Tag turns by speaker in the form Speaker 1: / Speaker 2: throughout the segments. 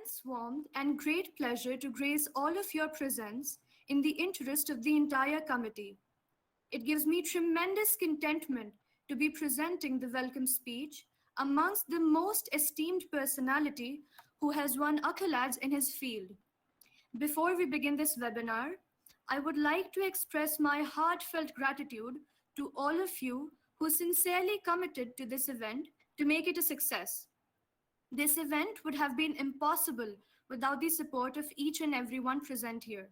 Speaker 1: immense warmth and great pleasure to grace all of your presence in the interest of the entire committee. It gives me tremendous contentment to be presenting the welcome speech amongst the most esteemed personality who has won accolades in his field. Before we begin this webinar, I would like to express my heartfelt gratitude to all of you who sincerely committed to this event to make it a success. This event would have been impossible without the support of each and everyone present here.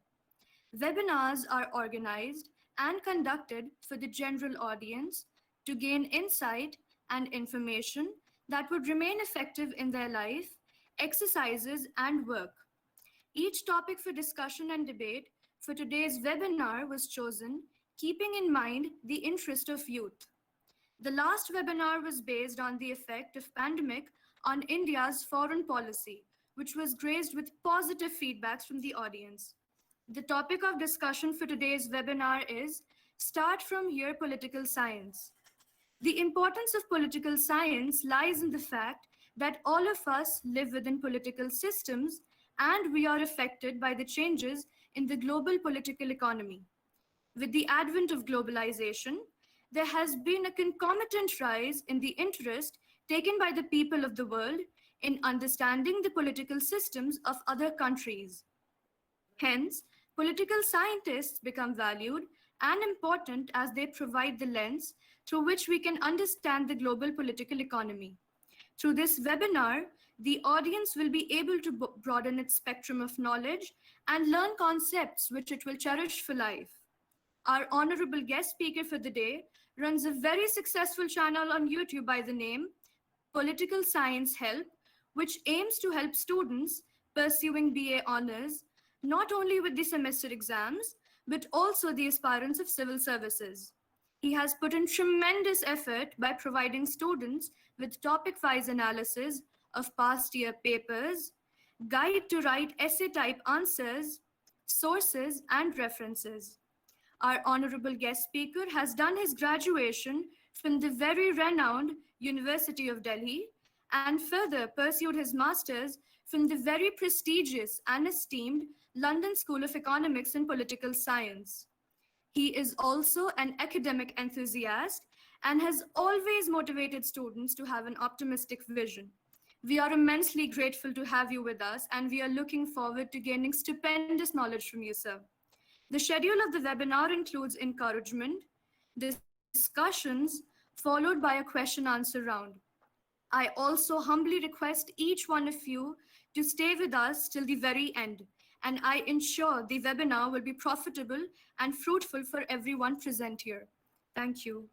Speaker 1: Webinars are organized and conducted for the general audience to gain insight and information that would remain effective in their life, exercises, and work. Each topic for discussion and debate for today's webinar was chosen keeping in mind the interest of youth. The last webinar was based on the effect of pandemic on India's foreign policy, which was graced with positive feedbacks from the audience. The topic of discussion for today's webinar is Start from Here Political Science. The importance of political science lies in the fact that all of us live within political systems and we are affected by the changes in the global political economy. With the advent of globalization, there has been a concomitant rise in the interest taken by the people of the world in understanding the political systems of other countries. Hence, political scientists become valued and important as they provide the lens through which we can understand the global political economy. Through this webinar, the audience will be able to broaden its spectrum of knowledge and learn concepts which it will cherish for life. Our honorable guest speaker for the day runs a very successful channel on YouTube by the name Political Science Help, which aims to help students pursuing BA honors, not only with the semester exams, but also the aspirants of civil services. He has put in tremendous effort by providing students with topic-wise analysis of past year papers, guide to write essay-type answers, sources, and references. Our honorable guest speaker has done his graduation from the very renowned University of Delhi and further pursued his master's from the very prestigious and esteemed London School of Economics and Political Science. He is also an academic enthusiast and has always motivated students to have an optimistic vision. We are immensely grateful to have you with us, and we are looking forward to gaining stupendous knowledge from you, sir. The schedule of the webinar includes encouragement, discussions, followed by a question-answer round. I also humbly request each one of you to stay with us till the very end, and I ensure the webinar will be profitable and fruitful for everyone present here. Thank you.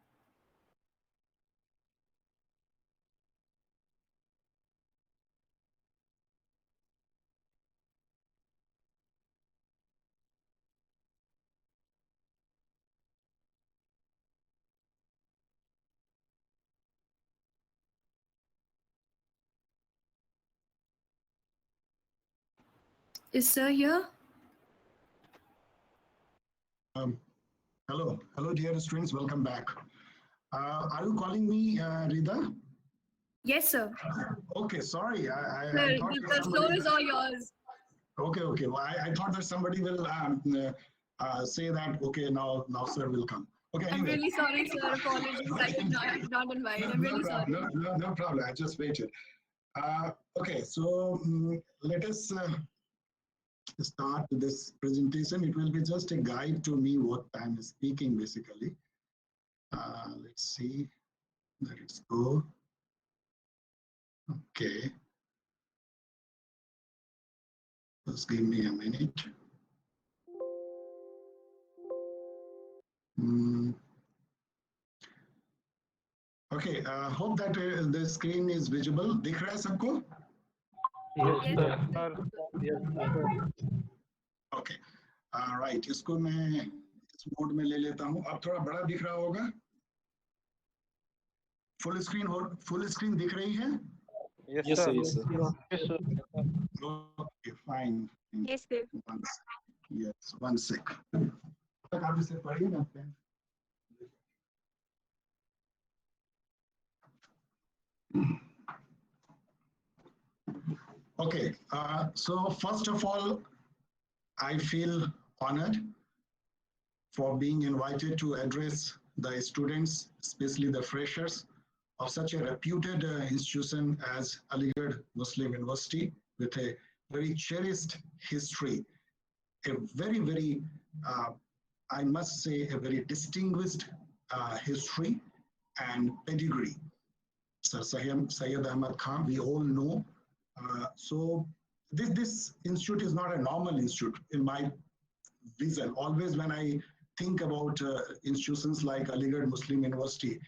Speaker 1: Is sir here?
Speaker 2: Hello, dear students. Welcome back. Are you calling me Rida?
Speaker 1: Yes, sir.
Speaker 2: Okay, sorry. I
Speaker 1: Sir,
Speaker 2: thought
Speaker 1: the floor is all yours.
Speaker 2: Okay. Well, I thought that somebody will say that. Okay, now sir will come. Okay.
Speaker 1: I'm
Speaker 2: anyway.
Speaker 1: really sorry, sir. Apologies. I did not invite. I'm really sorry.
Speaker 2: No problem. I just waited. Okay, so let us start this presentation. It will be just a guide to me what I'm speaking basically. Let's see. Let's go. Okay. Just give me a minute. Okay. Hope that the screen is visible. दिख रहा है सबको?
Speaker 3: Yes, sir. Yes, sir.
Speaker 2: Okay. Right. इसको मैं इस mode में ले लेता हूँ. अब थोड़ा बड़ा दिख रहा होगा. फुल स्क्रीन दिख रही है?
Speaker 3: Yes, sir. Yes, sir. Yes, sir.
Speaker 2: Okay, fine.
Speaker 4: Yes, sir.
Speaker 2: Yes, one sec. आप इसे पढ़िए ना. Okay, so first of all, I feel honored for being invited to address the students, especially the freshers, of such a reputed institution as Aligarh Muslim University, with a very cherished history, a very, uh, I must say, a very distinguished history and pedigree. Sir Syed Ahmad Khan, we all know. So this institute is not a normal institute in my vision. Always when I think about institutions like Aligarh Muslim University,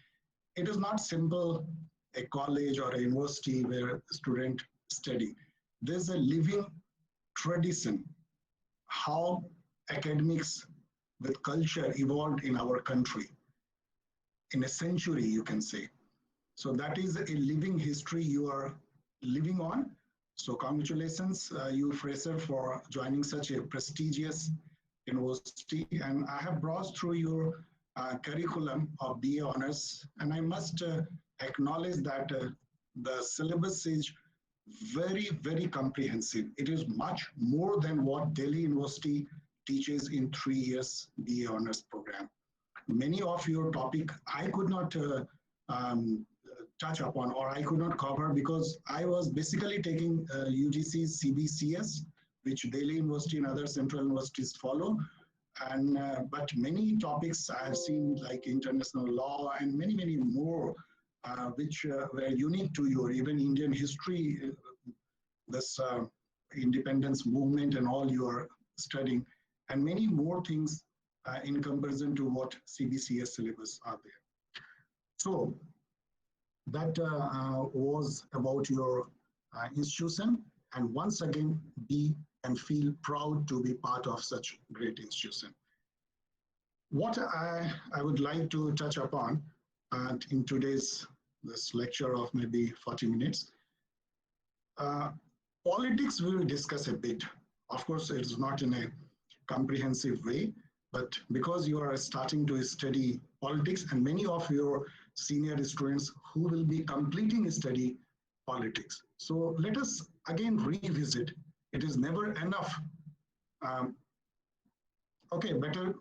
Speaker 2: it is not simple a college or a university where a student study. There's a living tradition, how academics with culture evolved in our country in a century, you can say. So that is a living history you are living on. So congratulations, you fresher, for joining such a prestigious university. And I have browsed through your curriculum of BA Honors, and I must acknowledge that the syllabus is very comprehensive. It is much more than what Delhi University teaches in 3 years BA Honors program. Many of your topic I could not um, touch upon, or I could not cover, because I was basically taking UGC's CBCS, which Delhi University and other central universities follow. And but many topics I have seen, like international law and many more, which were unique to you, or even Indian history, this independence movement and all you are studying, and many more things in comparison to what CBCS syllabus are there. So that was about your institution, and once again be and feel proud to be part of such great institution. What I would like to touch upon in today's this lecture of maybe 40 minutes, politics we will discuss a bit. Of course, it's not in a comprehensive way, but because you are starting to study politics, and many of your senior students who will be completing study politics. So let us again revisit. It is never enough. Okay, better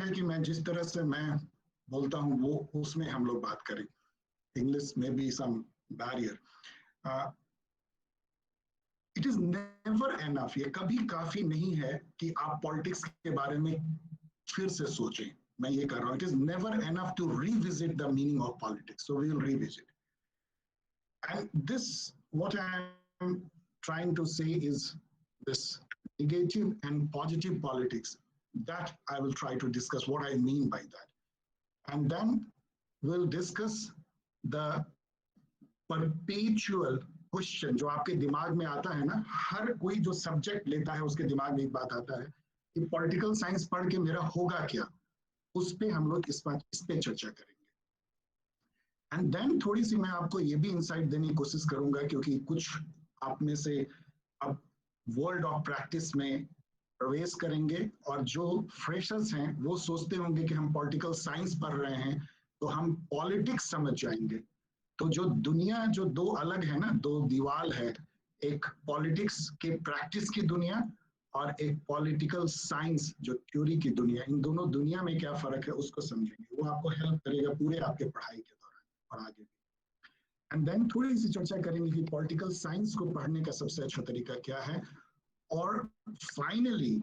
Speaker 2: है कि मैं जिस तरह से मैं बोलता हूँ वो उसमें हम लोग बात करें. English may be some barrier. It is never enough. ये कभी काफी नहीं है कि आप politics के बारे में फिर से सोचें. मैं ये कर रहा हूँ. It is never enough to revisit the meaning of politics. So we will revisit. And this, what I'm trying to say is this negative and positive politics. That I will try to discuss what I mean by that. And then we'll discuss the perpetual question जो आपके दिमाग में आता है ना, हर कोई जो subject लेता है उसके दिमाग में एक बात आता है कि पॉलिटिकल साइंस पढ़ के मेरा होगा क्या, उस पे हम लोग इस पे चर्चा करेंगे. एंड देन थोड़ी सी मैं आपको ये भी इंसाइट देने की कोशिश करूंगा, क्योंकि कुछ आप में से अब वर्ल्ड ऑफ प्रैक्टिस में प्रवेश करेंगे, और जो फ्रेशर्स हैं वो सोचते होंगे कि हम पॉलिटिकल साइंस पढ़ रहे हैं तो हम पॉलिटिक्स समझ जाएंगे. तो जो दुनिया जो दो अलग है ना, दो दीवार है, एक पॉलिटिक्स के प्रैक्टिस की दुनिया और एक पॉलिटिकल साइंस जो थ्योरी की दुनिया. इन दोनों दुनिया में क्या फर्क है उसको समझेंगे. वो आपको हेल्प करेगा पूरे आपके पढ़ाई के दौरान और आगे भी. एंड देन थोड़ी सी चर्चा करेंगे कि पॉलिटिकल साइंस को पढ़ने का सबसे अच्छा तरीका क्या है. और फाइनली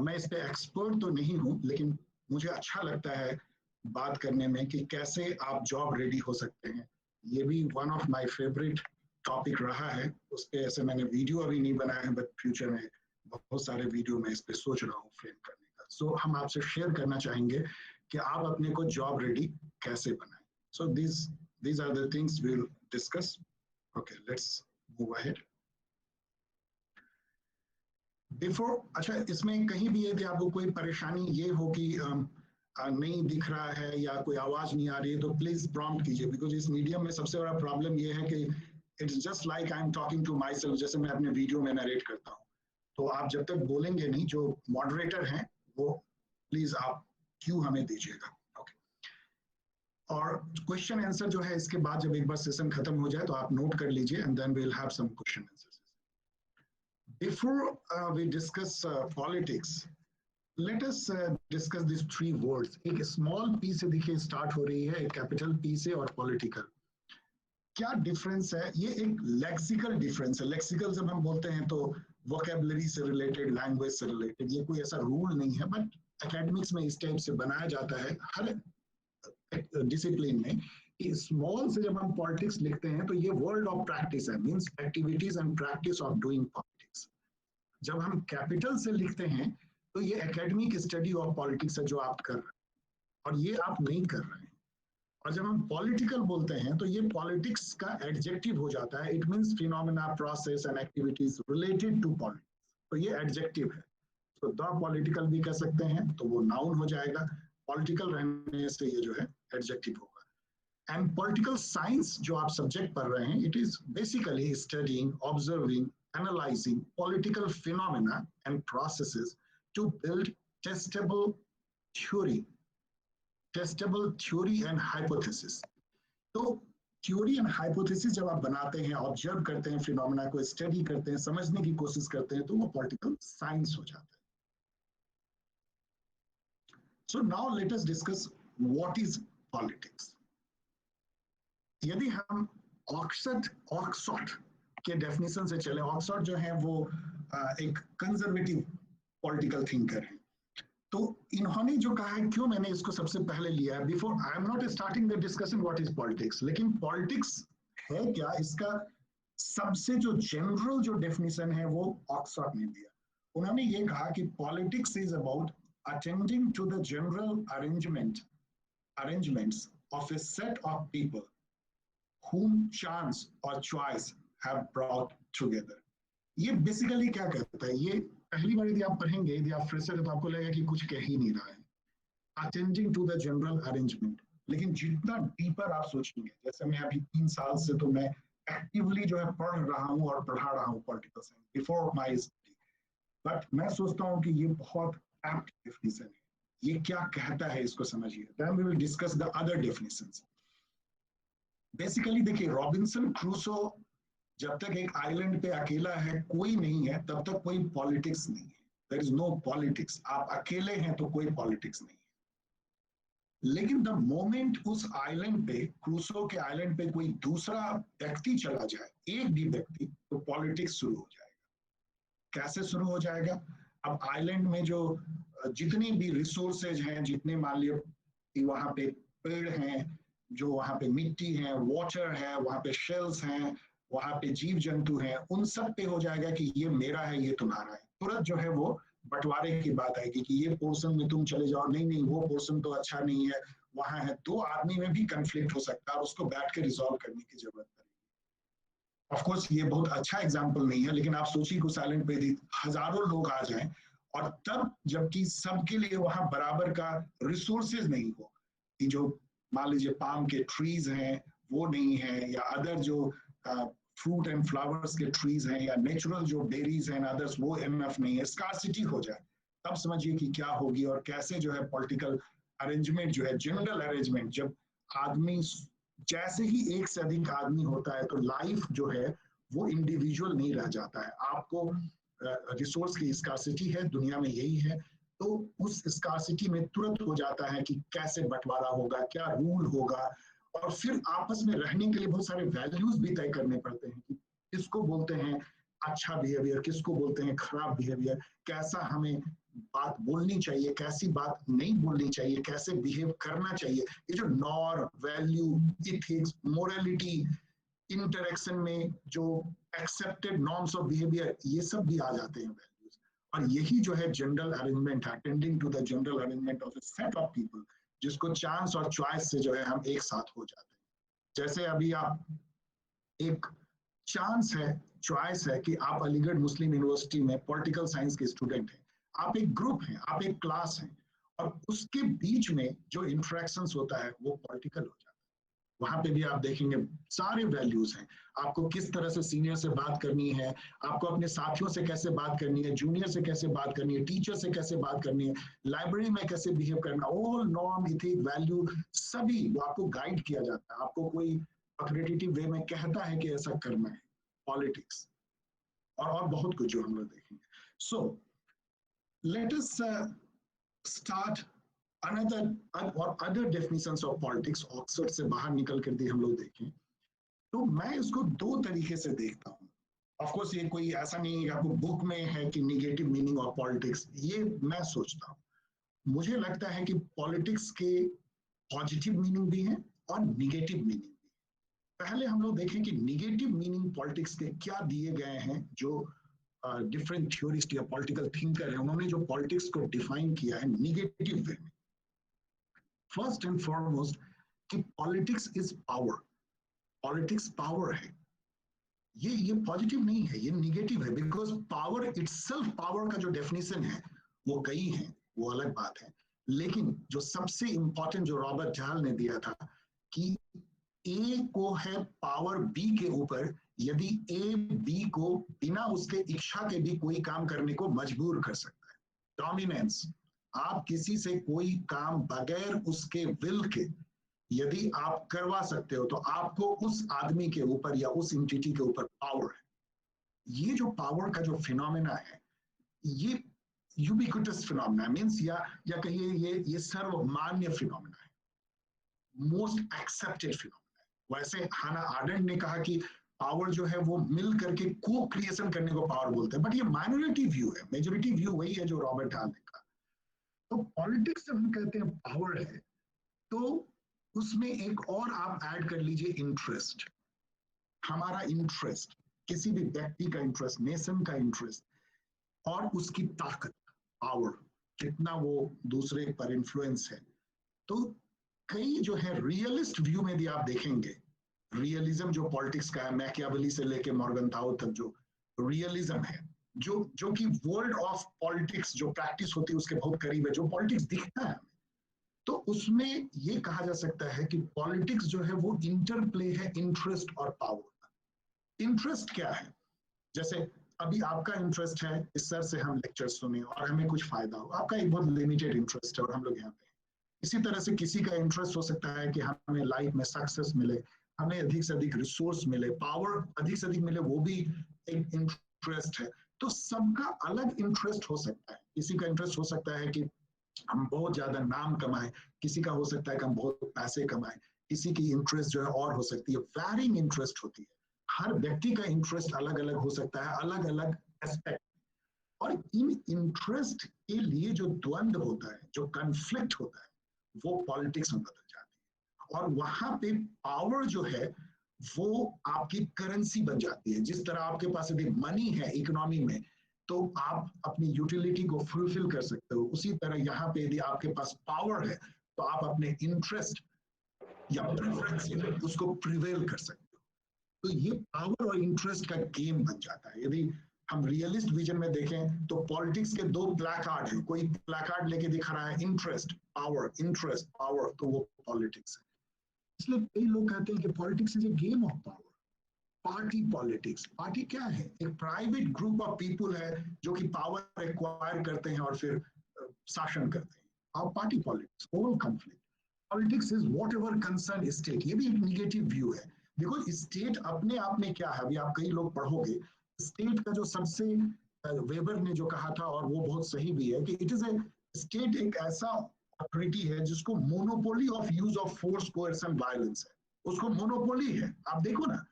Speaker 2: मैं इस पे एक्सपर्ट तो नहीं हूँ, लेकिन मुझे अच्छा लगता है बात करने में कि कैसे आप जॉब रेडी हो सकते हैं. ये भी one of my favourite topic रहा है. उस पे ऐसे मैंने वीडियो अभी नहीं बनाया है, बट फ्यूचर में बहुत सारे वीडियो मैं इस पे सोच रहा हूँ फ्रेम करने का. सो हम आपसे शेयर करना चाहेंगे कि आप अपने को जॉब रेडी कैसे बनाएं. सो these are the things we'll discuss. Okay, let's move ahead. Before, अच्छा इसमें कहीं भी यदि आपको कोई परेशानी ये हो कि नहीं दिख रहा है या कोई आवाज नहीं आ रही है तो प्लीज प्रॉम्प्ट कीजिए, बिकॉज इस मीडियम में सबसे बड़ा प्रॉब्लम ये है कि it's just like I am talking to myself, जैसे मैं अपने वीडियो में नरेट करता हूँ. तो आप जब तक बोलेंगे नहीं, जो मॉडरेटर हैं वो प्लीज आप क्यू हमें दीजिएगा. ओके, और क्वेश्चन आंसर जो है इसके बाद जब एक बार सेशन खत्म हो जाए तो आप नोट कर लीजिए, and then we will have some question answers. Before we discuss politics, let us discuss these three words. एक small p से देखिए start हो रही है, एक capital P से और political. क्या डिफरेंस है? ये एक लेक्सिकल डिफरेंस है. लेक्सिकल जब हम बोलते हैं तो वोकेबलरी से रिलेटेड, लैंग्वेज से रिलेटेड, ये कोई ऐसा रूल नहीं है, बट एकेडमिक्स में इस टाइप से बनाया जाता है हर डिसिप्लिन में. स्मॉल से जब हम पॉलिटिक्स लिखते हैं तो ये वर्ल्ड ऑफ प्रैक्टिस है, means activities and practice of doing politics. जब हम कैपिटल से लिखते हैं तो ये एकेडमिक स्टडी ऑफ पॉलिटिक्स है जो आप कर रहे हैं, और ये आप नहीं कर रहे हैं. और जब हम पॉलिटिकल बोलते हैं तो ये पॉलिटिक्स का एडजेक्टिव हो जाता है. It means phenomena, process and activities related to politics. तो ये एडजेक्टिव है. तो द पॉलिटिकल भी कह सकते हैं, तो वो नाउन हो जाएगा. पॉलिटिकल रहने से ये जो है एडजेक्टिव होगा. एंड पॉलिटिकल साइंस जो आप सब्जेक्ट पढ़ रहे हैं, it is basically studying, observing, analysing political phenomena and processes to build testable theory, testable theory and hypothesis. तो थ्योरी एंड हाइपोथेसिस जब आप बनाते हैं, ऑब्जर्व करते हैं, फिनोमेना को स्टडी करते हैं, समझने की कोशिश करते हैं, तो वो पॉलिटिकल साइंस हो जाता है. So now let us discuss what is politics. यदि हम ऑक्सफोर्ड के डेफिनेशन से चले, ऑक्सफोर्ड जो है वो एक कंजर्वेटिव पॉलिटिकल थिंकर है. तो इन्होंने जो कहा है, क्यों मैंने इसको सबसे पहले लिया है, before I am not starting the discussion what is politics, लेकिन पॉलिटिक्स है क्या, इसका सबसे जो जनरल जो डेफिनेशन है वो ऑक्सफोर्ड ने दिया. उन्होंने ये कहा कि politics is about attending to the general arrangements of a set of people whom chance or choice have brought together. ये बेसिकली क्या कहता है, ये पहली बार यदि आप पढ़ेंगे, यदि आप फ्रेशर है तो आपको लगेगा कि कुछ कह ही नहीं रहा है, attending to the general arrangement. लेकिन जितना डीपर आप सोचेंगे, जैसे मैं अभी 3 साल से तो मैं एक्टिवली जो है पढ़ रहा हूँ और पढ़ा रहा हूँ political science before my study, but मैं सोचता हूँ कि ये बहुत एप्ट डेफिनेशन है. ये क्या कहता है इसको समझिए. Then we will discuss the other definitions. Basically देखिए, रॉबिन्सन क्रूसो जब तक एक आइलैंड पे अकेला है, कोई नहीं है, तब तक कोई पॉलिटिक्स नहीं है. There is no politics. आप अकेले हैं तो कोई पॉलिटिक्स नहीं है. लेकिन द मोमेंट उस आइलैंड पे, क्रूसो के आइलैंड पे कोई दूसरा व्यक्ति चला जाए, एक भी व्यक्ति, तो पॉलिटिक्स शुरू हो जाएगा. कैसे शुरू हो जाएगा? अब आइलैंड में जो जितने भी रिसोर्सेज हैं, जितने मान लिया कि वहां पे पेड़ हैं, जो वहां पे मिट्टी है, वाटर है, वहां पे शेल्स हैं, वहां पे जीव जंतु हैं, उन सब पे हो जाएगा कि ये मेरा है, ये तुम्हारा है. तुरंत जो है वो बंटवारे की बात आएगी कि ये पोर्शन में तुम चले जाओ, नहीं नहीं वो पोर्शन तो अच्छा नहीं है, वहां है. 2 आदमी में भी कंफ्लिक्ट हो सकता है और उसको बैठ के रिजॉल्व करने की जरूरत पड़ेगी. ऑफ कोर्स ये बहुत अच्छा एग्जांपल नहीं है, लेकिन आप सोचिए उस आइलैंड पे यदि हजारों लोग आ जाएं और तब जबकि सबके लिए वहां बराबर का रिसोर्सेज नहीं हो, कि जो मान लीजिए पाम के ट्रीज हैं वो नहीं है, या अदर जो फ्रूट एंड फ्लावर्स के ट्रीज हैं, या नेचुरल जो बेरीज हैं अदर्स वो इनफ नहीं है, स्कार्सिटी हो जाए, तब समझिए कि क्या होगी. और कैसे जो है पॉलिटिकल अरेंजमेंट जो है, जनरल अरेंजमेंट, जब आदमी जैसे ही एक से अधिक आदमी होता है तो लाइफ जो है वो इंडिविजुअल नहीं रह जाता है. आपको रिसोर्स की स्कार्सिटी है, दुनिया में यही है. तो उस स्कार्सिटी में तुरंत हो जाता है कि कैसे बंटवारा होगा, क्या रूल होगा, और फिर आपस में रहने के लिए बहुत सारे वैल्यूज भी तय करने पड़ते हैं कि किसको बोलते हैं अच्छा बिहेवियर, किसको बोलते हैं खराब बिहेवियर, कैसा हमें बात बोलनी चाहिए, कैसी बात नहीं बोलनी चाहिए, कैसे बिहेव करना चाहिए. ये जो norm, value, ethics, morality, interaction में जो एक्सेप्टेड नॉर्म्स ऑफ बिहेवियर, ये सब भी आ जाते हैं वैल्यूज. और यही जो है जनरल अरेंजमेंट है, attending to the general arrangement of a set of people, जिसको चांस और चॉइस से जो है हम एक साथ हो जाते हैं. जैसे अभी आप एक चांस है, चॉइस है कि आप अलीगढ़ मुस्लिम यूनिवर्सिटी में पॉलिटिकल साइंस के स्टूडेंट हैं, आप एक ग्रुप हैं, आप एक क्लास हैं, और उसके बीच में जो इंटरेक्शंस होता है वो पॉलिटिकल हो जाता है. वहां पे भी आप देखेंगे सारे वैल्यूज हैं. आपको किस तरह से सीनियर से बात करनी है, आपको अपने साथियों से कैसे बात करनी है, जूनियर से कैसे बात करनी है, टीचर से कैसे बात करनी है, लाइब्रेरी में कैसे बिहेव करना, ऑल नॉर्म, इथिक, वैल्यू सभी वो आपको गाइड किया जाता है. आपको कोई अथॉरिटेटिव वे में कहता है कि ऐसा करना है. पॉलिटिक्स. और बहुत कुछ जो हम लोग देखेंगे. So let us start other definitions of politics. Oxford से बाहर निकल कर हम लोग देखें तो मैं इसको दो तरीके से देखता हूँ. ऑफ कोर्स ये कोई ऐसा नहीं है आपको बुक में है कि निगेटिव मीनिंग ऑफ पॉलिटिक्स, ये मैं सोचता हूँ. मुझे लगता है कि पॉलिटिक्स के पॉजिटिव मीनिंग भी हैं और निगेटिव मीनिंग भी. पहले हम लोग देखें कि निगेटिव मीनिंग पॉलिटिक्स के क्या दिए गए हैं. जो डिफरेंट थ्योरिस्ट या पॉलिटिकल थिंकर है उन्होंने जो पॉलिटिक्स को डिफाइन किया है निगेटिव वे में. फर्स्ट एंड फॉरमोस्ट कि politics is power. Politics power है. ये पॉजिटिव नहीं है, ये निगेटिव है. बिकॉज पावर इटसेल्फ, पावर का जो डेफिनेशन है वो कई है, वो अलग बात है. लेकिन जो सबसे इंपॉर्टेंट जो रॉबर्ट जहाल ने दिया था कि ए को है पावर बी के ऊपर यदि ए बी को बिना उसके इच्छा के भी कोई काम करने को मजबूर कर सकता है. डोमिनेंस. आप किसी से कोई काम बगैर उसके विल के यदि आप करवा सकते हो तो आपको उस आदमी के ऊपर या उस एंटिटी के ऊपर पावर है. ये जो पावर का जो फिनोमेना है ये यूबिक्विटस फिनोमेना मींस या कहिए ये सर्वमान्य फिनोमेना है, मोस्ट एक्सेप्टेड फिनोमेना है. वैसे हाना आर्डेंट ने कहा कि पावर जो है वो मिल करके को क्रिएशन करने को पावर बोलते हैं, बट ये माइनॉरिटी व्यू है. मेजोरिटी व्यू वही है जो रॉबर्ट हाल ने कहा. तो पॉलिटिक्स जब हम कहते हैं पावर है तो उसमें एक और आप ऐड कर लीजिए इंटरेस्ट. हमारा इंटरेस्ट, किसी भी व्यक्ति का इंटरेस्ट, नेशन का इंटरेस्ट और उसकी ताकत, पावर, कितना वो दूसरे पर इन्फ्लुएंस है. तो कई जो है रियलिस्ट व्यू में भी आप देखेंगे, रियलिज्म जो पॉलिटिक्स का है मैकियावेली से लेके मॉर्गनथाउ तक जो रियलिज्म है जो कि वर्ल्ड ऑफ पॉलिटिक्स जो प्रैक्टिस होती है उसके बहुत करीब है, जो पॉलिटिक्स दिखता है. तो उसमें ये कहा जा सकता है कि पॉलिटिक्स जो है वो इंटरप्ले है इंटरेस्ट और पावर का. इंटरेस्ट क्या है? जैसे अभी आपका इंटरेस्ट है इस सर से हम लेक्चर सुने और हमें कुछ फायदा हो, आपका एक बहुत लिमिटेड इंटरेस्ट है और हम लोग यहाँ पे. इसी तरह से किसी का इंटरेस्ट हो सकता है कि हमें लाइफ में सक्सेस मिले, हमें अधिक से अधिक रिसोर्स मिले, पावर अधिक से अधिक मिले, वो भी एक इंटरेस्ट है. तो सबका अलग इंटरेस्ट हो सकता है. किसी का इंटरेस्ट हो सकता है कि हम बहुत ज्यादा नाम कमाएं, किसी का हो सकता है कि हम बहुत पैसे कमाएं, किसी की इंटरेस्ट जो है और हो सकती है. वैरिंग इंटरेस्ट होती है. हर व्यक्ति का इंटरेस्ट अलग अलग हो सकता है, अलग अलग एस्पेक्ट. और इन इंटरेस्ट के लिए जो द्वंद्व होता है, जो कन्फ्लिक्ट होता है, वो पॉलिटिक्स में बदल जाती है. और वहां पे पावर जो है वो आपकी करेंसी बन जाती है. जिस तरह आपके पास यदि मनी है इकोनॉमी में तो आप अपनी यूटिलिटी को फुलफिल कर सकते हो, उसी तरह यहाँ पे यदि आपके पास पावर है तो आप अपने इंटरेस्ट या प्रेफरेंस उसको प्रिवेल कर सकते हो. तो ये पावर और इंटरेस्ट का गेम बन जाता है. यदि हम रियलिस्ट विजन में देखें तो पॉलिटिक्स के दो प्लैकार्ड हैं. कोई प्लैकार्ड लेके दिखा रहा है इंटरेस्ट पावर, इंटरेस्ट पावर, तो वो पॉलिटिक्स है. इसलिए कई लोग कहते हैं कि politics is a game of power. Party politics. Party क्या है? एक प्राइवेट ग्रुप ऑफ पीपल है जो कि पावर एक्वायर करते हैं और फिर शासन करते हैं. और party politics, Oval conflict. Politics is whatever concern state. ये भी एक निगेटिव व्यू है. देखो स्टेट अपने आप में क्या है, अभी आप कई लोग पढ़ोगे स्टेट का जो सबसे वेबर ने जो कहा था और वो बहुत सही भी है कि इट इज ए स्टेट एक ऐसा ऑथोरिटी है जिसको monopoly of use of force, coercion, violence है. उसको मोनोपोली है. आप देखो ना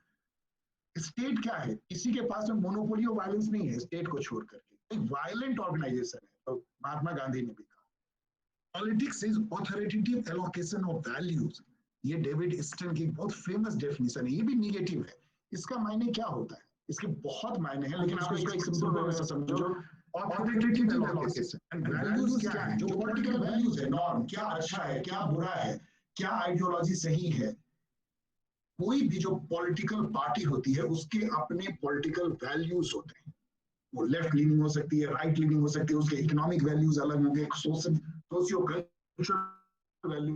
Speaker 2: स्टेट क्या है, किसी के पास में मोनोपोली ऑफ वायलेंस नहीं है स्टेट को छोड़ करके. एक वायलेंट ऑर्गेनाइजेशन है. तो महात्मा गांधी ने भी कहा politics is authoritative allocation of values. ये डेविड स्टन की बहुत फेमस डेफिनेशन है. ये भी निगेटिव है. इसका मायने क्या होता है? इसके बहुत मायने हैं लेकिन आप इसको एक सिंपल वे में समझो. ऑथोरिटेटिव एलोकेशन एंड वैल्यूज क्या है? जो पॉलिटिकल वैल्यूज है, नॉर्म, क्या अच्छा है, क्या बुरा है, क्या आइडियोलॉजी सही है. कोई भी जो पॉलिटिकल पार्टी होती है उसके अपने पॉलिटिकल वैल्यूज होते हैं. वो लेफ्ट लीनिंग हो सकती है, राइट लीनिंग हो सकती है, उसके इकोनॉमिक वैल्यूज अलग होंगे, सोशियो कल्चरल वैल्यू.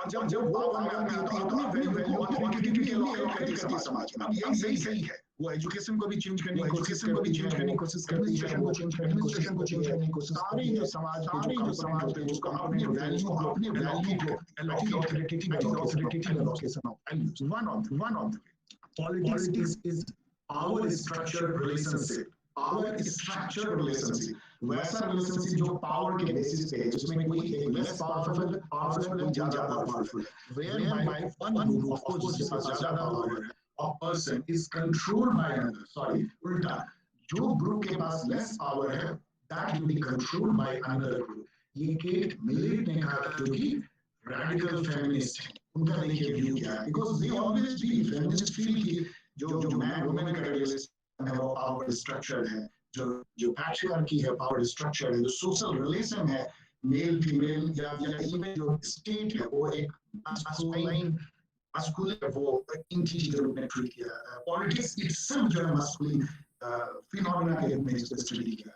Speaker 2: और जब वो पावर में आती है तो अपनी वैल्यू ऑथोरिटेटिवली एलोकेट करती है समाज में. यही सही है. वो एजुकेशन को भी चेंज करने की कोशिश करती है, एडमिनिस्ट्रेशन को चेंज करने की कोशिश. सारे जो समाज होते हैं उसको अपने वैल्यू को authoritative allocation of values. One of the politics is power structure relationship, power structure relationship, वैसा रिलेशनशिप जो पावर के बेसिस पे है, जिसमें कोई एक लेस पावरफुल पावरफुल है, कोई ज्यादा पावरफुल है, whereby one group, of course जिसके पास ज्यादा पावर है, a person is controlled by another, sorry उल्टा, जो ग्रुप के पास लेस पावर है that will be controlled by another group. ये केट मिलेट ने कहा था, जो कि radical feminist है, उनका देखिए व्यू क्या है, because they always feel, feminist feel कि जो मैन वुमेन का रिलेशन है वो पावर स्ट्रक्चर्ड है, जो पैट्रियार्की है पावर स्ट्रक्चर्ड है, जो सोशल रिलेशन है मेल फीमेल या इवन जो स्टेट है वो एक मास्कुलिन वो इंटीजर के रूप में ट्रीट किया, पॉलिटिक्स इटसेल्फ जो है मास्कुलिन फिनोमेना के रूप में इसको स्टडी किया।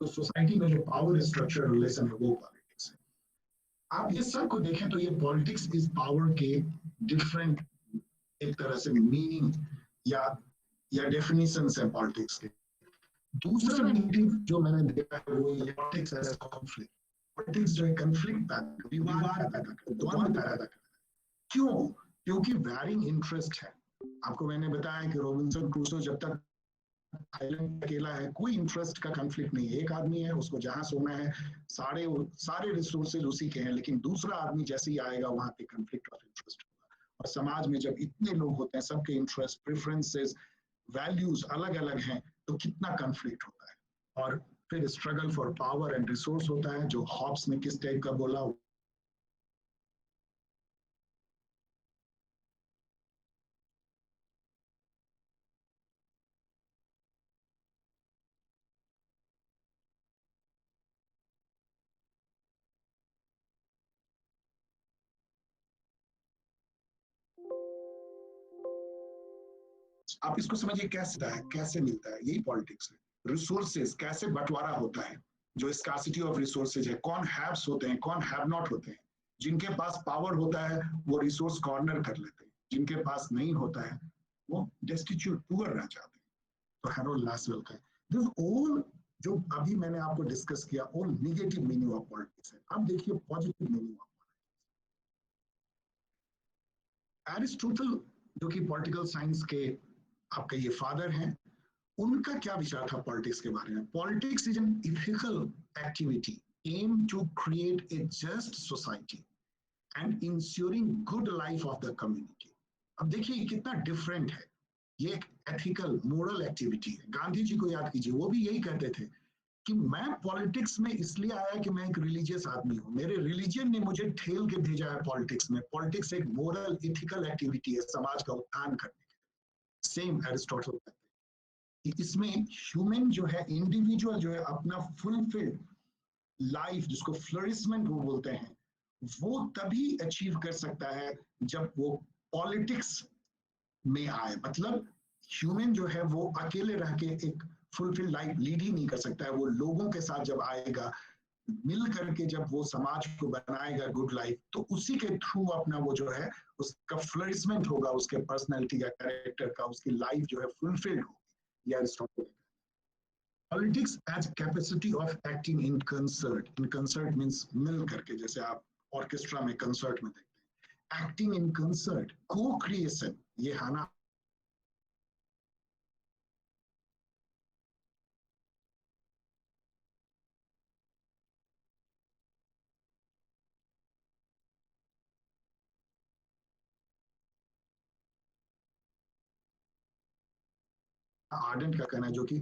Speaker 2: तो सोसाइटी में जो पावर स्ट्रक्चर रिलेशन है वो पॉलिटिक्स है। आप ये सब को देखें तो ये पॉलिटिक्स इज पावर के डिफरेंट एक तरह से मीनिंग या डेफिनेशंस है पॉलिटिक्स के। दूसरा नेगेटिव जो मैंने देखा है वो ये पॉलिटिक्स एज कॉन्फ्लिक्ट, पॉलिटिक्स जो है कॉन्फ्लिक्ट पैदा, विवाद पैदा करता, द्वंद्व पैदा करता। क्यों? क्योंकि वैरिंग इंटरेस्ट है। आपको मैंने बताया कि रॉबिन्सन क्रूसो जब तक आइलैंड अकेला है, कोई इंटरेस्ट का कॉन्फ्लिक्ट नहीं है। एक आदमी है, उसको जहां सोना है, सारे रिसोर्सेज उसी के हैं, लेकिन दूसरा आदमी जैसे ही आएगा वहां पे कॉन्फ्लिक्ट ऑफ इंटरेस्ट होगा। और समाज में जब इतने लोग होते हैं, सबके इंटरेस्ट, प्रेफरेंसेस, वैल्यूज अलग अलग हैं, तो कितना कॉन्फ्लिक्ट होता है। और फिर struggle for power and resource होता है, जो हॉब्स ने किस टाइप का बोला, आप इसको समझिए कैसे है, कैसे मिलता है, यही पॉलिटिक्स है। रिसोर्सेज कैसे बंटवारा होता है, जो स्कार्सिटी ऑफ रिसोर्सेज है, कौन हैव्स होते हैं, कौन हैव नॉट होते हैं। जिनके पास पावर होता है वो रिसोर्स कॉर्नर कर लेते हैं, जिनके पास नहीं होता है वो डेस्टिट्यूट पुअर रह जाते हैं। तो हैरोल्ड लासवेल का दिस ऑल जो अभी मैंने आपको डिस्कस किया, all negative meaning of politics है। अब देखिए positive meaning of politics. Aristotle जो कि पॉलिटिकल साइंस के आपके ये फादर हैं, उनका क्या विचार था पॉलिटिक्स के बारे में? Politics is an ethical activity aim to create a just society and ensuring good life of the community. अब देखिए कितना डिफरेंट है, ये एक एथिकल मोरल एक्टिविटी है। गांधी जी को याद कीजिए, वो भी यही कहते थे कि मैं पॉलिटिक्स में इसलिए आया कि मैं एक रिलीजियस आदमी हूँ, मेरे रिलीजन ने मुझे ठेल के भेजा है पॉलिटिक्स में। पॉलिटिक्स एक मोरल इथिकल एक्टिविटी है समाज का उत्थान करने के। सेम एरिस्टोटल कहते हैं कि इसमें ह्यूमन जो है, इंडिविजुअल जो है, अपना फुलफिल्ड लाइफ, जिसको फ्लरिशमेंट वो बोलते हैं, वो तभी अचीव कर सकता है जब वो पॉलिटिक्स में आए। मतलब ह्यूमन जो है वो अकेले रह के एक फुलफिल लाइफ लीड ही नहीं कर सकता है, वो लोगों के साथ जब आएगा, मिल करके जब वो समाज को बनाएगा गुड लाइफ, तो उसी के थ्रू अपना वो जो है उसका फ्लरिशमेंट होगा, उसके पर्सनैलिटी का, कैरेक्टर का, उसकी लाइफ जो है फुलफिल्ड होगी। या politics as capacity of acting in concert. In concert means मिल करके, जैसे आप ऑर्केस्ट्रा में कंसर्ट में देखते हैं। Acting in concert, co creation, ये हाना आर्डेंट का कहना है, जो कि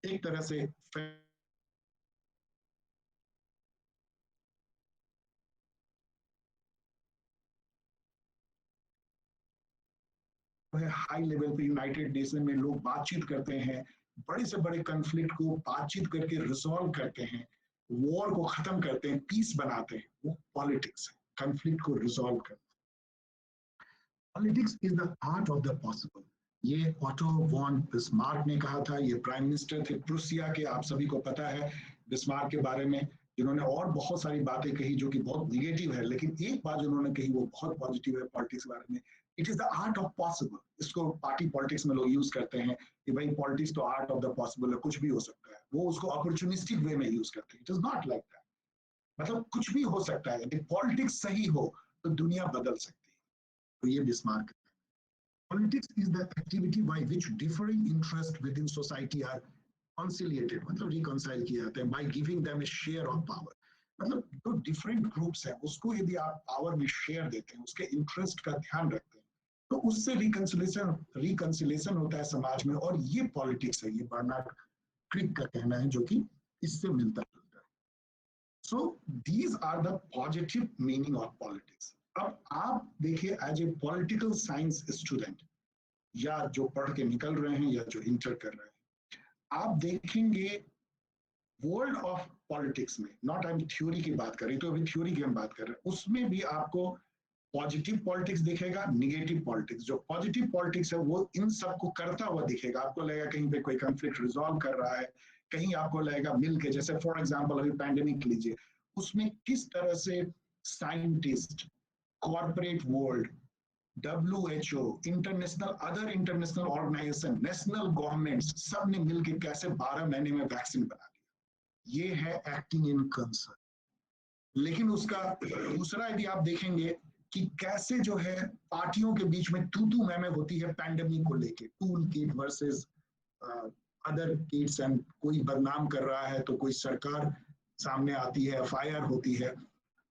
Speaker 2: एक तरह से हाई लेवल पे यूनाइटेड नेशन में लोग बातचीत करते हैं, बड़े से बड़े कॉन्फ्लिक्ट को बातचीत करके रिजॉल्व करते हैं, वॉर को खत्म करते हैं, पीस बनाते हैं। वो पॉलिटिक्स है, कॉन्फ्लिक्ट को रिजॉल्व करना। Politics is the art of the possible. ये ऑटो वॉन बिस्मार्क ने कहा था। ये प्राइम मिनिस्टर थे प्रूसिया के, आप सभी को पता है बिस्मार्क के बारे में, जिन्होंने और बहुत सारी बातें कही जो कि बहुत निगेटिव है, लेकिन एक बात जो उन्होंने कही वो बहुत पॉजिटिव है पॉलिटिक्स के बारे में। It is the art of possible. इसको पार्टी पॉलिटिक्स में लोग यूज करते हैं कि भाई पॉलिटिक्स तो आर्ट ऑफ द पॉसिबल है, कुछ भी हो सकता है, वो उसको अपॉर्चुनिस्टिक वे में यूज करते हैं। It is not like that, मतलब कुछ भी हो सकता है, यदि पॉलिटिक्स सही हो तो दुनिया बदल सकती है। तो ये बिस्मार्क है। Politics is the activity by which differing interests within society are conciliated, मतलब reconcile किए जाते हैं by giving them a share of power। मतलब जो different groups हैं उसको यदि आप पावर में शेयर देते हैं, उसके इंटरेस्ट का ध्यान रखते हैं, तो उससे रिकंसिलेशन होता है समाज में, और ये पॉलिटिक्स है। ये बर्नार्ड क्रिक का कहना है, जो कि इससे मिलता जुलता है। So these are the positive meaning of politics. अब आप देखिए, as a political science student, या जो पढ़ के निकल रहे हैं या जो इंटर कर रहे हैं, आप देखेंगे वर्ल्ड ऑफ पॉलिटिक्स में, नॉट आई थ्योरी की बात कर रही, तो अभी थ्योरी की हम बात कर रहे हैं, उसमें भी आपको पॉजिटिव पॉलिटिक्स दिखेगा, निगेटिव पॉलिटिक्स। जो पॉजिटिव पॉलिटिक्स है वो इन सबको करता हुआ दिखेगा। आपको लगेगा कहीं पे कोई कंफ्लिक्ट रिजॉल्व कर रहा है, कहीं आपको लगेगा मिल के, जैसे फॉर एग्जाम्पल अभी पैंडेमिक लीजिए, उसमें किस तरह से scientist, corporate world, WHO, international, other international organisation, national governments, सब ने मिलकर कैसे 12 महीने में वैक्सीन बना दिया। ये है एक्टिंग इन कंसर्न। लेकिन उसका दूसरा यदि आप देखेंगे कि कैसे जो है पार्टियों के बीच में तू मैं होती है पैंडेमिक को लेके, tool kit versus other kits, and कोई बदनाम कर रहा है तो कोई सरकार सामने आती है, FIR होती है।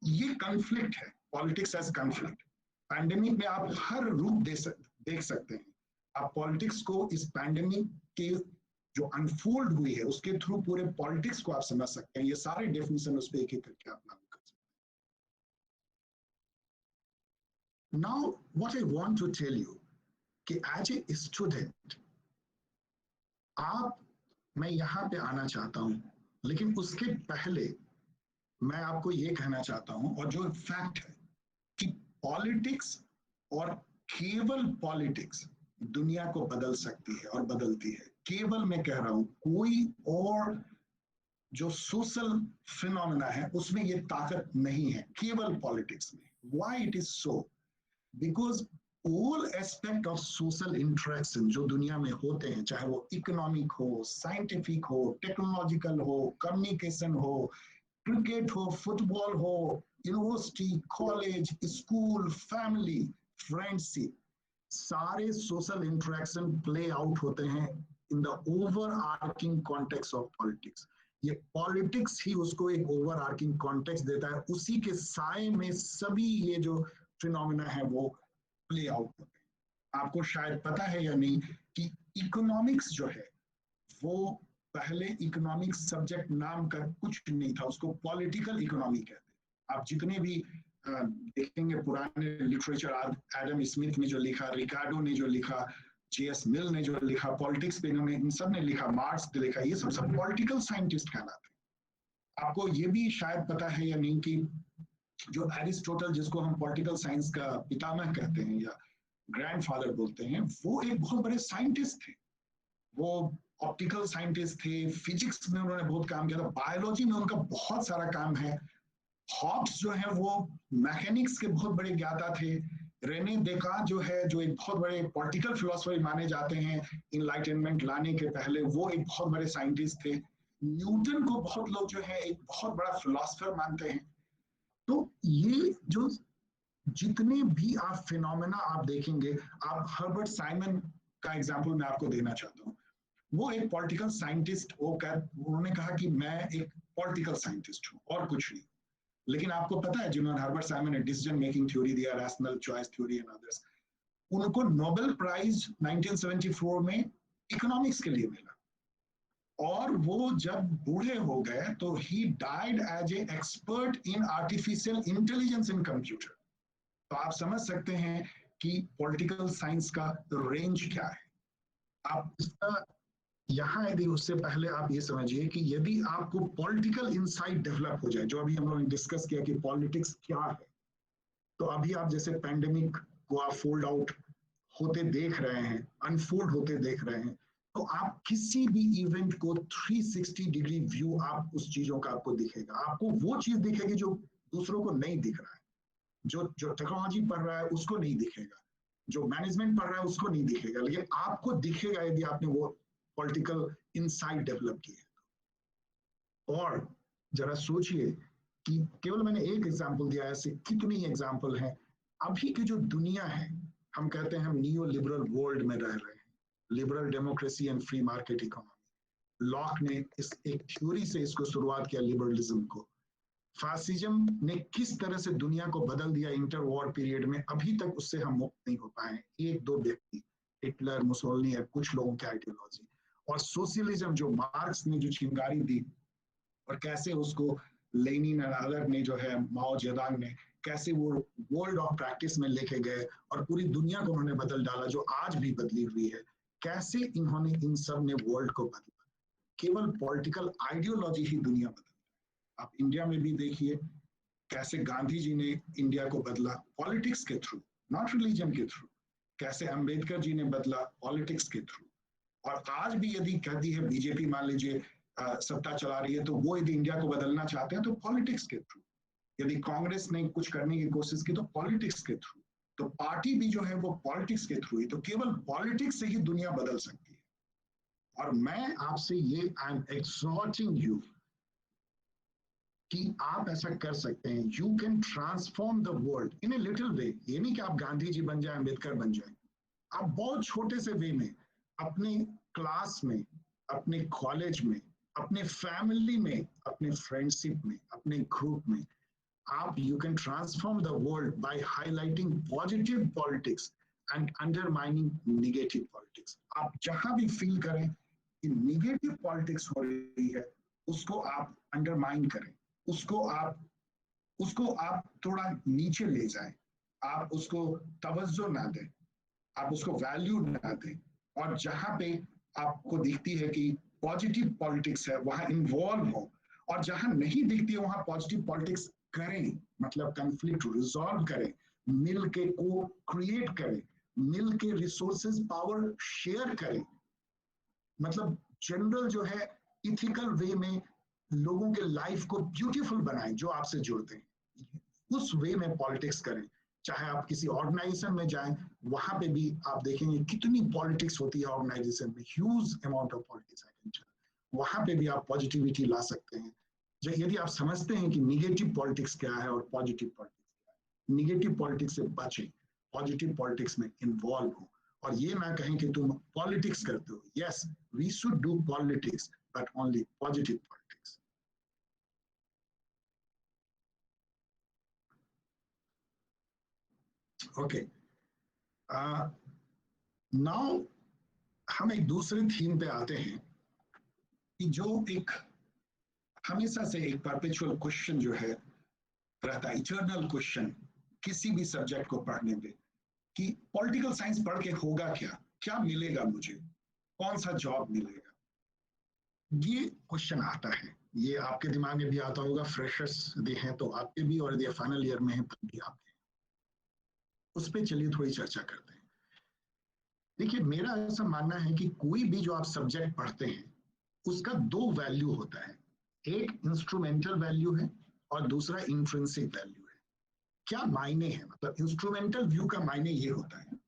Speaker 2: ये कॉन्फ्लिक्ट है, पॉलिटिक्स एज कॉन्फ्लिक्ट। पैंडेमिक में आप हर रूप देख सकते हैं। आप पॉलिटिक्स को इस पैंडेमिक के जो अनफोल्ड हुई है उसके थ्रू पूरे पॉलिटिक्स को आप समझ सकते हैं। ये सारे डेफिनेशन उस पर एक एक करके आप लागू कर सकते हैं। Now what I want to tell you कि एज ए स्टूडेंट मैं यहाँ पे आना चाहता हूँ, लेकिन उसके पहले मैं आपको ये कहना चाहता हूँ, और जो फैक्ट है कि पॉलिटिक्स और केवल पॉलिटिक्स दुनिया को बदल सकती है और बदलती है। केवल मैं कह रहा हूं, कोई और जो सोशल फिनोमेना है उसमें ये ताकत नहीं है, केवल पॉलिटिक्स में। Why it is so? Because all aspect of social interaction जो दुनिया में होते हैं, चाहे वो इकोनॉमिक हो, साइंटिफिक हो, टेक्नोलॉजिकल हो, कम्युनिकेशन हो, क्रिकेट हो, फुटबॉल हो, university, college, school, family, friendship, सारे सोशल इंटरेक्शन प्ले आउट होते हैं in the over arching context of politics. ये पॉलिटिक्स ही उसको एक ओवर आर्किंग कॉन्टेक्स्ट देता है, उसी के साए में सभी ये जो फिनोमेना है वो प्ले आउट होते हैं। आपको शायद पता है या नहीं कि इकोनॉमिक्स जो है वो पहले इकोनॉमिक्स सब्जेक्ट नाम का कुछ नहीं था, उसको पॉलिटिकल इकोनॉमी कहते हैं। आप जितने भी देखेंगे पुराने लिटरेचर, एडम स्मिथ ने जो लिखा, रिकार्डो ने जो लिखा, JS मिल ने जो लिखा पॉलिटिक्स पे, इन्होंने इन सब ने लिखा, मार्क्स ने लिखा, ये सब पॉलिटिकल साइंटिस्ट कहलाते हैं। आपको ये भी शायद पता है या नहीं कि जो एरिस्टोटल, जिसको हम पॉलिटिकल साइंस का पितामह कहते हैं या ग्रैंडफादर बोलते हैं, वो एक बहुत बड़े साइंटिस्ट थे। वो ऑप्टिकल साइंटिस्ट थे, फिजिक्स में उन्होंने बहुत काम किया था, बायोलॉजी में उनका बहुत सारा काम है। हॉब्स जो है वो मैकेनिक्स के बहुत बड़े ज्ञाता थे। रेने देकार्त जो है, जो एक बहुत बड़े पॉलिटिकल फिलोसफर माने जाते हैं इनलाइटनमेंट लाने के पहले, वो एक बहुत बड़े साइंटिस्ट थे। न्यूटन को बहुत लोग जो है एक बहुत बड़ा फिलोसफर मानते हैं। तो ये जो जितने भी आप फिनोमेना आप देखेंगे, आप हर्बर्ट साइमन का एग्जाम्पल मैं आपको देना चाहता हूँ। वो एक पॉलिटिकल साइंटिस्ट, उन्होंने कहा कि मैं एक पॉलिटिकल साइंटिस्ट हूँ और कुछ नहीं। लेकिन आपको पता है, जिन्होंने हर्बर्ट साइमन ने डिसीजन मेकिंग थ्योरी दिया, rational choice theory and others, उनको नोबेल प्राइज 1974 में इकोनॉमिक्स के लिए मिला। और वो जब बूढ़े हो गए तो ही died as a expert in artificial intelligence in computer. तो आप समझ सकते हैं कि पॉलिटिकल साइंस का रेंज क्या है। आप इसका यहाँ यदि उससे पहले आप ये समझिए कि यदि आपको पॉलिटिकल इंसाइट डेवलप हो जाए, जो अभी हम लोगों ने डिस्कस किया कि पॉलिटिक्स क्या है, तो अभी आप जैसे पैंडेमिक को आप फोल्ड आउट होते देख रहे हैं, अनफोल्ड होते देख रहे हैं, तो आप किसी भी इवेंट को 360 डिग्री व्यू आप उस चीजों का आपको दिखेगा। आपको वो चीज दिखेगी जो दूसरों को नहीं दिख रहा है, जो टेक्नोलॉजी पढ़ रहा है उसको नहीं दिखेगा। जो मैनेजमेंट पढ़ रहा है उसको नहीं दिखेगा, लेकिन आपको दिखेगा यदि आपने वो पॉलिटिकल इनसाइट डेवलप की है। और जरा सोचिए कि केवल मैंने एक एग्जाम्पल दिया, ऐसे कितनी एग्जाम्पल हैं। अभी की जो दुनिया है, हम कहते हैं हम नियो लिबरल वर्ल्ड में रह रहे हैं, liberal democracy and free market economy. Lock ने इस एक थ्योरी से इसको शुरुआत किया, लिबरलिज्म को। फासिज्म ने किस तरह से दुनिया को बदल दिया इंटर वॉर पीरियड में, अभी तक उससे हम मुक्त नहीं हो पाए। एक दो व्यक्ति, हिटलर, मुसोलिनी, कुछ लोगों की आइडियोलॉजी। और सोशलिज्म जो मार्क्स ने जो चिंगारी दी, और कैसे उसको लेनिन और अदर ने जो है, माओ जेदांग ने कैसे वो वर्ल्ड ऑफ प्रैक्टिस में लेके गए और पूरी दुनिया को उन्होंने बदल डाला, जो आज भी बदली हुई है। कैसे इन्होंने इन सब ने वर्ल्ड को बदला, केवल पॉलिटिकल आइडियोलॉजी ही दुनिया बदल। आप इंडिया में भी देखिए कैसे गांधी जी ने इंडिया को बदला पॉलिटिक्स के थ्रू, नॉट रिलीजन के थ्रू। कैसे अंबेडकर जी ने बदला पॉलिटिक्स के थ्रू। और आज भी यदि कहती है बीजेपी, मान लीजिए सत्ता चला रही है, तो वो यदि इंडिया को बदलना चाहते हैं तो पॉलिटिक्स के थ्रू। यदि कांग्रेस ने कुछ करने की कोशिश की तो पॉलिटिक्स के थ्रू। तो पार्टी भी जो है वो पॉलिटिक्स के थ्रू ही, तो केवल पॉलिटिक्स से ही दुनिया बदल सकती है। और मैं आपसे ये, आई एम एक्सहॉर्टिंग यू कि आप ऐसा कर सकते हैं। You can transform the world in a little way. ये नहीं कि आप गांधी जी बन जाए, अम्बेडकर बन जाए। आप बहुत छोटे से वे में, अपने क्लास में, अपने कॉलेज में, अपने फैमिली में, अपने फ्रेंडशिप में, अपने ग्रुप में, आप you can transform the world by highlighting positive politics and undermining negative politics. आप जहां भी फील करें कि निगेटिव पॉलिटिक्स हो रही है, उसको आप अंडरमाइन करें, उसको आप थोड़ा नीचे ले जाएं, आप उसको तवज्जो ना दें, आप उसको वैल्यू ना दें। और जहां पे आपको दिखती है कि पॉजिटिव पॉलिटिक्स है, वहां इन्वॉल्व हो। और जहां नहीं दिखती है वहां पॉजिटिव पॉलिटिक्स करें, मतलब कंफ्लिक्ट रिजॉल्व करें, मिल के को क्रिएट करें, मिल के रिसोर्सेज पावर शेयर करें। मतलब जनरल जो है इथिकल वे में लोगों के लाइफ को ब्यूटीफुल बनाएं, जो आपसे जुड़ते हैं उस वे में पॉलिटिक्स करें। चाहे आप किसी ऑर्गेनाइजेशन में जाएं, वहां पे भी आप देखेंगे कितनी पॉलिटिक्स होती है ऑर्गेनाइजेशन में, ह्यूज अमाउंट ऑफ पॉलिटिक्स। वहां पे भी आप पॉजिटिविटी ला सकते हैं। यदि आप समझते हैं कि निगेटिव पॉलिटिक्स क्या है और पॉजिटिव पॉलिटिक्स क्या है, निगेटिव पॉलिटिक्स से बचें, पॉजिटिव पॉलिटिक्स में इन्वॉल्व हो। और ये ना कहें कि तुम पॉलिटिक्स करते हो। Yes, we should do politics, but only positive politics. Okay, now हम एक दूसरे थीम पे आते हैं कि जो एक हमेशा से एक परपेचुअल क्वेश्चन जो है रहता है, इटर्नल क्वेश्चन किसी भी सब्जेक्ट को पढ़ने में, कि पॉलिटिकल साइंस पढ़ के होगा क्या, क्या मिलेगा मुझे, कौन सा जॉब मिलेगा। ये क्वेश्चन आता है, ये आपके दिमाग में भी आता होगा। फ्रेशर्स यदि हैं तो आपके भी, और यदि फाइनल ईयर में है तब भी आपके। उस पर चलिए थोड़ी चर्चा करते हैं। देखिए, मेरा ऐसा मानना है कि कोई भी जो आप सब्जेक्ट पढ़ते हैं उसका दो वैल्यू होता है। एक इंस्ट्रूमेंटल वैल्यू है और दूसरा इंट्रिंसिक वैल्यू है। क्या मायने हैं? मतलब इंस्ट्रूमेंटल व्यू का मायने ये होता है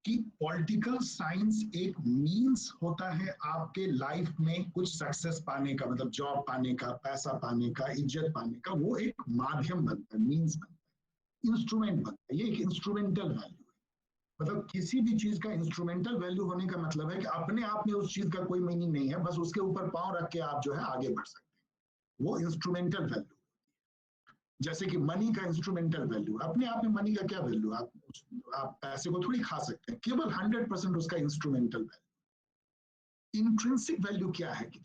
Speaker 2: कि पॉलिटिकल साइंस एक मींस होता है आपके लाइफ में कुछ सक्सेस पाने का, मतलब जॉब पाने का, पैसा पाने का, इज्जत पाने का। वो एक माध्यम बनता है, मींस बनता है, इंस्ट्रूमेंट बनता है। ये एक इंस्ट्रूमेंटल वैल्यू है। मतलब किसी भी चीज का इंस्ट्रूमेंटल वैल्यू होने का मतलब है कि अपने आप में उस चीज का कोई मीनिंग नहीं है, बस उसके ऊपर पांव रख के आप जो है आगे बढ़ सकते हैं। वो इंस्ट्रूमेंटल वैल्यू। जैसे कि मनी का इंस्ट्रूमेंटल वैल्यू, अपने आप में मनी का क्या वैल्यू, आप पैसे को थोड़ी खा सकते हैं, केवल 100% उसका इंस्ट्रूमेंटल वैल्यू। इंट्रिंसिक वैल्यू क्या है कि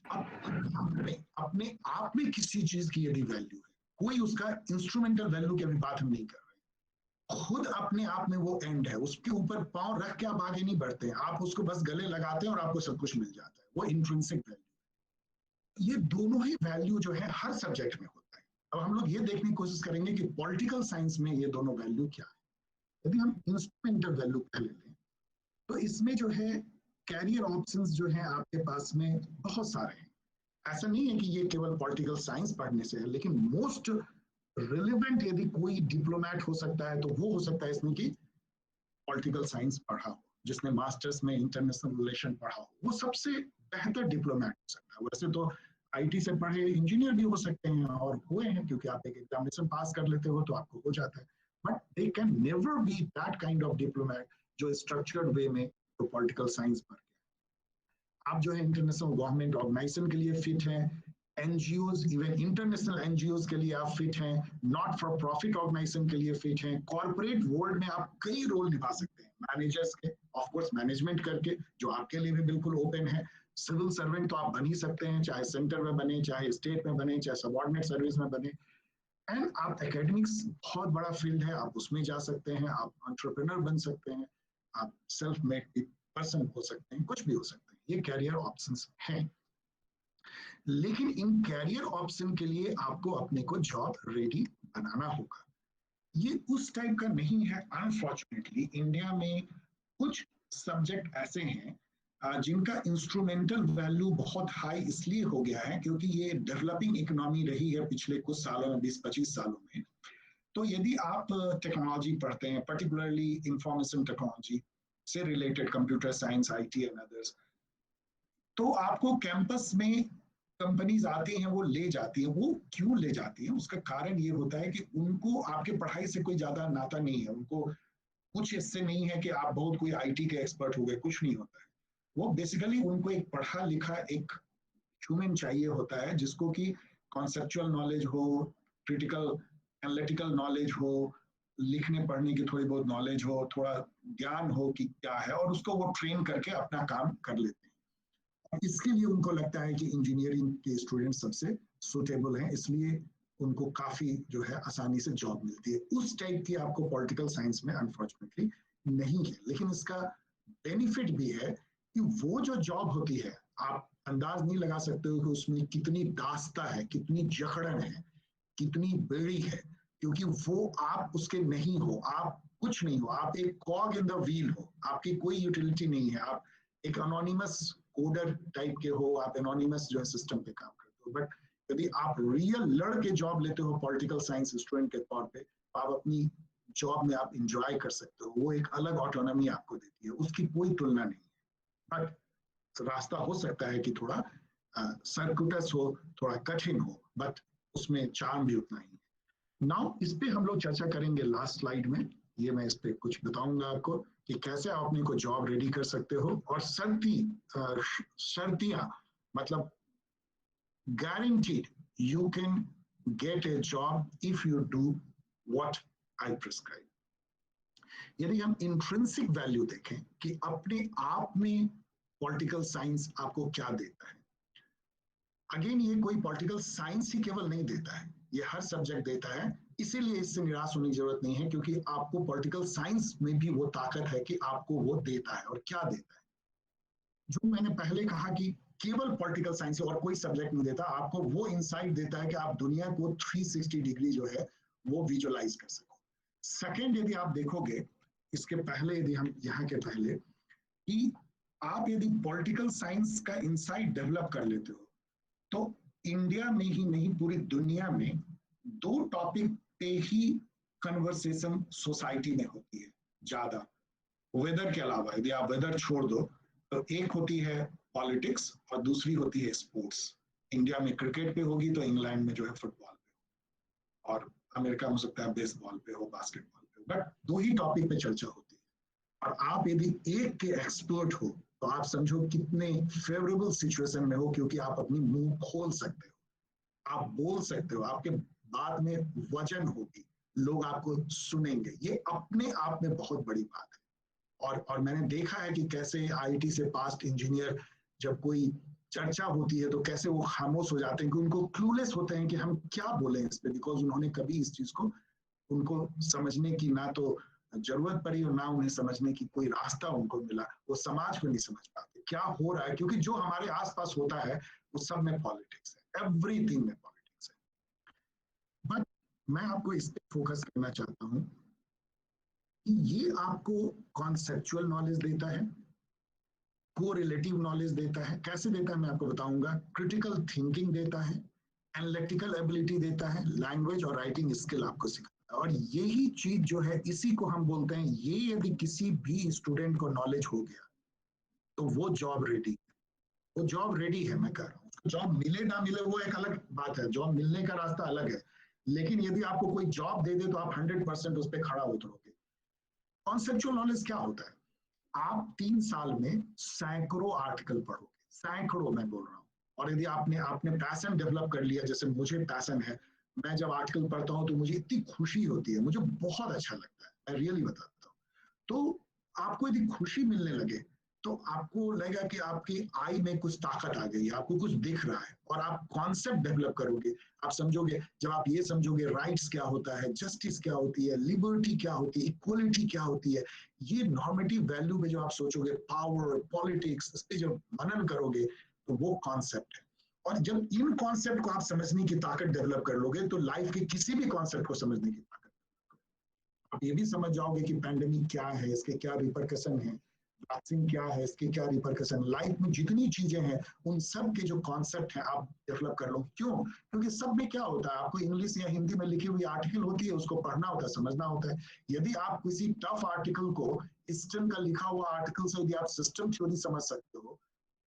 Speaker 2: अपने आप में किसी चीज की यदि वैल्यू है, कोई उसका इंस्ट्रूमेंटल वैल्यू की अभी बात हम नहीं कर रहे, खुद अपने आप में वो एंड है, उसके ऊपर पांव रख के आप आगे नहीं बढ़ते हैं, आप उसको बस गले लगाते हैं और आपको सब कुछ मिल जाता है। वो इंट्रिंसिक वैल्यू। ये दोनों ही वैल्यू जो है हर सब्जेक्ट में होता है। अब हम लोग ये देखने की कोशिश करेंगे कि पॉलिटिकल साइंस में ये दोनों वैल्यू क्या है। यदि हम इंस्ट्रूमेंटल वैल्यू पहले लें तो इसमें जो है कैरियर ऑप्शंस जो है आपके पास में बहुत सारे हैं। ऐसा नहीं है कि ये केवल पॉलिटिकल साइंस पढ़ने से है, लेकिन मोस्ट रिलेवेंट यदि कोई डिप्लोमेट हो सकता है तो वो हो सकता है इसमें कि पॉलिटिकल साइंस पढ़ा हो, जिसने मास्टर्स में इंटरनेशनल रिलेशन पढ़ा हो, वो सबसे बेहतर डिप्लोमेट हो सकता है। वैसे तो आईटी से पढ़े इंजीनियर भी हो सकते हैं और हुए हैं, क्योंकि आप एक एग्जामिनेशन पास कर लेते हो तो आपको हो जाता है, but they can never be that kind of diplomat जो स्ट्रक्चर्ड वे में तो पॉलिटिकल साइंस पढ़ के आप जो है इंटरनेशनल गवर्नमेंट ऑर्गेनाइजेशन के लिए फिट हैं, एनजीओज, इवन इंटरनेशनल एनजीओज के लिए आप फिट हैं, नॉट फॉर प्रॉफिट ऑर्गेनाइजेशन के लिए फिट हैं, कॉर्पोरेट वर्ल्ड में आप कई रोल निभा सकते हैं, मैनेजर्स के, ऑफ कोर्स मैनेजमेंट करके जो आपके लिए भी बिल्कुल ओपन है, सिविल सर्वेंट तो आप बन ही सकते हैं, चाहे सेंटर में बने, चाहे स्टेट में बने, चाहे सबऑर्डिनेट सर्विस में बने, एंड आप एकेडमिक्स बहुत बड़ा फील्ड है, आप उसमें जा सकते हैं, आप एंटरप्रेन्योर बन सकते हैं, आप सेल्फ मेड पर्सन हो सकते हैं, कुछ भी हो सकते हैं, ये कैरियर ऑप्शंस हैं। लेकिन इन कैरियर ऑप्शन के लिए आपको अपने को जॉब रेडी बनाना होगा। ये उस टाइप का नहीं है, अनफॉर्चुनेटली इंडिया में कुछ सब्जेक्ट ऐसे हैं जिनका इंस्ट्रूमेंटल वैल्यू बहुत हाई इसलिए हो गया है क्योंकि ये डेवलपिंग इकोनॉमी रही है पिछले कुछ सालों में, 20-25 सालों में। तो यदि आप टेक्नोलॉजी पढ़ते हैं, पर्टिकुलरली इंफॉर्मेशन टेक्नोलॉजी से related, computer science, IT and others, तो आपको कैंपस में कंपनीज आती हैं, वो ले जाती हैं। वो क्यों ले जाती हैं? उसका कारण ये होता है कि उनको आपके पढ़ाई से कोई ज्यादा नाता नहीं है, उनको कुछ इससे नहीं है कि आप बहुत कोई आईटी के एक्सपर्ट हो गए, कुछ नहीं होता है। वो बेसिकली उनको एक पढ़ा लिखा एक ह्यूमन चाहिए होता है जिसको कि कॉन्सेप्चुअल नॉलेज हो, क्रिटिकल एनालिटिकल नॉलेज हो, लिखने पढ़ने की थोड़ी बहुत नॉलेज हो, थोड़ा ज्ञान हो कि क्या है, और उसको वो ट्रेन करके अपना काम कर लेते हैं। और इसके लिए उनको लगता है कि इंजीनियरिंग के स्टूडेंट सबसे सुटेबल हैं, इसलिए उनको काफी जो है आसानी से जॉब मिलती है। उस टाइप की आपको पॉलिटिकल साइंस में अनफॉर्चुनेटली नहीं है, लेकिन इसका बेनिफिट भी है कि वो जो जॉब होती है, आप अंदाज नहीं लगा सकते हो कि उसमें कितनी दास्ता है, कितनी जकड़न है, कितनी बेड़ी है, क्योंकि वो आप उसके नहीं हो, आप कुछ नहीं हो, आप एक कॉग इन द व्हील हो, आपकी कोई यूटिलिटी नहीं है, आप एक अनोनिमस कोडर टाइप के हो, आप एनोनिमस जो है सिस्टम पे काम करते हो। बट यदि आप रियल लड़ के जॉब लेते हो पॉलिटिकल साइंस स्टूडेंट के तौर पे, आप अपनी जॉब में आप इंजॉय कर सकते हो, वो एक अलग ऑटोनॉमी आपको देती है, उसकी कोई तुलना नहीं है। बट रास्ता हो सकता है कि थोड़ा सर्कुटस हो, थोड़ा कठिन हो, बट उसमें चार्म भी उतना ही है। नाउ इस पे हम लोग चर्चा करेंगे लास्ट स्लाइड में, ये मैं इस पे कुछ बताऊंगा आपको कि कैसे आप अपने को जॉब रेडी कर सकते हो, और शर्तियां मतलब guaranteed you can get a job if you do what I prescribe. यदि हम इंट्रिंसिक वैल्यू देखें कि अपने आप में पॉलिटिकल साइंस आपको क्या देता है, अगेन ये कोई पॉलिटिकल साइंस ही केवल नहीं देता है, ये हर सब्जेक्ट देता है, इसीलिए इससे निराश होने की जरूरत नहीं है, क्योंकि आपको पॉलिटिकल साइंस में भी वो ताकत है कि आपको वो देता है। और क्या देता है? जो मैंने पहले कहा कि केवल पॉलिटिकल साइंस और कोई सब्जेक्ट नहीं देता, आपको वो इंसाइट देता है कि आप दुनिया को 360 डिग्री जो है वो विजुअलाइज कर सको। सेकेंड, यदि आप देखोगे इसके पहले, यदि हम यहाँ के पहले कि आप यदि पॉलिटिकल साइंस का इंसाइट डेवलप कर लेते हो, तो इंडिया में ही नहीं पूरी दुनिया में 2 टॉपिक पे ही कन्वर्सेशन सोसाइटी में होती है ज्यादा, वेदर के अलावा। यदि आप वेदर छोड़ दो तो एक होती है पॉलिटिक्स और दूसरी होती है स्पोर्ट्स। इंडिया में क्रिकेट पे होगी तो इंग्लैंड में जो है फुटबॉल पे, और अमेरिका में हो सकता है बेसबॉल पे हो, बास्केटबॉल पे, बट 2 ही टॉपिक पे चर्चा होती है। और आप यदि एक के एक्सपर्ट हो तो आप समझो कितने फेवरेबल सिचुएशन में हो, क्योंकि आप अपनी मुंह खोल सकते हो, आप बोल सकते हो, आपके बात में वजन होगी, लोग आपको सुनेंगे। ये अपने आप में बहुत बड़ी बात है। और मैंने देखा है कि कैसे आईटी से पास्ट इंजीनियर जब कोई चर्चा होती है तो कैसे वो खामोश हो जाते हैं, कि उनको क्लूलेस होते हैं कि हम क्या बोलें इस पे, बिकॉज उन्होंने कभी इस चीज को उनको समझने की ना तो जरूरत पड़ी और ना उन्हें समझने की कोई रास्ता उनको मिला। वो समाज को नहीं समझ पाते क्या हो रहा है, क्योंकि जो हमारे आसपास होता है वो सब में पॉलिटिक्स है, एवरीथिंग में पॉलिटिक्स है। बट मैं आपको इस पे फोकस करना चाहता हूँ कि ये आपको कॉन्सेप्चुअल नॉलेज देता है, कोरिलेटिव नॉलेज देता है। कैसे देता है मैं आपको बताऊंगा। क्रिटिकल थिंकिंग देता है, एनालिटिकल एबिलिटी देता है, लैंग्वेज और राइटिंग स्किल आपको सिखाता है। और यही चीज जो है इसी को हम बोलते हैं, ये यदि किसी भी स्टूडेंट को नॉलेज हो गया तो वो जॉब रेडी, वो जॉब रेडी है। मैं कह रहा हूँ जॉब मिले ना मिले वो एक अलग बात है, जॉब मिलने का रास्ता अलग है, लेकिन यदि आपको कोई जॉब दे दे तो आप 100% उस पर खड़ा उतरोगे। कॉन्सेप्चुअल नॉलेज क्या होता है? आप 3 साल में सैकड़ों आर्टिकल पढ़ोगे, सैकड़ों मैं बोल रहा हूँ। और यदि आपने आपने पैशन डेवलप कर लिया, जैसे मुझे पैशन है, मैं जब आर्टिकल पढ़ता हूँ तो मुझे इतनी खुशी होती है, मुझे बहुत अच्छा लगता है, मैं रियली बताता हूँ। तो आपको यदि खुशी मिलने लगे तो आपको लगेगा कि आपकी आई में कुछ ताकत आ गई है, आपको कुछ दिख रहा है, और आप कॉन्सेप्ट डेवलप करोगे। आप समझोगे, जब आप ये समझोगे राइट्स क्या होता है, जस्टिस क्या होती है, लिबर्टी क्या होती है, इक्वलिटी क्या होती है, ये नॉर्मेटिव वैल्यू में जो आप सोचोगे, पावर, पॉलिटिक्स, इस पे जब मनन करोगे तो वो कॉन्सेप्ट है। और जब इन कॉन्सेप्ट को आप समझने की ताकत डेवलप कर लोगे तो लाइफ के किसी भी कॉन्सेप्ट को समझने की ताकत, आप ये भी समझ जाओगे कि पैंडेमिक क्या है, इसके क्या रिपरकशन है, वैक्सीन क्या है, इसके क्या रिपरकशन, लाइफ में जितनी चीजें हैं उन सब के जो कॉन्सेप्ट है आप डेवलप कर लो। क्यों? क्योंकि सब में क्या होता है, आपको इंग्लिश या हिंदी में लिखी हुई आर्टिकल होती है, उसको पढ़ना होता है, समझना होता है। यदि आप किसी टफ आर्टिकल को, ईस्टर्न का लिखा हुआ आर्टिकल से यदि आप सिस्टम थ्योरी समझ सकते हो,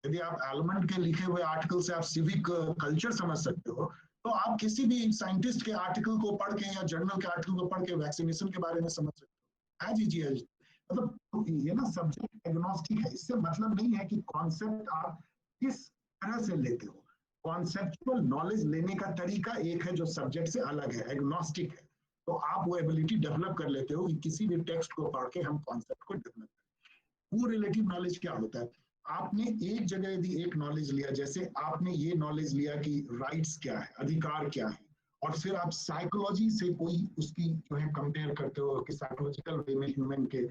Speaker 2: यदि आप एलमंड के लिखे हुए आर्टिकल से आप सिविक कल्चर समझ सकते हो, तो आप किसी भी साइंटिस्ट के आर्टिकल को पढ़ के या जर्नल के आर्टिकल को पढ़ के वैक्सीनेशन के बारे में समझ सकते हो। एज इजी एज, मतलब ये ना सब्जेक्ट एग्नोस्टिक है। इससे मतलब नहीं है कि कॉन्सेप्ट आप किस तरह से लेते हो, कॉन्सेप्चुअल नॉलेज लेने का तरीका एक है जो सब्जेक्ट से अलग है, एग्नोस्टिक है। तो आप वो एबिलिटी डेवलप कर लेते हो कि किसी भी टेक्स्ट को पढ़ के हम कॉन्सेप्ट को डेवलप करें। वो रिलेटिव नॉलेज क्या होता है? आपने एक जगह यदि एक नॉलेज लिया, जैसे आपने ये नॉलेज लिया कि राइट्स क्या है, अधिकार क्या है, और फिर आप साइकोलॉजी से कोई उसकी जो है कंपेयर करते हो कि साइकोलॉजिकल वे में ह्यूमन के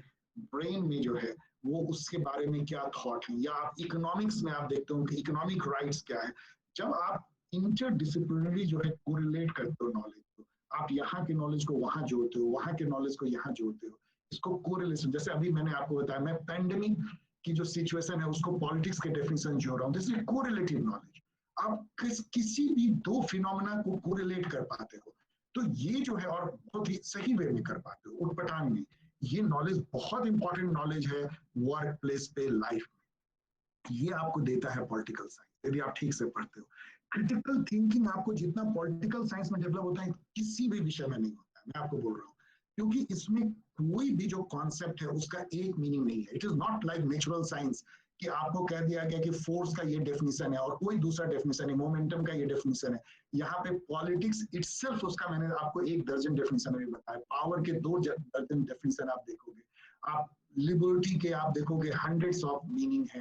Speaker 2: ब्रेन में जो है वो उसके बारे में क्या थॉट है, या आप इकोनॉमिक्स में आप देखते हो कि इकोनॉमिक राइट्स क्या है। जब आप इंटरडिसिप्लिनरी जो है कोरिलेट करते हो नॉलेज को, आप यहाँ के नॉलेज को वहां जोड़ते हो, वहां के नॉलेज को यहाँ जोड़ते हो, इसको कोरिलेशन, जैसे अभी मैंने आपको बताया, मैं पैंडेमिक की जो सिचुएशन है उसको पॉलिटिक्स के डेफिनेशन जोड़ रहा हूँ, दिस इज कोरिलेटिव नॉलेज। आप किसी भी दो फिनोमेना को कोरिलेट कर पाते हो, तो ये जो है, और बहुत ही सही वे में कर पाते हो, उटपटांग में। ये नॉलेज बहुत इंपॉर्टेंट नॉलेज है वर्क प्लेस पे, लाइफ में। ये आपको देता है पॉलिटिकल साइंस, यदि आप ठीक से पढ़ते हो। क्रिटिकल थिंकिंग आपको जितना पॉलिटिकल साइंस में डेवलप होता है, किसी भी विषय में नहीं होता है, मैं आपको बोल रहा हूँ। क्योंकि इसमें कोई भी जो कॉन्सेप्ट है उसका एक मीनिंग नहीं है। It is not like natural science कि आपको कह दिया गया कि फोर्स का ये डेफिनेशन है और कोई दूसरा डेफिनेशन है, मोमेंटम का ये डेफिनेशन है। यहाँ पे पॉलिटिक्स इटसेल्फ, उसका मैंने आपको 1 दर्जन डेफिनेशन अभी बताया, पावर के 2 दर्जन डेफिनेशन आप देखोगे, आप लिबर्टी के आप देखोगे हंड्रेड्स ऑफ मीनिंग है।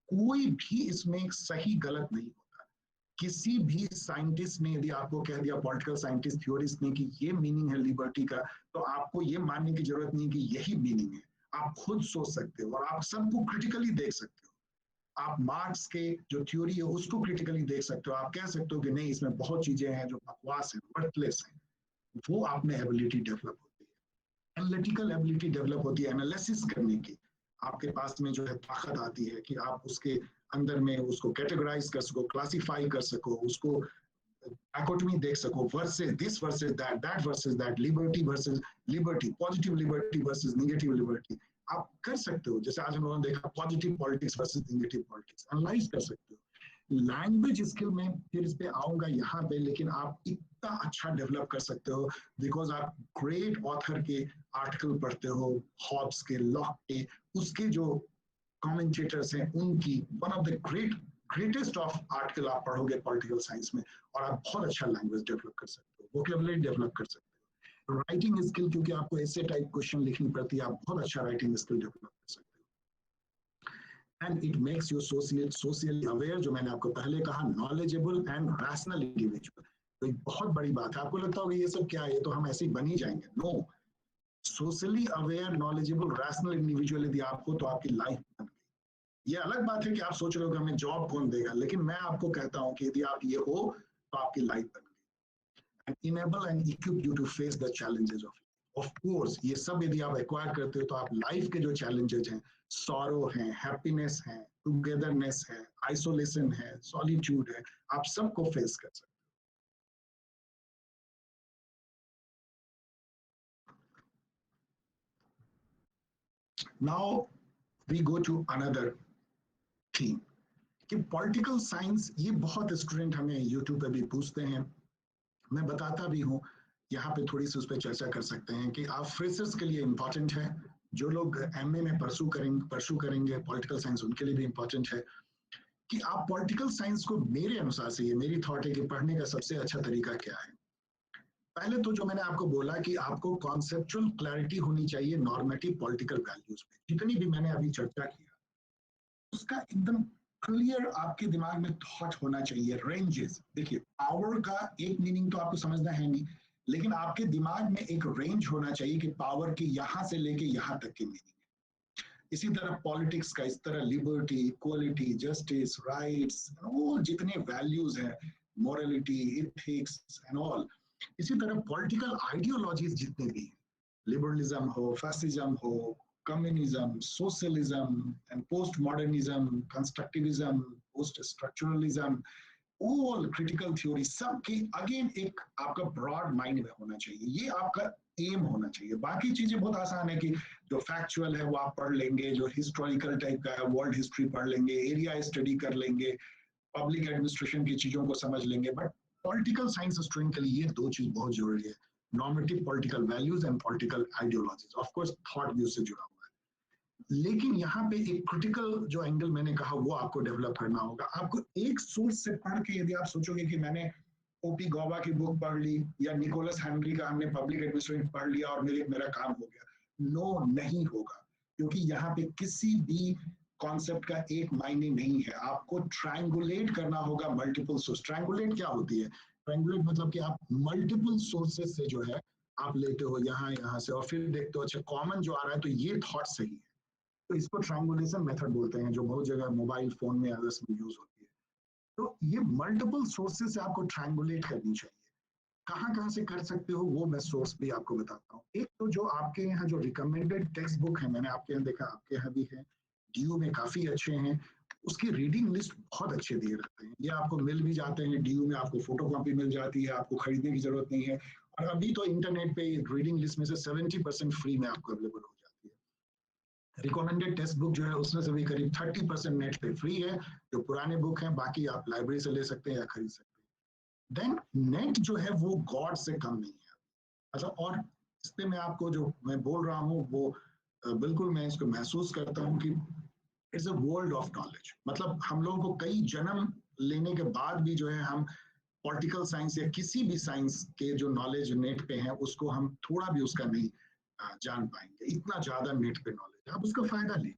Speaker 2: कोई भी इसमें सही गलत नहीं होता। किसी भी साइंटिस्ट ने यदि आपको कह दिया, पॉलिटिकल साइंटिस्ट थ्योरिस्ट ने, कि ये मीनिंग है लिबर्टी का, तो आपको ये मानने की जरूरत नहीं कि यही मीनिंग है। आप खुद सोच सकते हो और आप सबको क्रिटिकली देख सकते हो। आप मार्क्स के जो थ्योरी है उसको क्रिटिकली देख सकते हो। आप कह सकते हो कि नहीं, इसमें बहुत चीजें हैं जो बकवास है, वर्थलेस है। वो आप में एबिलिटी डेवलप होती है, एनालिटिकल एबिलिटी डेवलप होती है, एनालिसिस करने की आपके पास में जो है ताकत आती है कि आप उसके अंदर में उसको कैटेगराइज कर सको, क्लासिफाई कर सको, उसको डायकोटमी देख सको, versus this versus that, that versus that, liberty versus liberty, positive liberty versus negative liberty. आप कर सकते हो, जैसे आज हम लोगों ने देखा positive politics versus negative politics, analyse कर सकते हो। लैंग्वेज स्किल में फिर इस पे आऊंगा यहाँ पे, लेकिन आप इतना अच्छा डेवलप कर सकते हो बिकॉज आप ग्रेट ऑथर के आर्टिकल पढ़ते हो, हॉब्स के, लॉक के, उसके जो कमेंटेटर्स हैं उनकी, one of the greatest of article आप पढ़ोगे पॉलिटिकल साइंस में, और आप बहुत अच्छा लैंग्वेज डेवलप कर सकते हो, वोकेबुलरी डेवलप कर सकते हो। राइटिंग स्किल, क्योंकि आपको ऐसे टाइप क्वेश्चन लिखनी पड़ती है, आप बहुत अच्छा राइटिंग स्किल डेवलप कर सकते हो। And it makes you socially aware, जो मैंने आपको पहले कहा, नॉलेजेबल एंड रैशनल इंडिविजुअल। तो एक बहुत बड़ी बात है। आपको लगता होगा ये सब क्या है, ये तो हम ऐसे ही बन ही जाएंगे। No, socially aware, knowledgeable, rational individual यदि आप हो तो आपकी लाइफ बन गई। ये अलग बात है कि आप सोच रहे हो कि हमें जॉब कौन देगा, लेकिन मैं आपको कहता हूं कि यदि आप ये हो तो आपकी लाइफ बन गई। And enable and equip you to face the challenges of course. ये सब यदि आप एक्वायर करते हो तो आप लाइफ के जो चैलेंजेस हैं, सॉरो है, हैप्पीनेस है, टुगेदरनेस है, आइसोलेशन है, सॉलिट्यूड है, आप सबको फेस कर सकते हो। Now we go to another theme कि पॉलिटिकल साइंस, ये बहुत स्टूडेंट हमें यूट्यूब पे भी पूछते हैं, मैं बताता भी हूँ, यहाँ पे थोड़ी सी उस पर चर्चा कर सकते हैं कि आप फ्रेशर्स के लिए इम्पोर्टेंट है, जो लोग एमए में परसू करेंगे पॉलिटिकल साइंस, उनके लिए भी इम्पोर्टेंट है कि आप पॉलिटिकल साइंस को, मेरे अनुसार से ये मेरी थॉट है कि पढ़ने का सबसे अच्छा तरीका क्या है। पहले तो जो मैंने आपको बोला कि आपको कॉन्सेप्चुअल क्लैरिटी होनी चाहिए नॉर्मेटिव पॉलिटिकल वैल्यूज पे, जितनी भी मैंने अभी चर्चा किया उसका एकदम क्लियर आपके दिमाग में थॉट होना चाहिए। रेंजेस, देखिए पावर का एक मीनिंग तो आपको समझना है नहीं, लेकिन आपके दिमाग में एक रेंज होना चाहिए कि पावर की यहां से लेके यहां तक की मीनिंग है। इसी तरह पॉलिटिक्स का इस तरह लिबर्टी, इक्वालिटी, जस्टिस, राइट्स, वो जितने वैल्यूज हैं, मोरलिटी, इथिक्स एंड ऑल। इसी तरह पॉलिटिकल आइडियोलॉजीज जितने भी, लिबरलिज्म हो, फैसिज्म हो, communism, socialism, and postmodernism, constructivism, post-structuralism, all critical theory, सबके अगेन एक आपका ब्रॉड माइंड में होना चाहिए, ये आपका एम होना चाहिए। बाकी चीजें बहुत आसान है कि जो फैक्चुअल है वो आप पढ़ लेंगे, जो हिस्टोरिकल टाइप का है वर्ल्ड हिस्ट्री पढ़ लेंगे, एरिया स्टडी कर लेंगे, पब्लिक एडमिनिस्ट्रेशन की चीजों को समझ लेंगे। बट पॉलिटिकल साइंस स्टूडेंट के लिए ये दो चीज बहुत जरूरी है, normative political values and political ideologies, of course thought भी उससे जुड़ा हुआ है। लेकिन यहाँ पे एक क्रिटिकल जो एंगल मैंने कहा वो आपको डेवलप करना होगा। आपको एक सोर्स से पढ़ के यदि आप सोचोगे कि मैंने ओपी गौबा की बुक पढ़ ली या निकोलस हेनरी का हमने पब्लिक एडमिनिस्ट्रेशन पढ़ लिया और मेरा काम हो गया, नो, नहीं होगा, क्योंकि यहाँ पे किसी भी कॉन्सेप्ट का एक मायने नहीं है। आपको ट्रायंगुलेट करना होगा मल्टीपल सोर्स। ट्रायंगुलेट क्या होती है? ट्रायंगुलेट मतलब कि आप मल्टीपल सोर्सेस से जो है आप लेते हो यहाँ से, और फिर देखते हो अच्छा कॉमन जो आ रहा है तो ये थॉट सही है, तो इसको ट्रायंगुलेशन मेथड बोलते हैं, जो बहुत जगह मोबाइल फोन में अदर्स में यूज होती है। तो ये मल्टीपल सोर्सेस से आपको ट्रायंगुलेट करनी चाहिए। कहाँ कहाँ से कर सकते हो वो मैं सोर्स भी आपको बताता हूँ। एक तो जो आपके यहाँ जो रिकमेंडेड टेक्स्ट बुक है, मैंने आपके यहाँ देखा, आपके यहाँ भी है, डीयू में काफी अच्छे हैं, उसकी रीडिंग लिस्ट बहुत अच्छे दिए रहते हैं, ये आपको मिल भी जाते हैं डीयू में, आपको फोटो कॉपी मिल जाती है, आपको खरीदने की जरूरत नहीं है। और अभी तो इंटरनेट पे रीडिंग लिस्ट में से 70% फ्री में आपको अवेलेबल हो जाती है। रिकमेंडेड टेक्स्ट बुक जो है उसमें से भी करीब 30% नेट पे फ्री है, जो पुराने बुक हैं, बाकी आप लाइब्रेरी से ले सकते हैं या खरीद सकते हैं। देन नेट जो है वो गॉड से कम नहीं है। अच्छा, और इस पे मैं आपको जो मैं बोल रहा हूँ वो बिल्कुल मैं इसको महसूस करता हूँ कि it's a world of knowledge. मतलब हम लोगों को कई जन्म लेने के बाद भी जो है हम पॉलिटिकल साइंस या किसी भी साइंस के जो नॉलेज नेट पे है उसको हम थोड़ा भी उसका नहीं जान पाएंगे, इतना ज्यादा नेट पे नॉलेज है। आप उसका फायदा लें,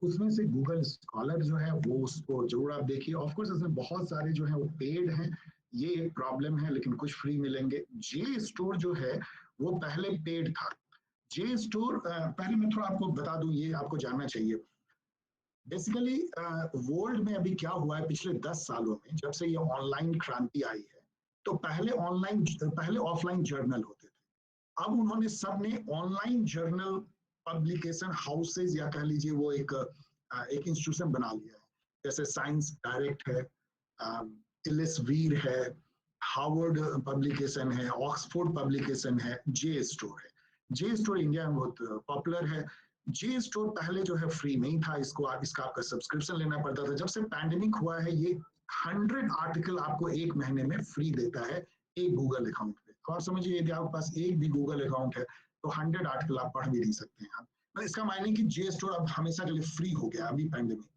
Speaker 2: उसमें से गूगल स्कॉलर जो है वो उसको जरूर आप देखिए। ऑफकोर्स इसमें बहुत सारे जो है वो पेड हैं, ये एक प्रॉब्लम है, लेकिन कुछ फ्री मिलेंगे। जे स्टोर जो है वो पहले पेड था। जे स्टोर पहले मैं थोड़ा आपको बता दूं, ये आपको जानना चाहिए। बेसिकली वर्ल्ड में अभी क्या हुआ है पिछले 10 सालों में, जब से ये ऑनलाइन क्रांति आई है, तो पहले ऑफलाइन जर्नल होते थे। अब उन्होंने सबने ऑनलाइन जर्नल पब्लिकेशन हाउसेज या कह लीजिए वो एक इंस्टीट्यूशन बना लिया है। जैसे साइंस डायरेक्ट है, इलिसवीर है, हार्वर्ड पब्लिकेशन है, ऑक्सफोर्ड पब्लिकेशन है, जे स्टोर है। जे स्टोर इंडिया में बहुत पॉपुलर है। जे स्टोर पहले जो है फ्री नहीं था, इसका आपका सब्सक्रिप्शन लेना पड़ता था। जब से पैंडेमिक हुआ है ये 100 आर्टिकल आपको एक महीने में फ्री देता है एक गूगल अकाउंट पे। और समझिए यदि आपके पास एक भी गूगल अकाउंट है तो 100 आर्टिकल आप पढ़ भी नहीं सकते हैं। तो इसका मायने कि जे स्टोर अब हमेशा के लिए फ्री हो गया अभी पैंडेमिक।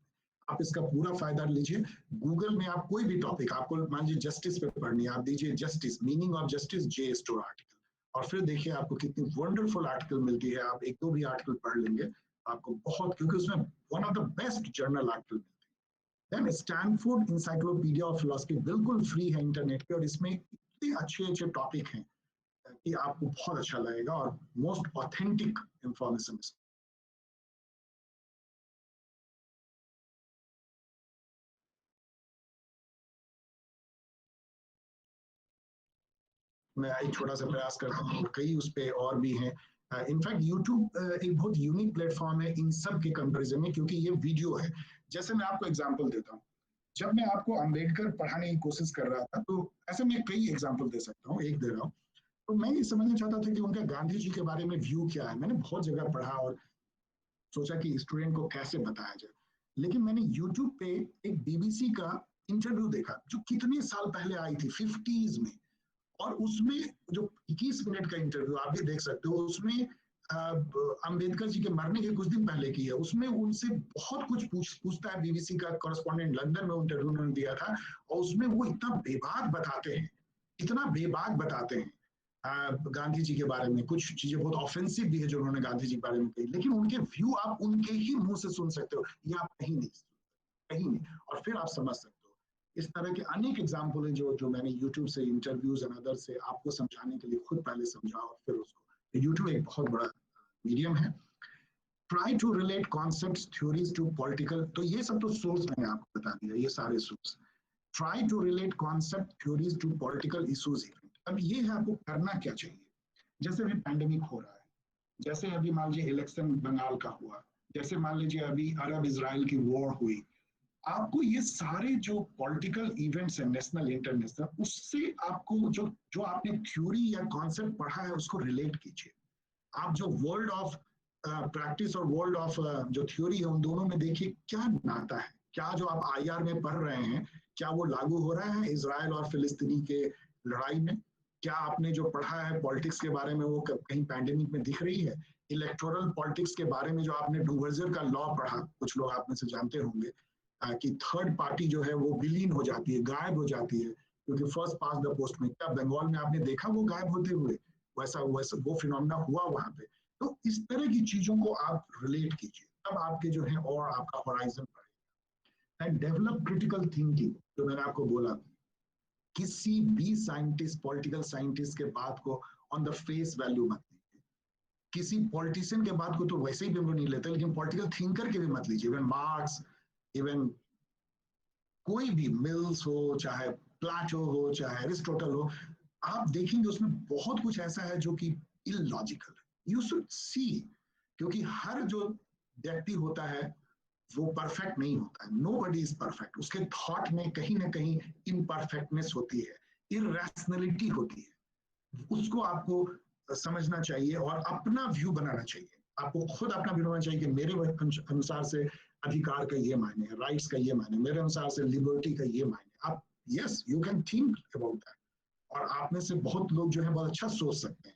Speaker 2: आप इसका पूरा फायदा लीजिए। गूगल में आप कोई भी टॉपिक, आपको मान लीजिए जस्टिस पे पढ़नी है, आप दीजिए justice, meaning of justice, J store article, और फिर देखिए आपको कितनी वंडरफुल आर्टिकल मिलती है। आप एक दो भी आर्टिकल पढ़ लेंगे आपको बहुत, क्योंकि उसमें one of the best journal article मिलती है। Then Stanford encyclopedia of philosophy बिल्कुल फ्री है इंटरनेट पे, और इसमें इतने अच्छे अच्छे टॉपिक हैं कि आपको बहुत अच्छा लगेगा, और मोस्ट ऑथेंटिक इंफॉर्मेशन। मैं एक छोटा सा प्रयास करता हूँ, कई उस पर और भी हैं। इनफैक्ट यूट्यूब एक बहुत यूनिक प्लेटफॉर्म है इन सब के कंपैरिजन में, क्योंकि ये वीडियो है। जैसे मैं आपको एग्जांपल देता हूँ, जब मैं आपको अंबेडकर पढ़ाने की कोशिश कर रहा था, तो ऐसे मैं कई एग्जांपल दे सकता हूँ, एक दे रहा हूँ। तो मैं ये समझना चाहता था कि उनका गांधी जी के बारे में व्यू क्या है। मैंने बहुत जगह पढ़ा, और सोचा कि स्टूडेंट को कैसे बताया जाए। लेकिन मैंने यूट्यूब पे एक बीबीसी का इंटरव्यू देखा जो कितने साल पहले आई थी, 50s में, और उसमें जो 21 मिनट का इंटरव्यू आप भी देख सकते हो, उसमें अंबेडकर जी के मरने के कुछ दिन पहले की है। उसमें उनसे बहुत कुछ पूछता है बीबीसी का कॉरेस्पॉन्डेंट, लंदन में इंटरव्यू उन्होंने दिया था, और उसमें वो इतना बेबाक बताते हैं, इतना बेबाक बताते हैं गांधी जी के बारे में। कुछ चीजें बहुत ऑफेंसिव भी है जो उन्होंने गांधी जी के बारे में कही, लेकिन उनके व्यू आप उनके ही मुंह से सुन सकते हो, ये आप कहीं नहीं, और फिर आप समझ सकते हो। इस तरह के अनेक एग्जाम्पल हैं जो मैंने यूट्यूब से, इंटरव्यूज एंड अदर से आपको समझाने के लिए खुद पहले समझा और फिर उसको। यूट्यूब एक बहुत बड़ा मीडियम है। Try to relate concepts theories to political, तो ये सब तो सोर्स मैंने आपको बता दिया, ये सारे source. Try to relate concept theories to political issues. अब ये है आपको करना क्या चाहिए। जैसे अभी पैंडेमिक हो रहा है, जैसे अभी मान लीजिए इलेक्शन बंगाल का हुआ, जैसे मान लीजिए अभी अरब इजराइल की वॉर हुई, आपको ये सारे जो पॉलिटिकल इवेंट्स है, नेशनल इंटरनेशनल, उससे आपको जो जो आपने थ्योरी या कॉन्सेप्ट पढ़ा है उसको रिलेट कीजिए। आप जो वर्ल्ड ऑफ प्रैक्टिस और वर्ल्ड ऑफ जो थ्योरी है, उन दोनों में देखिए क्या नाता है। क्या जो आप आईआर में पढ़ रहे हैं, क्या वो लागू हो रहा है इजराइल और फिलिस्तीनी के लड़ाई में? क्या आपने जो पढ़ा है पॉलिटिक्स के बारे में, वो कहीं पैंडेमिक में दिख रही है? इलेक्टोरल पॉलिटिक्स के बारे में जो आपने डुवर्जर का लॉ पढ़ा, कुछ लोग आप में से जानते होंगे, कि थर्ड पार्टी जो है वो विलीन हो जाती है, गायब हो जाती है, क्योंकि फर्स्ट पास द पोस्ट में। क्या बंगाल में आपने देखा वो गायब होते हुए? वैसा वैसा वो फिनोमेना हुआ वहां पे। तो इस तरह की चीजों को आप रिलेट कीजिए, तब आपके जो है और आपका होराइजन बढ़ेगा। एंड डेवलप क्रिटिकल थिंकिंग, जो मैंने आपको बोला, किसी भी साइंटिस्ट, पॉलिटिकल साइंटिस्ट के बात को ऑन द फेस वैल्यू मत लीजिए। किसी पॉलिटिशियन के बात को तो वैसे ही भी हम नहीं लेते, लेकिन पॉलिटिकल थिंकर के भी मत लीजिए। इवन मार्क्स, इवन कोई भी, मिल्स हो, चाहे प्लाटो हो, चाहे एरिस्टोटल हो, आप देखेंगे उसमें बहुत कुछ ऐसा है जो कि इलॉजिकल है। यू शुड सी, क्योंकि हर जो व्यक्ति होता है वो परफेक्ट नहीं होता है। Nobody is perfect. उसके थॉट में कहीं ना कहीं इनपरफेक्टनेस होती है, इरेशनैलिटी होती है। उसको आपको समझना चाहिए और अपना व्यू बनाना चाहिए। आपको खुद अपना व्यू बनाना चाहिए कि मेरे अनुसार से अधिकार का ये मायने है, राइट्स का ये मायने, मेरे अनुसार से लिबर्टी का ये मायने। आप yes, you can think about that, और आप में से बहुत लोग जो है बहुत अच्छा सोच सकते हैं।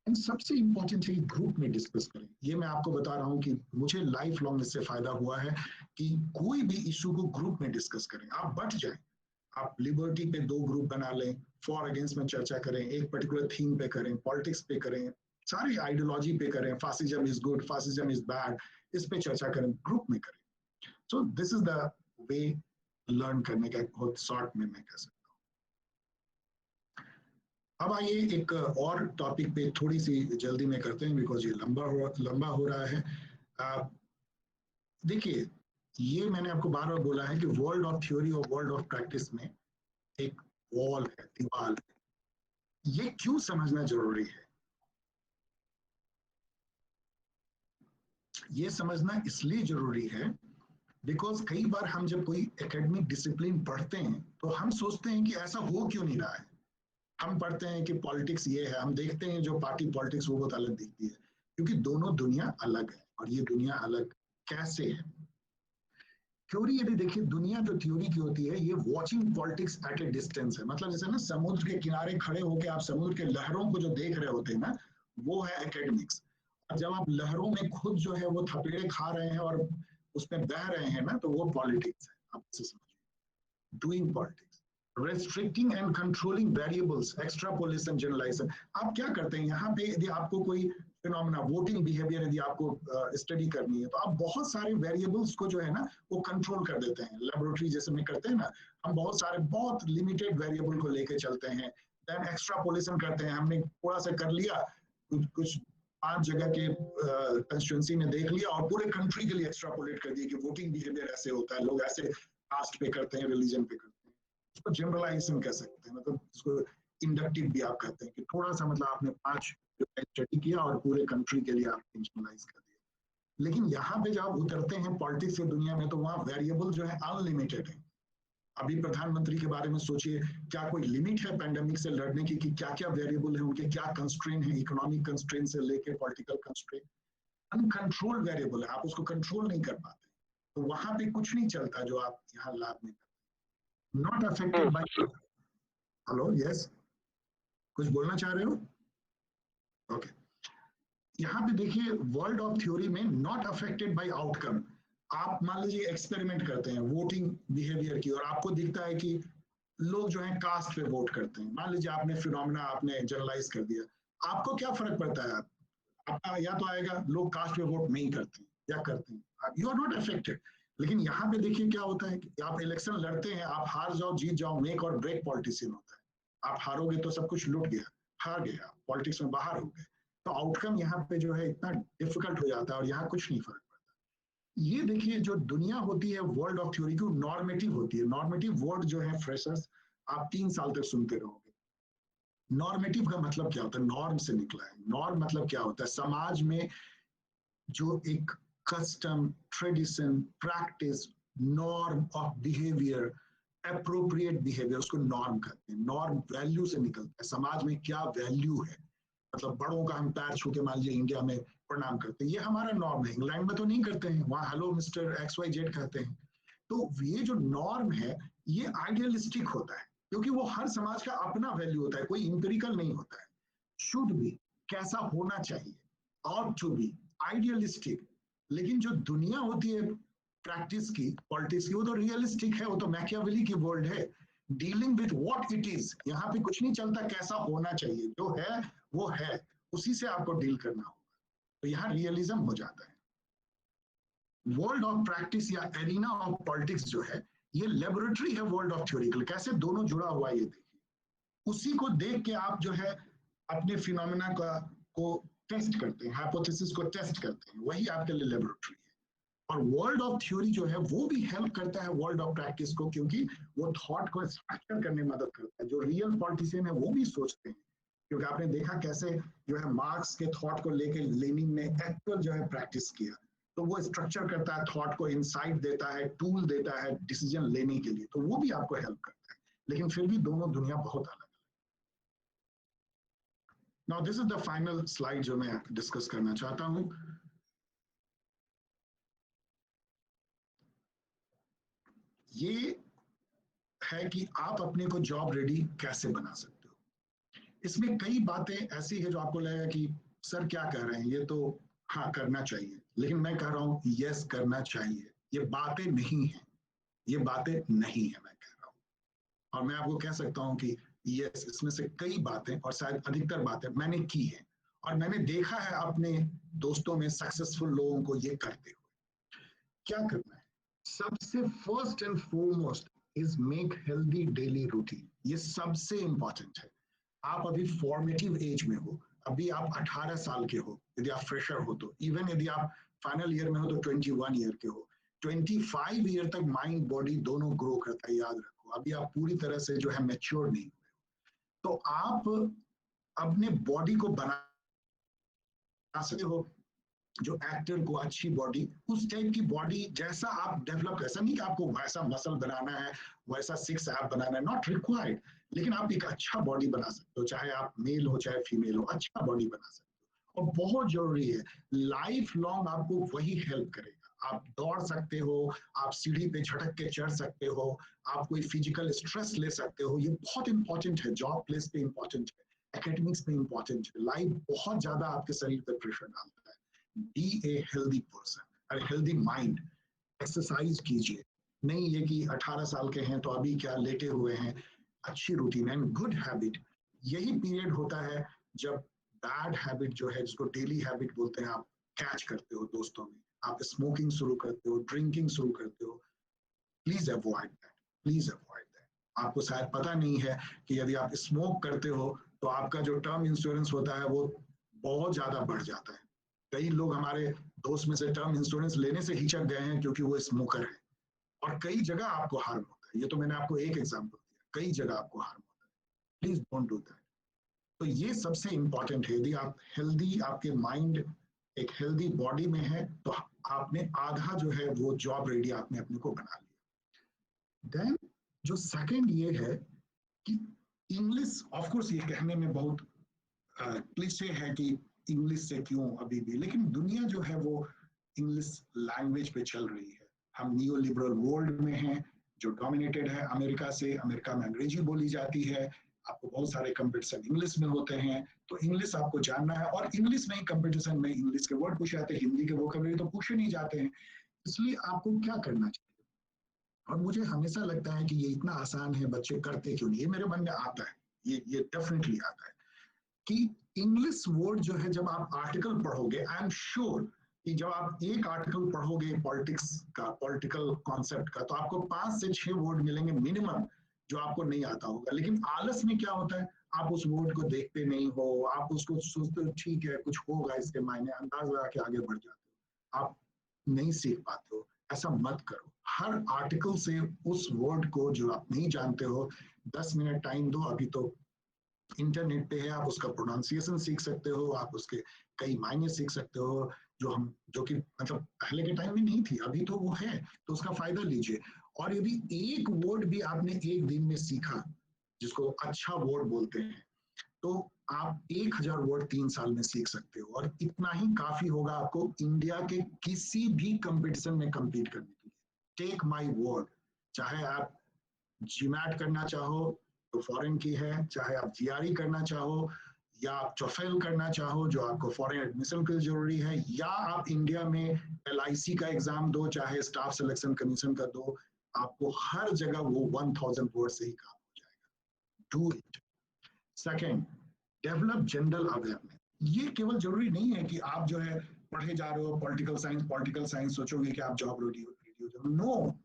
Speaker 2: एंड सबसे इंपॉर्टेंट है ग्रुप में डिस्कस करें। ये मैं आपको बता रहा हूँ कि मुझे लाइफ लॉन्ग इससे फायदा हुआ है कि कोई भी इशू को ग्रुप में डिस्कस करें। आप बट जाएं, आप लिबर्टी पे 2 ग्रुप बना लें, फॉर अगेंस्ट में चर्चा करें, एक पर्टिकुलर थीम पे करें, पॉलिटिक्स पे करें, सारी आइडियोलॉजी पे करें, fascism is good, fascism is bad, इस पे चर्चा करें, ग्रुप में करें। So this is the way learn करने का बहुत शॉर्ट में मैं कह सकता हूँ। अब आइए एक और टॉपिक पे थोड़ी सी जल्दी में करते हैं, बिकॉज ये लंबा हो रहा है। देखिए, ये मैंने आपको बार बार बोला है कि वर्ल्ड ऑफ थ्योरी और वर्ल्ड ऑफ प्रैक्टिस में एक वॉल है, दीवार है। ये क्यों समझना जरूरी है? ये समझना इसलिए जरूरी है बिकॉज कई बार हम जब कोई एकेडमिक डिसिप्लिन पढ़ते हैं तो हम सोचते हैं कि ऐसा हो क्यों नहीं रहा है। हम पढ़ते हैं कि पॉलिटिक्स ये है, हम देखते हैं जो पार्टी पॉलिटिक्स वो बहुत अलग दिखती है, क्योंकि दोनों दुनिया अलग है। और ये दुनिया अलग कैसे है? थ्योरी यदि देखिए, दुनिया जो थ्योरी की होती है, ये watching politics at A distance है। मतलब जैसे ना समुद्र के किनारे खड़े होकर आप समुद्र के लहरों को जो देख रहे होते हैं ना, वो है एकेडमिक्स। और जब आप लहरों में खुद जो है वो थपेड़े खा रहे हैं और उसमें बह रहे हैं ना, तो वो पॉलिटिक्स है। आप इसे समझिए, doing politics. Restricting and controlling variables, extrapolation, generalisation. आप क्या करते हैं यहाँ पे, यदि आपको कोई फिनोमेना, वोटिंग बिहेवियर यदि आपको स्टडी करनी है, तो आप बहुत सारे वेरिएबल्स को जो है ना वो कंट्रोल कर देते हैं। लेबोरेटरी जैसे में करते हैं ना, हम बहुत सारे बहुत लिमिटेड वेरिएबल को लेके चलते हैं, देन एक्स्ट्रापोलेशन करते हैं। हमने थोड़ा सा कर लिया, कुछ 5 जगह के कंस्टिट्यूंसी में देख लिया और पूरे कंट्री के लिए एक्स्ट्रापोलेट कर दिया कि वोटिंग बिहेवियर ऐसे होता है, लोग ऐसे कास्ट पे करते हैं, रिलीजन पे करते हैं। उसको जनरलाइजेशन कह सकते हैं, मतलब इसको इंडक्टिव भी आप कहते हैं कि थोड़ा सा मतलब आपने 5 स्टडी किया और पूरे कंट्री के लिए आपने जनरलाइज कर दिया। लेकिन यहाँ पे जब आप उतरते हैं पॉलिटिक्स की दुनिया में, तो वहाँ वेरिएबल जो है अनलिमिटेड है। अभी प्रधानमंत्री के बारे में सोचिए, क्या कोई लिमिट है पैंडेमिक से लड़ने की कि क्या क्या वेरिएबल है, उनके क्या कंस्ट्रेन है, इकोनॉमिक कंस्ट्रेन से लेके पॉलिटिकल कंस्ट्रेन। अनकंट्रोल्ड वेरिएबल है, आप उसको कंट्रोल नहीं कर पाते, तो वहां पे कुछ नहीं चलता जो आप यहाँ लैब में करते। Not affected by, hello yes, कुछ बोलना चाह रहे हो? ओके, यहाँ पे देखिए वर्ल्ड ऑफ थ्योरी में नॉट अफेक्टेड बाय आउटकम। आप मान लीजिए एक्सपेरिमेंट करते हैं वोटिंग बिहेवियर की, और आपको दिखता है कि लोग जो है कास्ट पे वोट करते हैं, मान लीजिए आपने फिनोमेना आपने जनरलाइज कर दिया, आपको क्या फर्क पड़ता है? आपका या तो आएगा लोग कास्ट पे वोट नहीं करते या करते हैं, यू आर नॉट अफेक्टेड। लेकिन यहाँ पे देखिए क्या होता है कि आप इलेक्शन लड़ते हैं, आप हार जाओ जीत जाओ, मेक और ब्रेक पॉलिटिशियन होता है। आप हारोगे तो सब कुछ लुट गया, हार गया, पॉलिटिक्स में बाहर हो गए, तो आउटकम यहाँ पे जो है इतना डिफिकल्ट हो जाता है, और यहाँ कुछ नहीं फर्क पड़ता। ये देखिए जो दुनिया होती है वर्ल्ड ऑफ थ्योरी की, नॉर्मेटिव होती है। नॉर्मेटिव वर्ड जो है फ्रेशर्स आप 3 साल तक सुनते रहोगे। नॉर्मेटिव का मतलब क्या होता है? नॉर्म से निकला है। नॉर्म मतलब क्या होता है? समाज में जो एक custom, tradition, practice, norm of behaviour, appropriate behaviour, उसको नॉर्म कहते हैं। नॉर्म वैल्यू से निकलता है, समाज में क्या वैल्यू है। मतलब बड़ों का हम पैर छू के मान लीजिए इंडिया में प्रणाम करते हैं, ये हमारा नॉर्म है। इंग्लैंड में तो नहीं करते हैं, वहाँ हेलो मिस्टर XYZ कहते हैं। तो ये जो नॉर्म है ये आइडियलिस्टिक होता है, क्योंकि वो हर समाज का अपना वैल्यू होता है, कोई इंपेरिकल नहीं होता है। शुड बी, कैसा होना चाहिए, ऑट टू बी, आइडियलिस्टिक। लेकिन जो दुनिया होती है प्रैक्टिस की, पॉलिटिक्स की, वो तो रियलिस्टिक है, वो तो मैकियावेली की वर्ल्ड है। Dealing with what it is, यहाँ पे कुछ नहीं चलता कैसा होना चाहिए, जो है वो है, उसी से आपको डील करना होगा। तो यहाँ रियलिज्म हो जाता है। वर्ल्ड ऑफ प्रैक्टिस या एरिना ऑफ पॉलिटिक्स जो है ये लेबोरेटरी है वर्ल्ड ऑफ थ्योरिकल। कैसे दोनों जुड़ा हुआ है ये देखिए, उसी को देख के आप जो है अपने फिनोमेना का को टेस्ट करते हैं, हाइपोथेसिस को टेस्ट करते हैं, वही आपके लिए लेबोरेटरी है। और वर्ल्ड ऑफ थ्योरी जो है वो भी हेल्प करता है वर्ल्ड ऑफ प्रैक्टिस को, क्योंकि वो थॉट को स्ट्रक्चर करने में मदद करता है। जो रियल पॉलिटिशियन है वो भी सोचते हैं, क्योंकि आपने देखा कैसे जो है मार्क्स के थॉट को लेके लेनिन ने एक्चुअल जो है प्रैक्टिस किया, तो वो स्ट्रक्चर करता है थॉट को, इनसाइट देता है, टूल देता है डिसीजन लेने के लिए, तो वो भी आपको हेल्प करता है। लेकिन फिर भी दोनों दुनिया बहुत अलग है। Now this is the final slide जो मैं डिस्कस करना चाहता हूं। ये है कि आप अपने को जॉब रेडी कैसे बना सकते हो। इसमें कई बातें ऐसी है जो आपको लगेगा कि सर क्या कह रहे हैं, ये तो हाँ करना चाहिए, लेकिन मैं कह रहा हूँ यस करना चाहिए। ये बातें नहीं है, ये बातें नहीं है मैं कह रहा हूँ। और मैं आपको कह सकता हूँ कि यस, इसमें से कई बातें और शायद अधिकतर बातें मैंने की है, और मैंने देखा है अपने दोस्तों में सक्सेसफुल लोगों को ये करते हुए। क्या करना है? सबसे first and foremost is make healthy daily routine. ये सबसे इंपॉर्टेंट है। आप अभी फॉर्मेटिव एज में हो, अभी आप 18 साल के हो, यदि आप फ्रेशर हो तो, इवन यदि आप फाइनल ईयर में हो तो 21 ईयर के हो, 25 ईयर तक माइंड बॉडी दोनों ग्रो करता है, याद रखो। अभी आप पूरी तरह से जो है मैच्योर नहीं हुए, तो आप अपने बॉडी को बना सकते हो। जो एक्टर को अच्छी बॉडी, उस टाइप की बॉडी जैसा आप डेवलप, ऐसा नहीं कि आपको वैसा मसल बनाना है, वैसा सिक्स एप बनाना है, नॉट रिक्वायर्ड। लेकिन आप एक अच्छा बॉडी बना सकते हो, चाहे आप मेल हो चाहे फीमेल हो, अच्छा बॉडी बना सकते हो। और बहुत जरूरी है, लाइफ लॉन्ग आपको वही हेल्प करेगा। आप दौड़ सकते हो, आप सीढ़ी पे झटक के चढ़ सकते हो, आप कोई फिजिकल स्ट्रेस ले सकते हो। ये बहुत इंपॉर्टेंट है, जॉब प्लेस पे इंपॉर्टेंट है, एकेडमिक्स पे इंपॉर्टेंट है। लाइफ बहुत ज्यादा आपके शरीर पर प्रेशर डालता है। Be a healthy person, a healthy mind. Exercise कीजिए, नहीं ये कि 18 साल के हैं तो अभी क्या लेटे हुए हैं। अच्छी रूटीन एंड गुड हैबिट, यही पीरियड होता है जब बैड हैबिट जो है, जिसको डेली हैबिट बोलते हैं, आप कैच करते हो दोस्तों में। आप स्मोकिंग शुरू करते हो, ड्रिंकिंग शुरू करते हो, please avoid that, please avoid that. आपको शायद पता नहीं है कि यदि आप स्मोक करते हो तो आपका जो टर्म इंश्योरेंस होता है वो बहुत ज्यादा बढ़ जाता है। कई लोग हमारे दोस्त में से टर्म इंश्योरेंस लेने से हिचक गए हैं क्योंकि वो स्मोकर है, और कई जगह आपको हार्म होता है। ये तो मैंने आपको एक एग्जांपल दिया, कई जगह आपको हार्म होता है। Please don't do that. तो ये सबसे इंपॉर्टेंट है। यदि आप हेल्दी, आपके माइंड एक हेल्दी बॉडी में है, तो आपने आधा जो है वो जॉब रेडी आपने अपने को बना लिया। देन जो सेकंड ये है कि इंग्लिश, ऑफ कोर्स ये कहने में बहुत क्लीशे है कि इंग्लिश से क्यों अभी भी, लेकिन दुनिया जो है वो इंग्लिश लैंग्वेज पे चल रही है। हम नियो लिबरल वर्ल्ड में हैं जो डोमिनेटेड है अमेरिका से। अमेरिका में अंग्रेजी बोली जाती है, आपको बहुत सारे कंपटीशन इंग्लिश में होते हैं, तो इंग्लिश आपको जानना है। और इंग्लिश में ही कंपटीशन में इंग्लिश के वर्ड पूछे जाते हैं, हिंदी के वोकैबुलरी तो पूछे नहीं जाते हैं। इसलिए आपको क्या करना चाहिए, और मुझे हमेशा लगता है कि ये इतना आसान है, बच्चे करते क्यों नहीं, ये मेरे मन में आता है, ये डेफिनेटली आता है कि इंग्लिश वर्ड जो है, जब आप आर्टिकल पढ़ोगे, आई एम श्योर कि जब आप एक आर्टिकल पढ़ोगे पॉलिटिक्स का, पॉलिटिकल कॉन्सेप्ट का, तो आपको 5 से 6 वर्ड मिलेंगे मिनिमम जो आपको नहीं आता होगा। लेकिन आलस में क्या होता है, आप उस वर्ड को देखते नहीं हो, आप उसको सोचते हो ठीक है कुछ होगा इसके मायने, अंदाज लगा के आगे बढ़ जाते हो, आप नहीं सीख पाते हो। ऐसा मत करो। हर आर्टिकल से उस वर्ड को जो आप नहीं जानते हो 10 मिनट टाइम दो। अभी तो इंटरनेट पे है, आप उसका प्रोनाउंसिएशन सीख सकते हो, आप उसके कई मायने सीख सकते हो जो कि मतलब पहले के टाइम में नहीं थी, अभी तो वो है, तो उसका फायदा लीजिए। और यदि एक वर्ड भी आपने एक दिन में सीखा, जिसको अच्छा वर्ड बोलते हैं, तो आप 1000 वर्ड 3 साल में सीख सकते हो, और इतना ही काफी होगा आपको इंडिया के किसी भी कंपटीशन में compete करने के लिए। टेक माई वर्ड, चाहे आप जीमैट करना चाहो तो फॉरेन की है, चाहे आप जीआरई करना चाहो, या आप टोफेल करना चाहो जो आपको फॉरेन एडमिशन के लिए जरूरी है, या आप इंडिया में एलआईसी का एग्जाम दो, चाहे स्टाफ सिलेक्शन कमीशन का दो, आपको हर जगह वो 1000 वर्ड से ही काम हो जाएगा। Do it. Second, develop general awareness. ये केवल जरूरी नहीं है कि आप जो है पढ़े जा रहे हो पॉलिटिकल साइंस सोचोगे कि आप जॉब रेडी हो जाओगे। नो,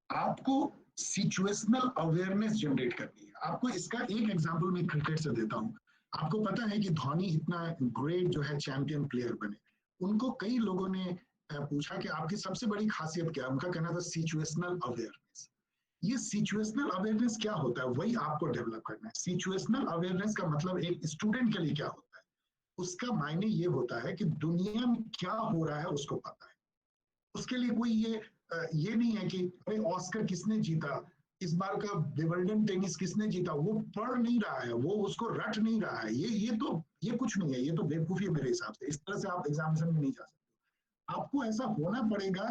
Speaker 2: आपको सिचुएशनल अवेयरनेस जनरेट करनी है। आपको इसका एक एग्जांपल मैं क्रिकेट से देता हूं। आपको पता है कि धोनी इतना ग्रेट जो है चैंपियन प्लेयर बने, उनको कई लोगों ने पूछा कि आपकी सबसे बड़ी खासियत क्या है, उनका कहना था सिचुएशनल अवेयरनेस। ये सिचुएशनल अवेयरनेस क्या होता है, वही आपको डेवलप करना है। सिचुएशनल अवेयरनेस का मतलब एक स्टूडेंट के लिए क्या होता है, उसका मायने ये होता है कि दुनिया में क्या हो रहा है उसको पता है। उसके लिए कोई ये नहीं है कि अरे ऑस्कर किसने जीता, इस बार का विंबलडन टेनिस किसने जीता, वो पढ़ नहीं रहा है, वो उसको रट नहीं रहा है। ये कुछ नहीं है, ये तो बेवकूफी है मेरे हिसाब से। इस तरह से आप एग्जामिनेशन में नहीं जा सकते। आपको ऐसा होना पड़ेगा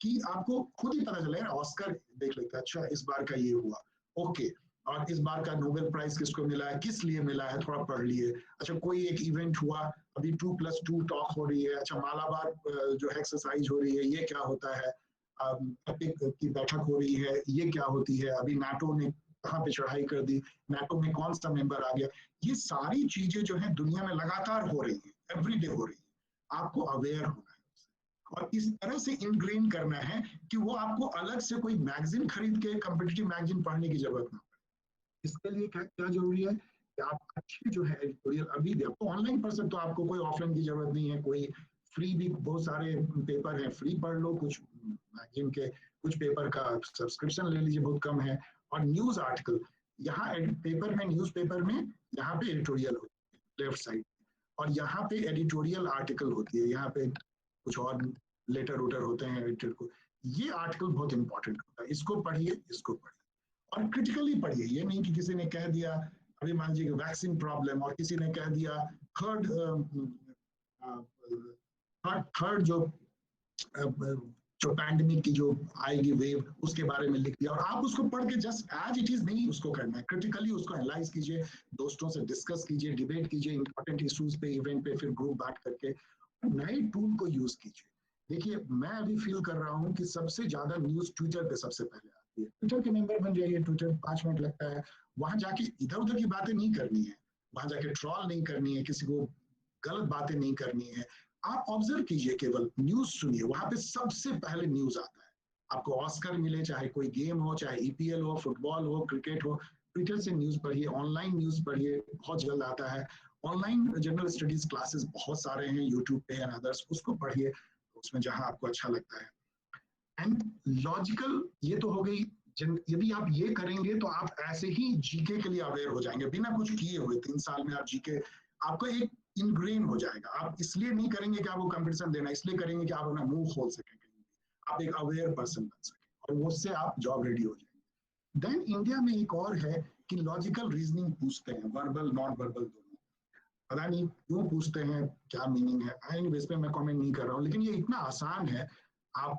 Speaker 2: कि आपको खुद ही पता चले, ऑस्कर देख लेते हैं, अच्छा इस बार का ये हुआ, ओके, और इस बार का नोबेल प्राइज किसको मिला है, किस लिए मिला है, थोड़ा पढ़ लिए। अच्छा कोई एक इवेंट हुआ, अभी 2+2 टॉक हो रही है, अच्छा मालाबार जो एक्सरसाइज हो रही है, ये क्या होता है, एपिक की बैठक हो रही है, ये क्या होती है, अभी नाटो ने कहाँ पे चढ़ाई कर दी, नाटो में कौन सा मेंबर आ गया। ये सारी चीजें जो है दुनिया में लगातार हो रही है, एवरीडे हो रही है। आपको अवेयर होना है और इस तरह से इनग्रेन करना है कि वो आपको अलग से कोई मैगजीन खरीद के कॉम्पिटिटिव मैगजीन पढ़ने की जरूरत ना पड़े। इसके लिए क्या क्या जरूरी है कि आप अच्छे जो है एडिटोरियल अभी भी आपको ऑनलाइन पढ़ सकते हो, आपको कोई ऑफलाइन की जरूरत नहीं है। कोई फ्री भी बहुत सारे पेपर है, फ्री पढ़ लो, कुछ मैगजीन के कुछ पेपर का सब्सक्रिप्शन ले लीजिए, बहुत कम है। और न्यूज आर्टिकल, यहाँ पेपर में, न्यूज पेपर में यहाँ पे एडिटोरियल होती है लेफ्ट साइड, और यहाँ पे एडिटोरियल आर्टिकल होती है, यहाँ पे कुछ और लेटर उटर होते हैं एडिटर को। ये आर्टिकल बहुत इंपॉर्टेंट होता है, इसको पढ़िए, इसको पढ़िए और क्रिटिकली पढ़िए। ये नहीं कि किसी ने कह दिया, अभी मान लीजिए वैक्सीन प्रॉब्लम, और किसी ने कह दिया थर्ड थर्ड जो पैंडेमिक की जो आएगी वेव, उसके बारे में लिख दिया, और आप उसको पढ़ के जस्ट एज इट इज नहीं उसको करना है, क्रिटिकली उसको एनालाइज कीजिए, दोस्तों से डिस्कस कीजिए, डिबेट कीजिए इंपॉर्टेंट इश्यूज पे, इवेंट पे, फिर ग्रुप बांट करके नए टूल को यूज कीजिए। देखिए मैं अभी फील कर रहा हूँ कि सबसे ज्यादा न्यूज ट्विटर पे सबसे पहले आती है। ट्विटर के मेंबर बन जाइए, ट्विटर 5 मिनट लगता है, वहां जाके इधर उधर की बातें नहीं करनी है, वहां जाके ट्रॉल नहीं करनी है, किसी को गलत बातें नहीं करनी है। आप ऑब्जर्व कीजिए, केवल न्यूज सुनिए, वहां पे सबसे पहले न्यूज आता है। आपको ऑस्कर मिले, चाहे कोई गेम हो, चाहे ईपीएल हो, फुटबॉल हो, क्रिकेट हो, ट्विटर से न्यूज पढ़िए, ऑनलाइन न्यूज पढ़िए, बहुत जल्द आता है। ऑनलाइन जनरल स्टडीज क्लासेस बहुत सारे हैं यूट्यूब पे एंड अदर्स, उसको पढ़िए उसमें जहां आपको अच्छा लगता है। एंड लॉजिकल, ये तो हो गई। यदि आप ये करेंगे तो आप ऐसे ही जीके के लिए अवेयर हो जाएंगे, बिना कुछ किए हुए 3 साल में आप जीके आपको एक इनग्रेन हो जाएगा। आप इसलिए नहीं करेंगे कि आपको कंपटीशन देना, इसलिए करेंगे कि आप अपना मुंह खोल सकें, आप एक अवेयर पर्सन बन सकें, और उससे आप जॉब रेडी हो जाएंगे। देन इंडिया में एक और है कि लॉजिकल रीजनिंग पूछते हैं, वर्बल नॉन वर्बल दोनों। पता नहीं क्यों पूछते हैं, क्या मीनिंग है, एनी बेस पे मैं कमेंट नहीं कर रहा हूँ, लेकिन ये इतना आसान है। आप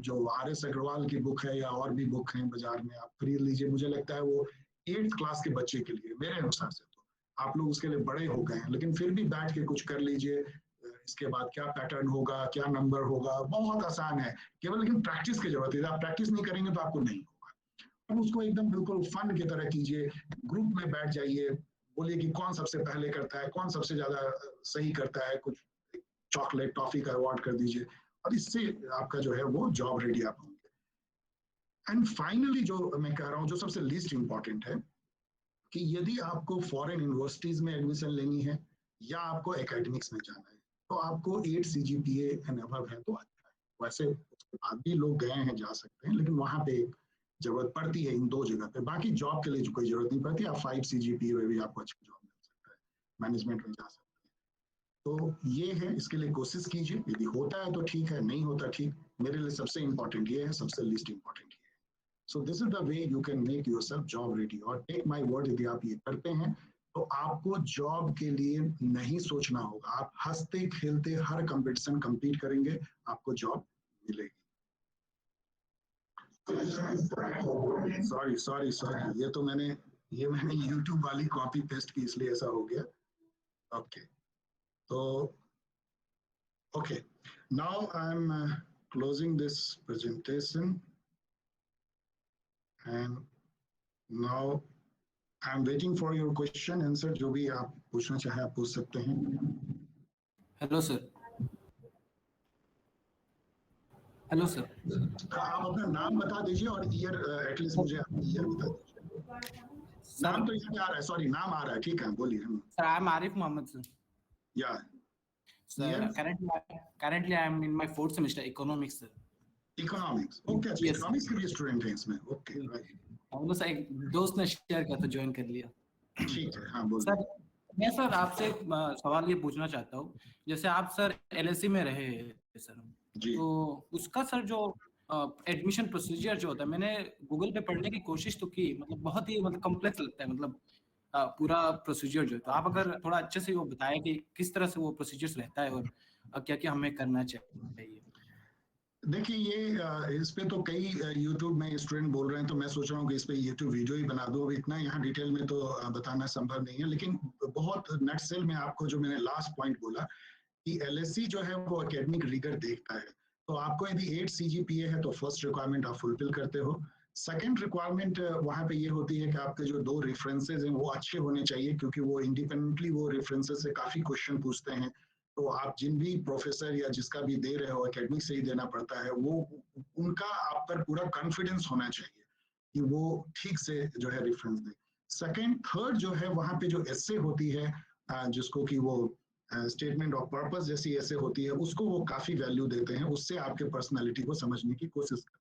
Speaker 2: जो RS अग्रवाल की बुक है या और भी बुक हैं बाजार में, आप खरीद लीजिए। मुझे लगता है वो 8th क्लास के बच्चे के लिए, मेरे अनुसार से तो आप लोग उसके लिए बड़े हो गए हैं, लेकिन फिर भी बैठ के कुछ कर लीजिए। इसके बाद क्या पैटर्न होगा, क्या नंबर होगा, बहुत आसान है। केवल लेकिन प्रैक्टिस की जरूरत है। आप प्रैक्टिस नहीं करेंगे तो आपको नहीं होगा। अब उसको एकदम बिल्कुल फन की तरह कीजिए। ग्रुप में बैठ जाइए, बोलिए कि कौन सबसे पहले करता है, कौन सबसे ज्यादा सही करता है, कुछ चॉकलेट टॉफी का अवार्ड कर दीजिए, और इससे आपका जो है वो जॉब रेडी आप होंगे। एंड फाइनली जो मैं कह रहा हूँ, जो सबसे लीस्ट इंपॉर्टेंट है, कि यदि आपको फॉरेन यूनिवर्सिटीज में एडमिशन लेनी है या आपको एकेडमिक्स में जाना है, तो आपको 8 CGPA एंड अबव है तो अच्छा है। वैसे उसके बाद भी लोग गए हैं, जा सकते हैं, लेकिन वहां पे जरूरत पड़ती है इन 2 जगह पे। बाकी जॉब के लिए कोई जरूरत नहीं पड़ती। आप 5 CGPA में भी आपको अच्छी जॉब मिल सकता है, मैनेजमेंट में जा सकते हैं। तो ये है, इसके लिए कोशिश कीजिए। यदि होता है तो ठीक है, नहीं होता ठीक। मेरे लिए सबसे इंपॉर्टेंट ये है, सबसे लीस्ट इंपॉर्टेंट ये है। So this is the way you can make yourself job ready. और टेक माय वर्ड, यदि आप ये करते हैं तो आपको जॉब के लिए नहीं सोचना होगा। आप हंसते खेलते हर कंपटीशन compete करेंगे, आपको जॉब मिलेगी। सॉरी सॉरी सॉरी, ये मैंने YouTube वाली कॉपी पेस्ट की, इसलिए ऐसा हो गया। ओके, तो okay, now I'm closing this presentation, and now I'm waiting for your question answer। जो भी आप पूछना चाहे आप पूछ सकते हैं।
Speaker 4: Hello sir. Hello sir.
Speaker 2: आप अपना नाम बता दीजिए और ईयर, एटलीस्ट मुझे ईयर बता दीजिए। नाम तो यहाँ पे आ रहा है, सॉरी नाम आ रहा है, ठीक है, बोलिए।
Speaker 4: Sir I am Arif Mohammad sir.
Speaker 2: या
Speaker 4: sir currently I am in my 4th semester economics sir।
Speaker 2: Economics, okay, अच्छा, इकोनॉमिक्स के भी स्टूडेंट हैं इसमें, ओके, राइट।
Speaker 4: हम लोग एक दोस्त ने शेयर किया तो ज्वाइन कर लिया।
Speaker 2: ठीक है, हाँ बोलिए।
Speaker 4: सर मैं सर आपसे एक सवाल ये पूछना चाहता हूँ, जैसे आप सर LSE में रहे सर, तो उसका सर जो एडमिशन प्रोसीजर जो होता है, मैंने गूगल पे पढ़ने की कोशिश तो की, मतलब बहुत ही मतलब कॉम्प्लेक्स लगता है, मतलब पूरा प्रोसीजर जो है। तो आप अगर थोड़ा अच्छे से वो बताएं कि किस तरह से वो प्रोसीजर्स रहता है और क्या क्या हमें करना चाहिए।
Speaker 2: देखिए, ये इस पे तो कई YouTube में स्टूडेंट बोल रहे हैं, तो मैं सोच रहा हूँ कि इस पे YouTube वीडियो ही बना दूँ। अब इतना यहाँ डिटेल में तो बताना संभव नहीं है, लेकिन बहुत नटसेल में आपको जो मैंने लास्ट पॉइंट बोला कि LSE जो है वो एकेडमिक रिगर देखता है। तो आपको यदि 8 CGPA है तो फर्स्ट रिक्वायरमेंट आप फुलफिल करते हो। सेकेंड रिक्वायरमेंट वहाँ पे ये होती है कि आपके जो 2 रेफरेंसेज हैं वो अच्छे होने चाहिए, क्योंकि वो इंडिपेंडेंटली वो रेफरेंसेज से काफ़ी क्वेश्चन पूछते हैं। तो आप जिन भी प्रोफेसर या जिसका भी दे रहे हो, एकेडमिक से ही देना पड़ता है, वो उनका आप पर पूरा कॉन्फिडेंस होना चाहिए कि वो ठीक से जो है रेफरेंस दे। सेकेंड, थर्ड जो है वहाँ पे जो एसे होती है, जिसको कि वो स्टेटमेंट ऑफ पर्पस जैसी ऐसे होती है, उसको वो काफी वैल्यू देते हैं। उससे आपके पर्सनालिटी को समझने की कोशिश करते हैं।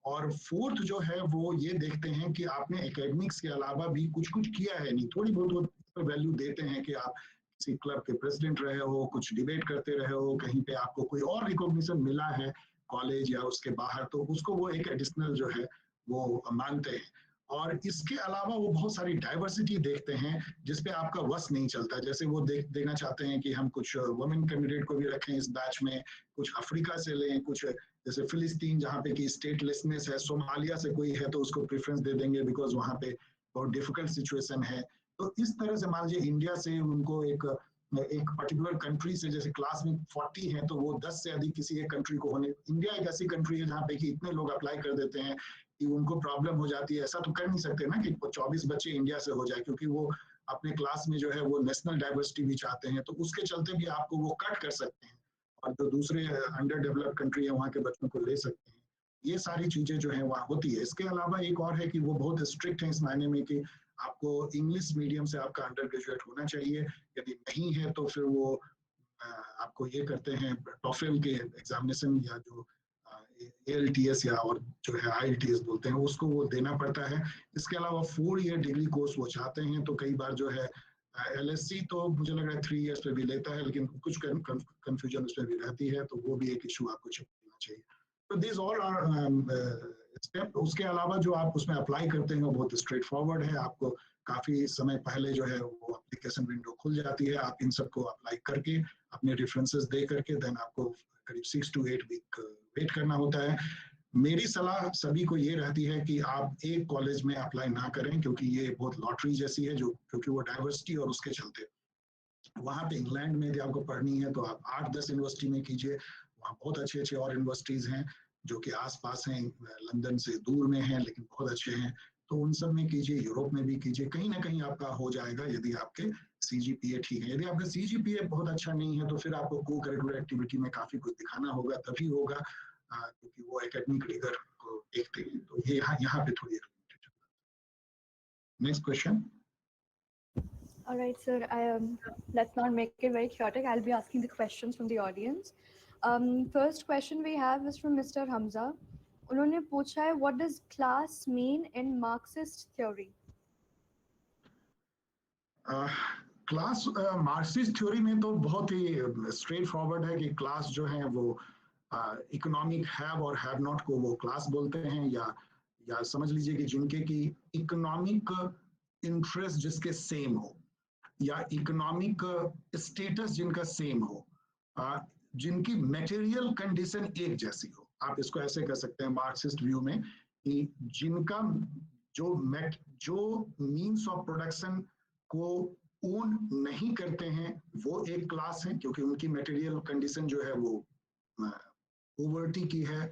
Speaker 2: और फोर्थ जो है वो ये देखते हैं कि आपने एकेडमिक्स के अलावा भी कुछ कुछ किया है नहीं, थोड़ी बहुत वो वैल्यू देते हैं कि आप किसी क्लब के प्रेसिडेंट रहे हो, कुछ डिबेट करते रहे हो, कहीं पे आपको कोई और रिकॉग्निशन मिला है कॉलेज या उसके बाहर, तो उसको वो एक एडिशनल जो है वो मानते हैं। और इसके अलावा वो बहुत सारी डाइवर्सिटी देखते हैं जिसपे आपका वश नहीं चलता। जैसे वो देना चाहते हैं कि हम कुछ वुमेन कैंडिडेट को भी रखें इस बैच में, कुछ अफ्रीका से लें, कुछ जैसे फिलिस्तीन जहाँ पे कि स्टेटलेसनेस है, सोमालिया से कोई है तो उसको प्रेफरेंस दे देंगे बिकॉज वहाँ पे बहुत डिफिकल्ट सिचुएशन है। तो इस तरह से मान लीजिए इंडिया से उनको एक पर्टिकुलर कंट्री से, जैसे क्लास में 40 हैं तो वो 10 से अधिक किसी एक कंट्री को होने, इंडिया एक ऐसी कंट्री है जहाँ पे कि इतने लोग अप्लाई कर देते हैं कि उनको प्रॉब्लम हो जाती है। ऐसा तो कर नहीं सकते ना कि 24 बच्चे इंडिया से हो जाए, क्योंकि वो अपने क्लास में जो है वो नेशनल डाइवर्सिटी भी चाहते हैं, तो उसके चलते भी आपको वो कट कर सकते हैं और जो दूसरे अंडर डेवलप्ड कंट्री है वहाँ के बच्चों को ले सकते हैं। ये सारी चीजें जो है वहाँ होती है। इसके अलावा एक और है कि वो बहुत स्ट्रिक्ट है इस मायने में कि आपको इंग्लिश मीडियम से आपका अंडर ग्रेजुएट होना चाहिए। यदि नहीं है तो फिर वो आपको ये करते हैं टॉफेल के एग्जामिनेशन या जो ALTS या और जो है IELTS बोलते हैं, उसको वो देना पड़ता है। इसके अलावा 4 ईयर डिग्री कोर्स वो चाहते हैं, तो कई बार जो है LSE तो मुझे लग रहा है 3 इयर्स पे भी लेता है, लेकिन कुछ कंफ्यूजन उसमें भी रहती है, तो वो भी एक इशू आपको चेक करना चाहिए। तो दिस ऑल आर स्टेप। उसके अलावा जो आप उसमें अप्लाई करते हैं वो बहुत स्ट्रेट फॉरवर्ड है। आपको काफी समय पहले जो है वो एप्लीकेशन विंडो खुल जाती है। आप इन सबको अप्लाई करके अपने रेफरेंसेस दे करके देन आपको करीब 6 to 8 वीक वेट करना होता है। मेरी सलाह सभी को ये रहती है कि आप एक कॉलेज में अप्लाई ना करें, क्योंकि ये बहुत लॉटरी जैसी है, जो क्योंकि वो डाइवर्सिटी और उसके चलते वहाँ पे इंग्लैंड में यदि आपको पढ़नी है तो आप 8-10 यूनिवर्सिटी में कीजिए। वहाँ बहुत अच्छे अच्छे और यूनिवर्सिटीज हैं जो कि आसपास हैं, लंदन से दूर में हैं लेकिन बहुत अच्छे हैं, तो उन सब में कीजिए। यूरोप में भी कीजिए, कहीं ना कहीं आपका हो जाएगा यदि आपके CGPA ठीक है। यदि आपका CGPA बहुत अच्छा नहीं है तो फिर आपको को करिकुलर एक्टिविटी में काफी कुछ दिखाना होगा, तभी होगा, क्योंकि वो एकेडमिक रिगर को देखते हैं। तो ये यहाँ पे थोड़ी next question.
Speaker 1: All right, sir. Let's not make it very chaotic. I'll be asking the questions from the audience. First question we have is from Mr. Hamza. उन्होंने पूछा है, what does class mean in Marxist theory?
Speaker 2: Class Marxist theory में तो बहुत ही straight forward है कि class जो है वो इकोनॉमिक हैव और हैव नॉट को वो क्लास बोलते हैं, या समझ लीजिए कि जिनके की इकोनॉमिक इंटरेस्ट जिसके सेम हो, या इकोनॉमिक स्टेटस जिनका सेम हो, जिनकी मटेरियल कंडीशन एक जैसी हो। आप इसको ऐसे कह सकते हैं मार्क्सिस्ट व्यू में कि जिनका जो मीन्स ऑफ प्रोडक्शन को ओन नहीं करते हैं वो एक क्लास है, क्योंकि उनकी मटेरियल कंडीशन जो है वो पोवर्टी की है,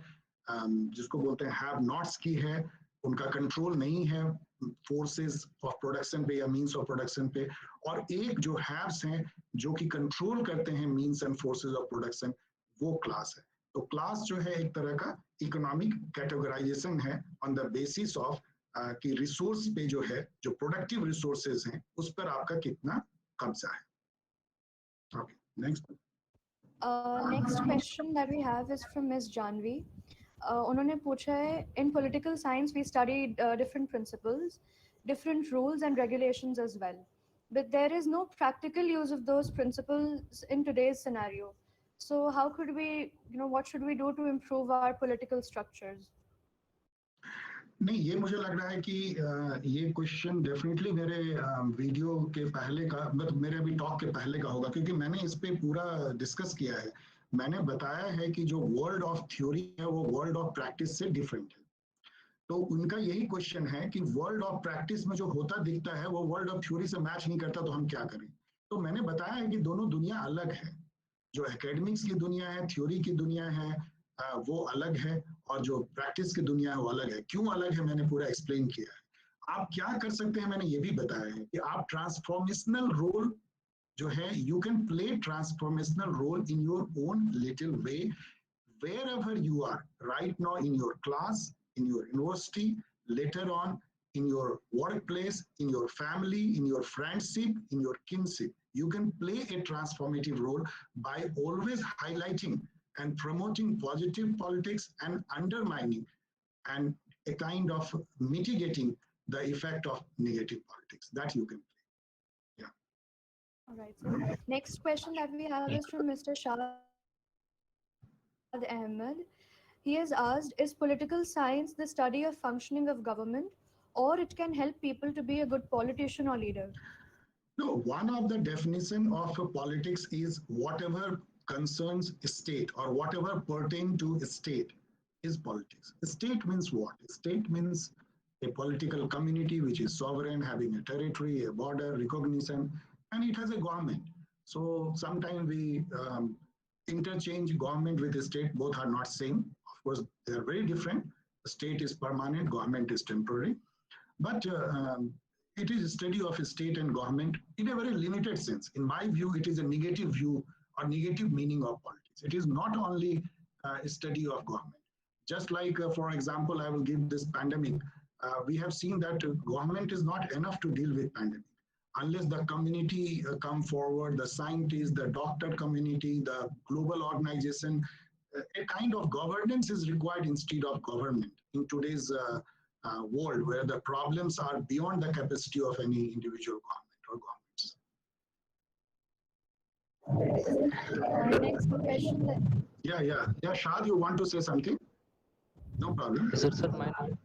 Speaker 2: जिसको बोलते हैं हैव नॉट्स की है। उनका कंट्रोल नहीं है फोर्सेस ऑफ प्रोडक्शन पे या मीन्स ऑफ प्रोडक्शन पे। और एक जो हैव्स हैं जो कि कंट्रोल करते हैं means and forces of production, वो क्लास है। तो क्लास जो है एक तरह का इकोनॉमिक कैटेगराइजेशन है ऑन द बेसिस ऑफ कि रिसोर्स पे जो है, जो प्रोडक्टिव रिसोर्सेज हैं उस पर आपका कितना कब्जा है। Okay, next.
Speaker 1: Next question that we have is from Ms. Janvi. उन्होंने पूछा है, in political science we studied different principles, different rules and regulations as well, but there is no practical use of those principles in today's scenario. So how could we, what should we do to improve our political structures?
Speaker 2: नहीं, ये मुझे लग रहा है कि ये question definitely मेरे video के पहले का, मतलब मेरे अभी टॉक के पहले का होगा, क्योंकि मैंने इस पे पूरा डिस्कस किया है। मैंने बताया है कि जो वर्ल्ड ऑफ थ्योरी है वो वर्ल्ड ऑफ प्रैक्टिस से डिफरेंट है। तो उनका यही क्वेश्चन है कि वर्ल्ड ऑफ प्रैक्टिस में जो होता दिखता है वो वर्ल्ड ऑफ थ्योरी से मैच नहीं करता, तो हम क्या करें। तो मैंने बताया है कि दोनों दुनिया अलग है। जो एकेडमिक्स की दुनिया है, थ्योरी की दुनिया है, वो अलग है, और जो प्रैक्टिस की दुनिया है वो अलग है। क्यों अलग है मैंने पूरा एक्सप्लेन किया है। आप क्या कर सकते हैं मैंने ये भी बताया है कि आप ट्रांसफॉर्मेशनल रोल जो है, you can play transformational role in your own little way wherever you are right now, in your class, in your university, later on in your workplace, in your family, in your friendship, in your kinship. You can play a transformative role by always highlighting and promoting positive politics and undermining and a kind of mitigating the effect of negative politics that you can play. Yeah.
Speaker 1: All right. So next question that we have is from Mr. Shahad Ahmed. He has asked, is political science the study of functioning of government, or it can help people to be a good politician or leader?
Speaker 2: No, one of the definition of politics is whatever concerns state or whatever pertain to state is politics. State means what? State means a political community which is sovereign, having a territory, a border, recognition, and it has a government. So sometimes we interchange government with the state. Both are not same. Of course, they are very different. The state is permanent, government is temporary. But it is a study of a state and government in a very limited sense. In my view, it is a negative view or negative meaning of politics. It is not only a study of government. Just like, for example, I will give this pandemic. We have seen that government is not enough to deal with pandemic. Unless the community come forward, the scientists, the doctor community, the global organization, a kind of governance is required instead of government in today's world where the problems are beyond the capacity of any individual government or governments.
Speaker 1: Next question.
Speaker 2: Yeah, Shad, you want to say something? No problem.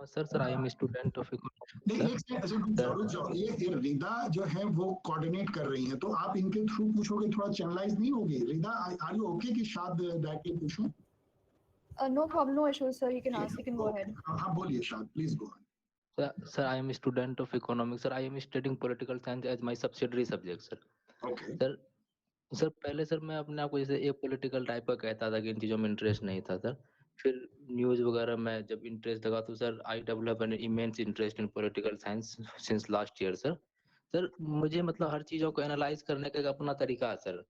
Speaker 5: Sir, I am a student of economics.
Speaker 2: नहीं, एक second, रुक जाओ, ये रिदा जो है वो coordinate कर रही हैं, तो आप इनके थ्रू पूछोगे, थोड़ा चैनलाइज नहीं होगी? रिदा, आर यू ओके कि शायद डायरेक्टली पूछूं?
Speaker 1: No problem, no issue, sir. You can ask. You can go ahead.
Speaker 2: हाँ, बोलिए शायद, please go on.
Speaker 5: Sir, I am a student of economics. Sir, I am studying political science as my subsidiary subject, sir.
Speaker 2: Okay.
Speaker 5: Sir पहले sir मैं अपने आप को जैसे एक पॉलिटिकल टाइप का कहता था कि इन चीज़ों में इंटरेस्ट नहीं था सर। फिर न्यूज़ वगैरह में जब इंटरेस्ट लगा तो sir I develop an immense interest in political science since last year sir. Sir मुझे मतलब हर चीज़ों को एनालाइज करने का एक अपना तरीका है सर।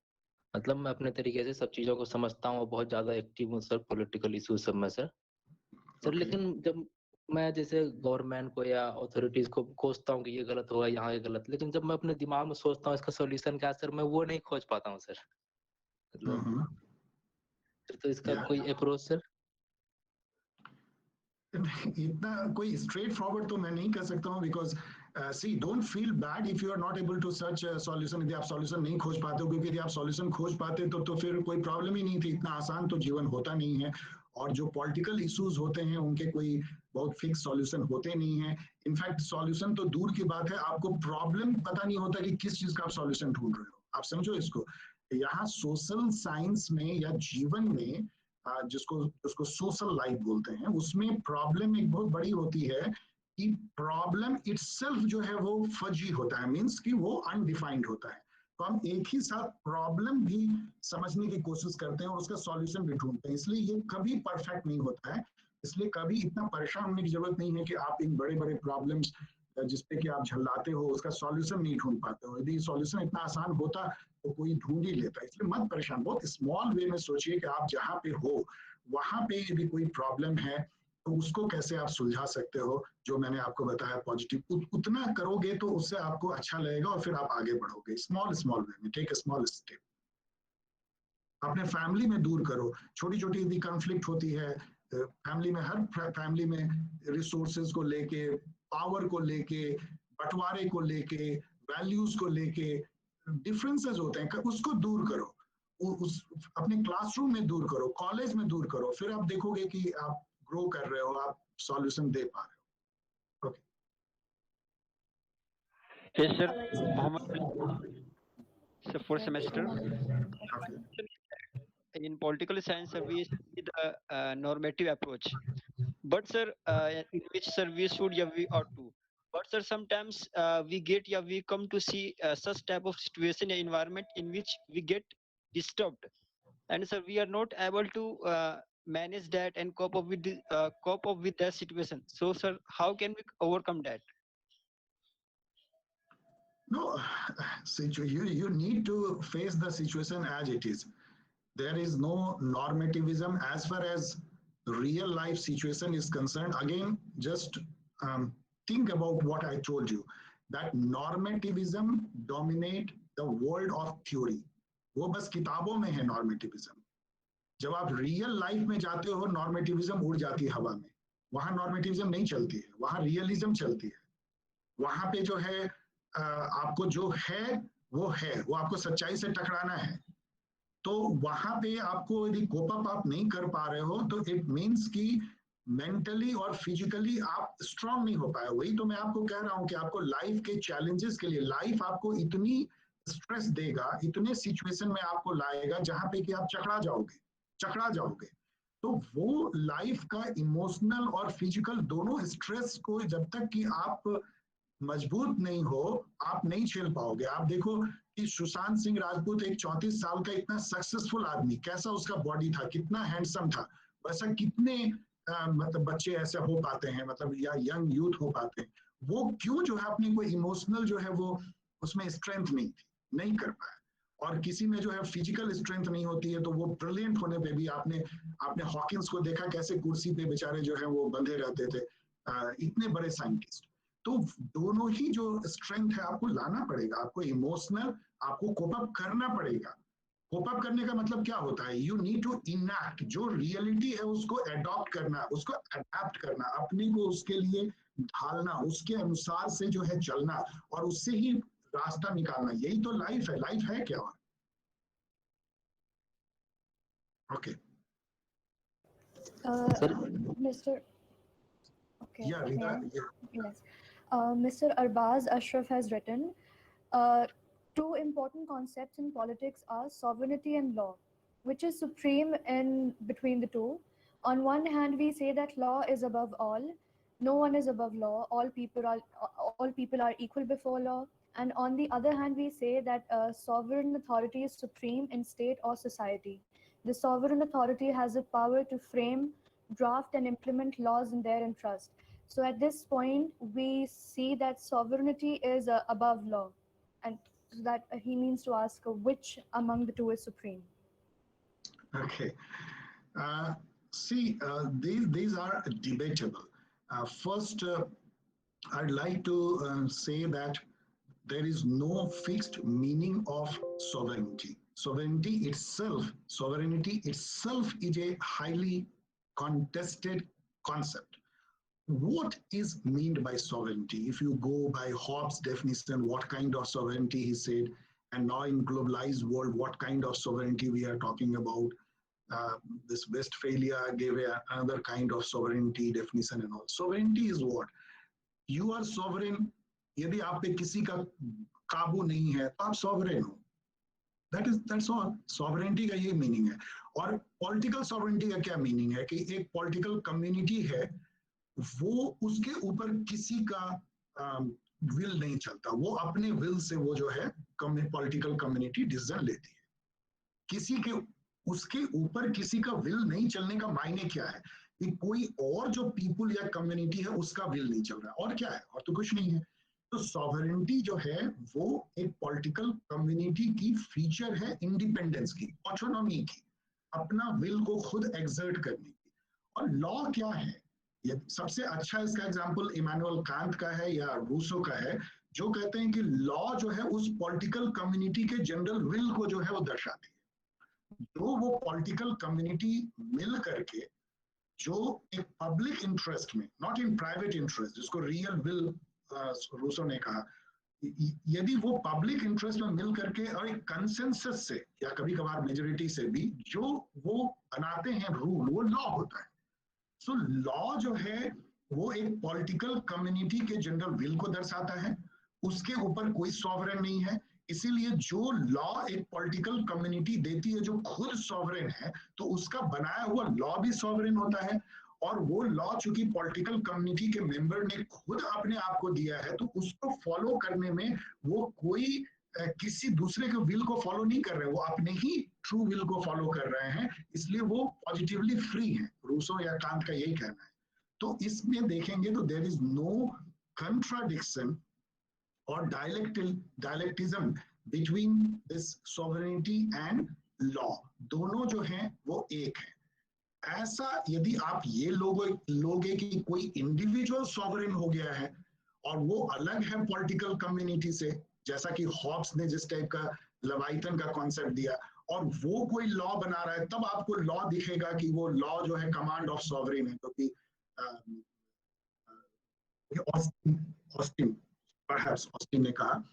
Speaker 5: मतलब मैं अपने तरीके से सब चीज़ों को समझता हूँ, बहुत ज़्यादा एक्टिव हूँ सर पॉलिटिकल इशूज सब में सर। सर लेकिन जब मैं जैसे गवर्नमेंट को या अथॉरिटीज को कोसता हूँ कि ये गलत होगा, यहाँ ये गलत, लेकिन जब मैं अपने दिमाग में सोचता हूँ इसका सॉल्यूशन क्या है सर, मैं वो नहीं खोज पाता हूँ सर। मतलब तो इसका कोई अप्रोच सर?
Speaker 2: इतना कोई स्ट्रेट फॉरवर्ड तो मैं नहीं कर सकता हूँ, because see, don't feel bad if you are not able to search solution. यदि आप सॉल्यूशन नहीं खोज पाते हो, क्योंकि यदि आप सॉल्यूशन खोज पाते तो फिर कोई प्रॉब्लम ही नहीं थी। इतना आसान तो जीवन होता नहीं है, और जो पॉलिटिकल इश्यूज होते हैं उनके कोई बहुत फिक्स सॉल्यूशन होते नहीं है। इनफैक्ट सॉल्यूशन तो दूर की बात है, आपको प्रॉब्लम पता नहीं होता कि किस चीज का आप सॉल्यूशन ढूंढ रहे हो। आप समझो इसको, यहाँ सोशल साइंस में या जीवन में जिसको सोशल लाइफ बोलते हैं, उसमें प्रॉब्लम एक बहुत बड़ी होती है कि प्रॉब्लम इटसेल्फ जो है वो फजी होता है, मींस कि वो अनडिफाइंड होता है। तो हम एक ही साथ प्रॉब्लम भी समझने की कोशिश करते हैं और उसका सॉल्यूशन भी ढूंढते हैं, इसलिए ये कभी परफेक्ट नहीं होता है। इसलिए कभी इतना परेशान होने की जरूरत नहीं है कि आप इन बड़े बड़े प्रॉब्लम्स जिसपे कि आप झल्लाते हो उसका सॉल्यूशन नहीं ढूंढ पाते हो। यदि सॉल्यूशन इतना आसान होता तो कोई ढूंढ ही लेता। इसलिए मत परेशान, बहुत स्मॉल वे में सोचिए कि आप जहाँ पे हो वहां पे यदि कोई प्रॉब्लम है तो उसको कैसे आप सुलझा सकते हो, जो मैंने आपको बताया पॉजिटिव, उतना करोगे तो उससे आपको अच्छा लगेगा और फिर आप आगे बढ़ोगे। स्मॉल स्मॉल वे में टेक अ स्मॉल स्टेप। अपने फैमिली में दूर करो, छोटी छोटी यदि कॉन्फ्लिक्ट होती है फैमिली में, हर फैमिली में रिसोर्सेज को लेके, पावर को लेके, बंटवारे को लेके, वैल्यूज को लेके डिफरेंसेस होते हैं, उसको दूर करो। उस अपने क्लासरूम में दूर करो, कॉलेज में दूर करो, फिर आप देखोगे कि आप ग्रो कर रहे हो, आप सॉल्यूशन दे पा रहे हो। Okay.
Speaker 3: Yes, sir. Mohammed, sir, fourth semester. In political science, we see the normative approach. But sir, in which sir we should, yeah, we ought to. But sir, sometimes we come to see such type of situation and environment in which we get disturbed, and sir we are not able to manage that and cope up with that situation. So sir, how can we overcome that?
Speaker 2: No, you need to face the situation as it is. There is no normativism as far as real life situation is concerned. Again, just think about what I told you, that normativism dominate the world of theory. वो बस किताबों में है नॉर्मेटिविज्म। जब आप real life में जाते हो नॉर्मेटिविज्म उड़ जाती है हवा में। वहां नॉर्मेटिविज्म नहीं चलती है, वहां रियलिज्म चलती है। वहां पे जो है आपको जो है वो आपको सच्चाई से टकराना है। तो वहां पे आपको यदि कोप अप आप नहीं कर पा रहे हो तो इट मीन्स कि मेंटली और फिजिकली आप स्ट्रांग नहीं हो पाए। वही तो मैं आपको कह रहा हूं कि आपको लाइफ के चैलेंजेस के लिए, लाइफ आपको इतनी स्ट्रेस देगा, इतने सिचुएशन में आपको लाएगा जहां पे कि आप चकरा जाओगे। तो वो लाइफ का इमोशनल और फिजिकल दोनों स्ट्रेस को जब तक कि आप मजबूत नहीं हो आप नहीं झेल पाओगे। आप देखो कि सुशांत सिंह राजपूत एक 34 साल का इतना सक्सेसफुल आदमी, कैसा उसका बॉडी था, कितना हैंडसम था, वैसा कितने मतलब बच्चे ऐसे हो पाते हैं, मतलब या यंग यूथ हो पाते हैं। वो क्यों जो है अपनी कोई इमोशनल जो है वो उसमें स्ट्रेंथ नहीं थी, नहीं कर पाया। और किसी में जो है फिजिकल स्ट्रेंथ नहीं होती है तो वो ब्रिलियंट होने पे भी आपने हॉकिंस को देखा कैसे कुर्सी पे बेचारे जो है वो बंधे रहते थे, इतने बड़े साइंटिस्ट। तो दोनों ही जो स्ट्रेंथ है आपको लाना पड़ेगा, आपको इमोशनल आपको कोप अप करना पड़ेगा। कोप अप करने का मतलब क्या होता है, यू नीड टू इनैक्ट, जो रियलिटी है उसको अडॉप्ट करना, उसको अडैप्ट करना, अपने को उसके लिए ढालना, उसके अनुसार से जो है चलना और उससे ही रास्ता निकालना। यही तो लाइफ है। लाइफ है क्या और okay
Speaker 5: Sir,
Speaker 1: Mr. Okay.
Speaker 2: Yeah, Rita. Yeah.
Speaker 1: Yes. Mr. Arbaz Ashraf has written, uh, two important concepts in politics are sovereignty and law, which is supreme in between the two. On one hand, we say that law is above all. No one is above law. All people are equal before law. And on the other hand, we say that sovereign authority is supreme in state or society. The sovereign authority has the power to frame, draft, and implement laws in their interest. So at this point, we see that sovereignty is above law, and that he means to ask which among the two is supreme.
Speaker 2: Okay. Uh, See, these are debatable. First, I'd like to say that there is no fixed meaning of sovereignty. Sovereignty itself is a highly contested concept. What is meant by sovereignty? If you go by Hobbes' definition, what kind of sovereignty he said, and now in globalized world, what kind of sovereignty we are talking about? uh, this Westphalia gave another kind of sovereignty definition and all. Sovereignty is what? You are sovereign. यदि आप पे किसी का काबू नहीं है तो आप sovereign हो. That's all. Sovereignty का ये meaning है. और political sovereignty का क्या meaning है कि एक political community है, वो उसके ऊपर किसी का will नहीं चलता. वो अपने will से वो जो है political community decision लेती है. किसी के उसके ऊपर किसी का विल नहीं चलने का मायने क्या है कि कोई और जो पीपल या कम्युनिटी है उसका विल नहीं चल रहा है, और क्या है? और तो कुछ नहीं है. तो सॉवरेनिटी जो है वो एक पॉलिटिकल कम्युनिटी की फीचर है, इंडिपेंडेंस की, ऑटोनॉमी की, अपना विल को खुद एग्जर्ट करने की. और लॉ क्या है? ये सबसे अच्छा इसका एग्जांपल इमैनुअल कांत का है या रूसो का है, जो कहते हैं कि लॉ जो है उस पॉलिटिकल कम्युनिटी के जनरल विल को जो है वो दर्शाती है. जो वो पॉलिटिकल कम्युनिटी मिल करके जो एक पब्लिक इंटरेस्ट में, नॉट इन प्राइवेट इंटरेस्ट, जिसको रियल विल रूसो ने कहा, यदि वो पब्लिक इंटरेस्ट में मिल करके और एक कंसेंसस से या कभी कभार मेजोरिटी से भी जो वो बनाते हैं रूल, वो लॉ होता है. सो लॉ जो है वो एक पॉलिटिकल कम्युनिटी के जनरल विल को दर्शाता है. उसके ऊपर कोई सॉवरेन नहीं है. इसीलिए जो लॉ एक पॉलिटिकल कम्युनिटी देती है जो खुद सॉवरेन है, तो उसका बनाया हुआ लॉ भी सॉवरेन होता है. और वो लॉ चूंकि पॉलिटिकल कम्युनिटी के मेंबर ने खुद अपने आप को दिया है, तो उसको फॉलो करने में वो कोई किसी दूसरे के विल को फॉलो नहीं कर रहे, वो अपने ही ट्रू विल को फॉलो कर रहे हैं. इसलिए वो पॉजिटिवली फ्री है. रूसो या कांत का यही कहना है. तो इसमें देखेंगे तो देयर इज नो कंट्राडिक्शन और dialectism between this sovereignty and law. दोनों जो हैं वो एक है. ऐसा यदि आप ये लोगे कि कोई इंडिविजुअल सॉवरेन हो गया है और वो अलग है पॉलिटिकल कम्युनिटी से, जैसा कि हॉब्स ने जिस टाइप का लवाइथन का कॉन्सेप्ट दिया, और वो कोई लॉ बना रहा है, तब आपको लॉ दिखेगा कि वो लॉ जो है कमांड ऑफ सॉवरेन है. क्योंकि ऑस्टिन परहैप्स ऑस्टिन ने कहा,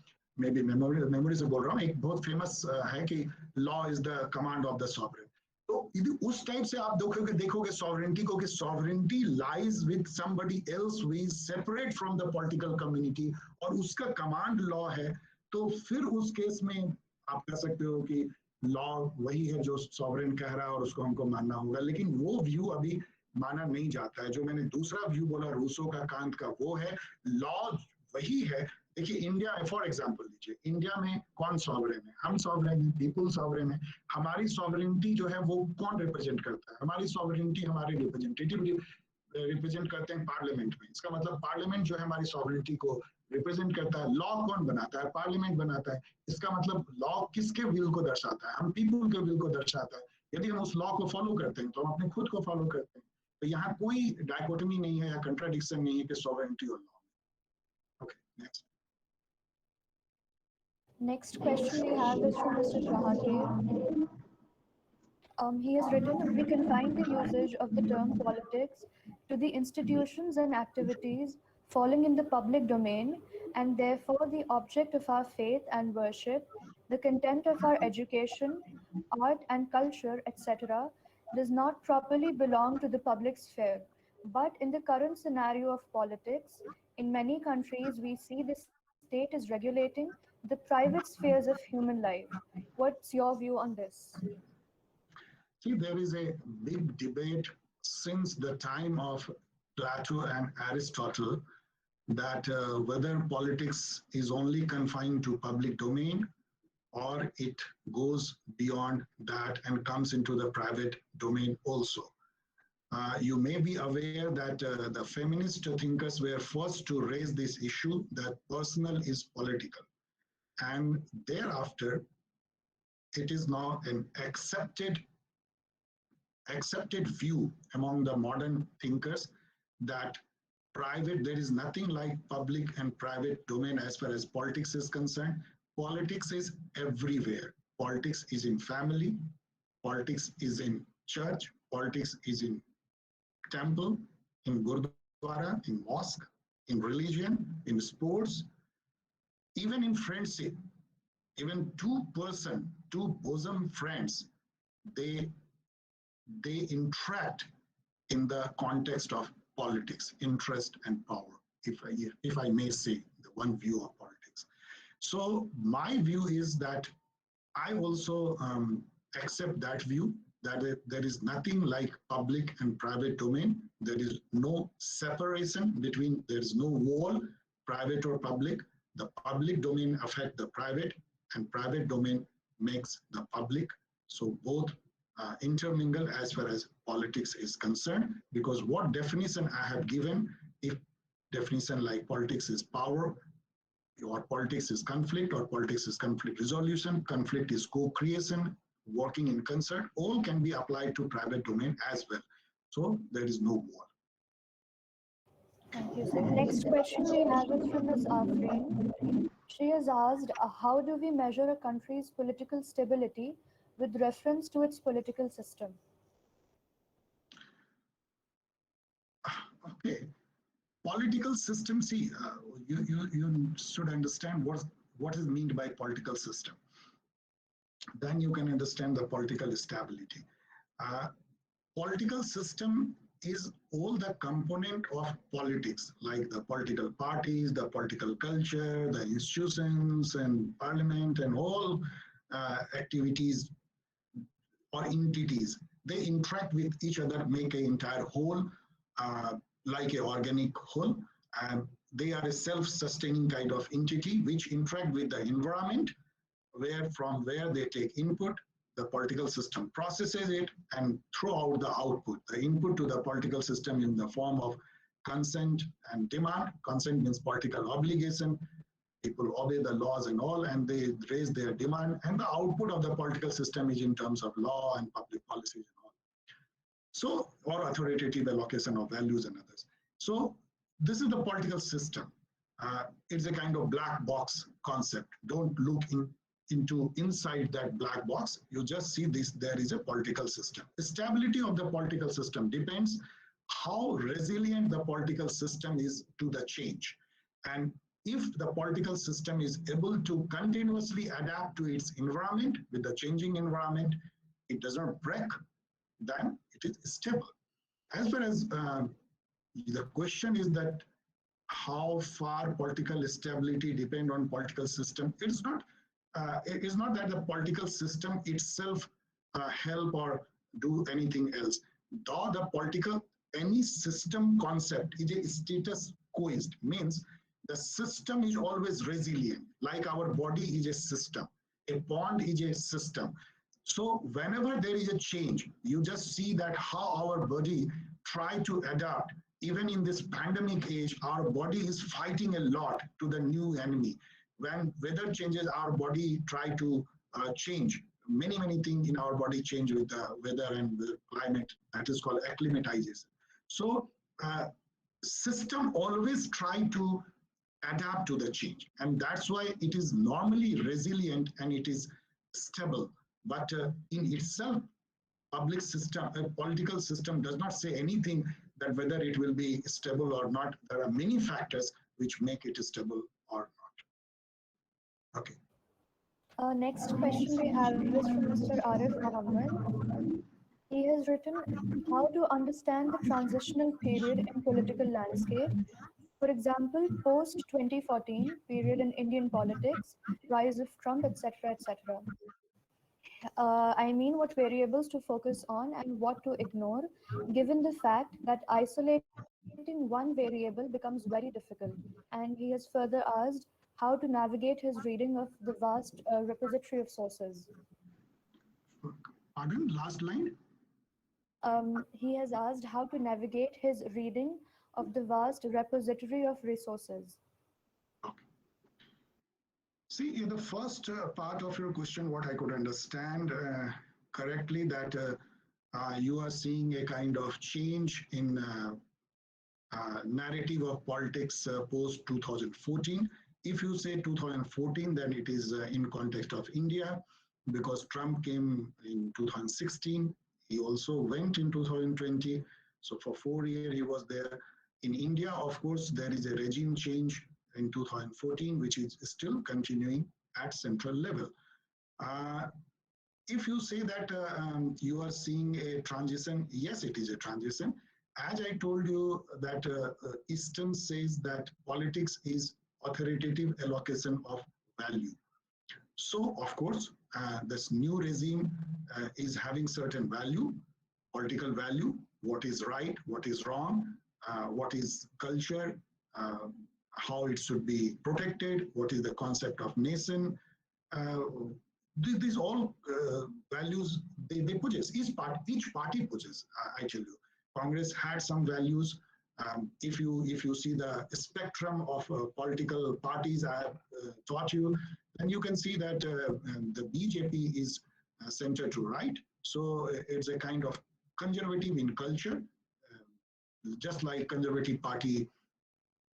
Speaker 2: मे बी मेमोरी से बोल रहा हूँ, एक बहुत फेमस है कि law is the command of the sovereign. तो यदि उस टाइप से आप देखोगे सॉवरेनिटी को कि sovereignty lies with somebody else who is separate from the political community और उसका कमांड लॉ है, तो फिर उस केस में आप कह सकते हो कि लॉ वही है जो सॉवरेन कह रहा है और उसको हमको मानना होगा. लेकिन वो व्यू अभी माना नहीं जाता है. जो मैंने दूसरा व्यू बोला रूसो का, कांत का, वो है लॉ वही है. देखिए इंडिया में फॉर एग्जांपल लीजिए, इंडिया में कौन सॉवरेन है? हम सॉवरेन है, पीपल सॉवरेन है. हमारी सॉवरेनिटी जो है वो कौन रिप्रेजेंट करता है? हमारी सॉवरेनिटी हमारे रिप्रेजेंटेटिव रिप्रेजेंट करते हैं पार्लियामेंट में. इसका मतलब पार्लियामेंट जो है हमारी सॉवरेनिटी को रिप्रेजेंट करता है. लॉ कौन बनाता है? पार्लियामेंट बनाता है. इसका मतलब लॉ किसके विल को दर्शाता है? हम पीपल के विल को दर्शाता है. यदि हम उस लॉ को फॉलो करते हैं तो हम अपने खुद को फॉलो करते हैं. तो यहाँ कोई डायकोटमी नहीं है या कंट्राडिक्शन नहीं है कि सॉवरेनिटी और law. Okay, next.
Speaker 1: Next question we have is from Mr. Chahate. He has written, we confine the usage of the term politics to the institutions and activities falling in the public domain, and therefore the object of our faith and worship, the content of our education, art and culture, etc., does not properly belong to the public sphere. But in the current scenario of politics, in many countries, we see the state is regulating the private spheres of human life. What's your view on this?
Speaker 2: See, there is a big debate since the time of Plato and Aristotle that whether politics is only confined to public domain or it goes beyond that and comes into the private domain also. You may be aware that the feminist thinkers were first to raise this issue that personal is political. And thereafter, it is now an accepted view among the modern thinkers that private, there is nothing like public and private domain as far as politics is concerned. Politics is everywhere. Politics is in family, politics is in church, politics is in temple, in gurdwara, in mosque, in religion, in sports, even in friendship. Even two bosom friends, they interact in the context of politics, interest and power, if I may say, the one view of politics. So my view is that I also accept that view that there is nothing like public and private domain. There is no separation between, there is no wall, private or public. The public domain affects the private and private domain makes the public. So both intermingle as far as politics is concerned, because what definition I have given, if definition like politics is power, or politics is conflict, or politics is conflict resolution, conflict is co-creation, working in concert, all can be applied to private domain as well. So there is no wall.
Speaker 1: Thank you, sir. Next question we have is from Ms. Afreen. She has asked, how do we measure a country's political stability with reference to its political system?
Speaker 2: Okay. Political system, see, you should understand what is meant by political system. Then you can understand the political stability. Political system is all the component of politics, like the political parties, the political culture, the institutions and parliament and all activities or entities. They interact with each other, make an entire whole, like an organic whole. And they are a self-sustaining kind of entity which interact with the environment, from where they take input, the political system processes it and throw out the output. The input to the political system in the form of consent and demand. Consent means political obligation. People obey the laws and all, and they raise their demand. And the output of the political system is in terms of law and public policies and all. So, or authoritative allocation of values and others. So this is the political system. It's a kind of black box concept. Don't look into inside that black box. You just see this, there is a political system. The stability of the political system depends how resilient the political system is to the change. And if the political system is able to continuously adapt to its environment, with the changing environment, it does not break, then it is stable. As far as the question is that how far political stability depend on political system, it is not that the political system itself help or do anything else. Though the political, any system concept is a status quoist, means the system is always resilient, like our body is a system, a bond is a system. So whenever there is a change, you just see that how our body try to adapt. Even in this pandemic age, our body is fighting a lot to the new enemy. When weather changes, our body try to change. Many things in our body change with the weather and the climate. That is called acclimatization. So system always try to adapt to the change. And that's why it is normally resilient and it is stable. But in itself, public system, a political system does not say anything that whether it will be stable or not. There are many factors which make it stable or not. Okay.
Speaker 1: Next question we have is from Mr. Arif Muhammad. He has written how to understand the transitional period in political landscape. For example, post 2014 period in Indian politics, rise of Trump, etc., etc. I mean, what variables to focus on and what to ignore, given the fact that isolating one variable becomes very difficult. And he has further asked how to navigate his reading of the vast repository of sources.
Speaker 2: Pardon, last line?
Speaker 1: He has asked how to navigate his reading of the vast repository of resources.
Speaker 2: Okay. See, in the first part of your question, what I could understand correctly, that you are seeing a kind of change in narrative of politics post 2014. If you say 2014, then it is in context of India, because Trump came in 2016. He also went in 2020. So for 4 years, he was there. In India, of course, there is a regime change in 2014, which is still continuing at central level. Uh, if you say that you are seeing a transition, yes, it is a transition. As I told you that Easton says that politics is authoritative allocation of value. So, of course, this new regime is having certain value, political value, what is right, what is wrong, what is culture, uh, how it should be protected, what is the concept of nation. Uh, these all values they possess. Each party possesses. I tell you, Congress had some values. If you see the spectrum of political parties I have taught you, then you can see that the BJP is centered to right. So it's a kind of conservative in culture, just like Conservative Party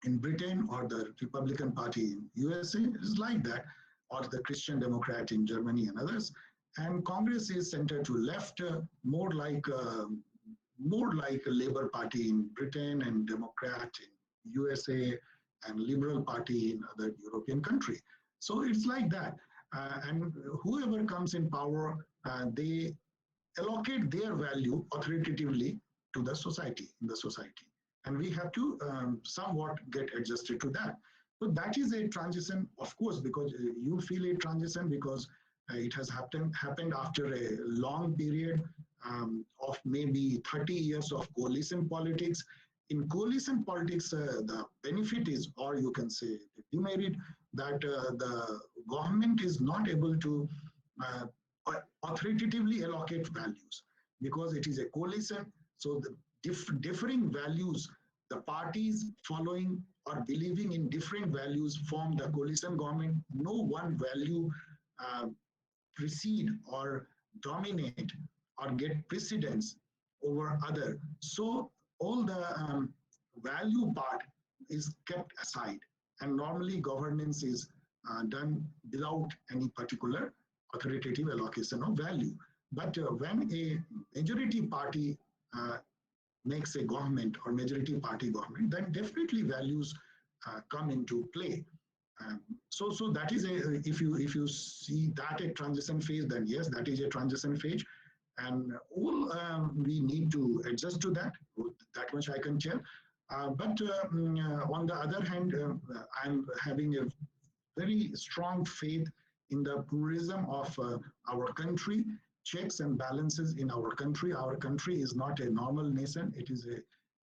Speaker 2: in Britain or the Republican Party in USA is like that, or the Christian Democrat in Germany and others. And Congress is centered to left, more like a Labour Party in Britain and Democrat in USA and Liberal Party in other European country. So it's like that. And whoever comes in power, they allocate their value authoritatively to the society, in the society. And we have to somewhat get adjusted to that. So that is a transition, of course, because you feel a transition because it has happened after a long period of maybe 30 years of coalition politics. In coalition politics, the benefit is, or you can say the demerit, that the government is not able to uh, authoritatively allocate values because it is a coalition. So the differing values, the parties following or believing in different values form the coalition government. No one value uh, precede or dominate or get precedence over other. So all the value part is kept aside, and normally governance is done without any particular authoritative allocation of value. But when a majority party makes a government or majority party government, then definitely values come into play. So that is if you see that a transition phase, then yes, that is a transition phase, and all we need to adjust to that. That much I can tell. But on the other hand, I'm having a very strong faith in the pluralism of our country, checks and balances in our country. Our country is not a normal nation. It is a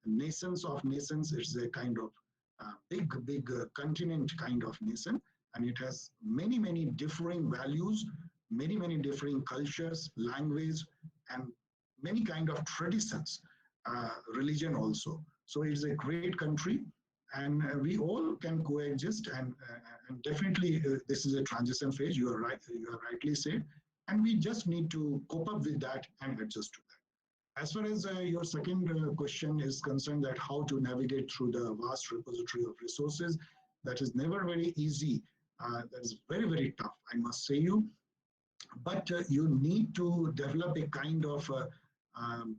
Speaker 2: nations of nations. It's a kind of big continent kind of nation. And it has many differing values, many differing cultures, language, and many kind of traditions, religion also. So it's a great country, and we all can coexist. And definitely, this is a transition phase. You are right. You are rightly said, and we just need to cope up with that and adjust to that. As far as your second question is concerned, that how to navigate through the vast repository of resources, that is never very easy. That is very tough, I must say you. But you need to develop a kind of um,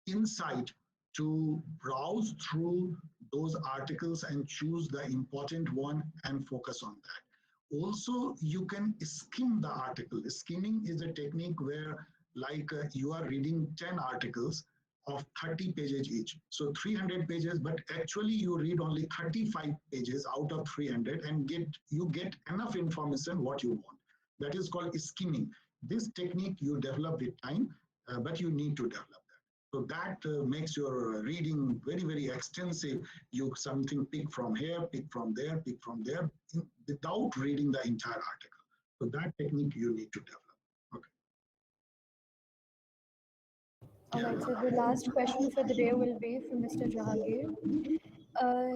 Speaker 2: insight to browse through those articles and choose the important one and focus on that. Also, you can skim the article. Skimming is a technique where like you are reading 10 articles of 30 pages each. So 300 pages, but actually you read only 35 pages out of 300 and you get enough information what you want. That is called skimming. This technique you develop with time, but you need to develop that. So that makes your reading very, very extensive. You something pick from here, pick from there, without reading the entire article. So that technique you need to develop.
Speaker 1: All right, so the last question for the day will be from Mr. Jahangir.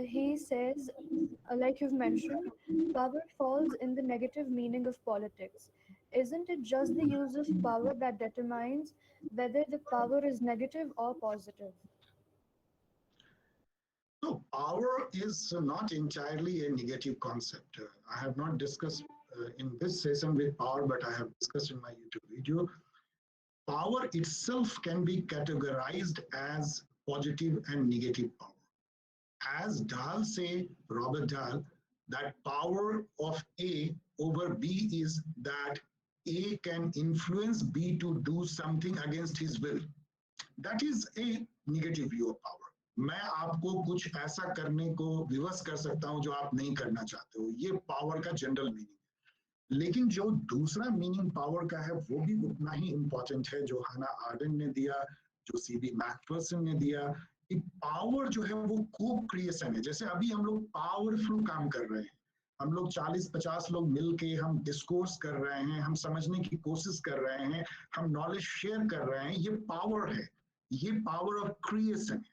Speaker 1: He says, like you've mentioned, power falls in the negative meaning of politics. Isn't it just the use of power that determines whether the power is negative or positive?
Speaker 2: So power is not entirely a negative concept. I have not discussed in this session with power, but I have discussed in my YouTube video. Power itself can be categorized as positive and negative power. As Dahl say, Robert Dahl, that power of A over B is that A can influence B to do something against his will. That is a negative view of power. मैं आपको कुछ ऐसा करने को विवश कर सकता हूं जो आप नहीं करना चाहते हो, ये पावर का जनरल मीनिंग। लेकिन जो दूसरा मीनिंग पावर का है वो भी उतना ही इंपॉर्टेंट है, जो हाना आर्डन ने दिया, जो सीबी मैकफर्सन ने दिया, कि पावर जो है वो को क्रिएशन है। जैसे अभी हम लोग पावरफुल काम कर रहे हैं, हम लोग 40-50 लोग मिलके हम डिस्कोर्स कर रहे हैं, हम समझने की कोशिश कर रहे हैं, हम नॉलेज शेयर कर रहे हैं, ये पावर है, ये पावर ऑफ क्रिएशन है,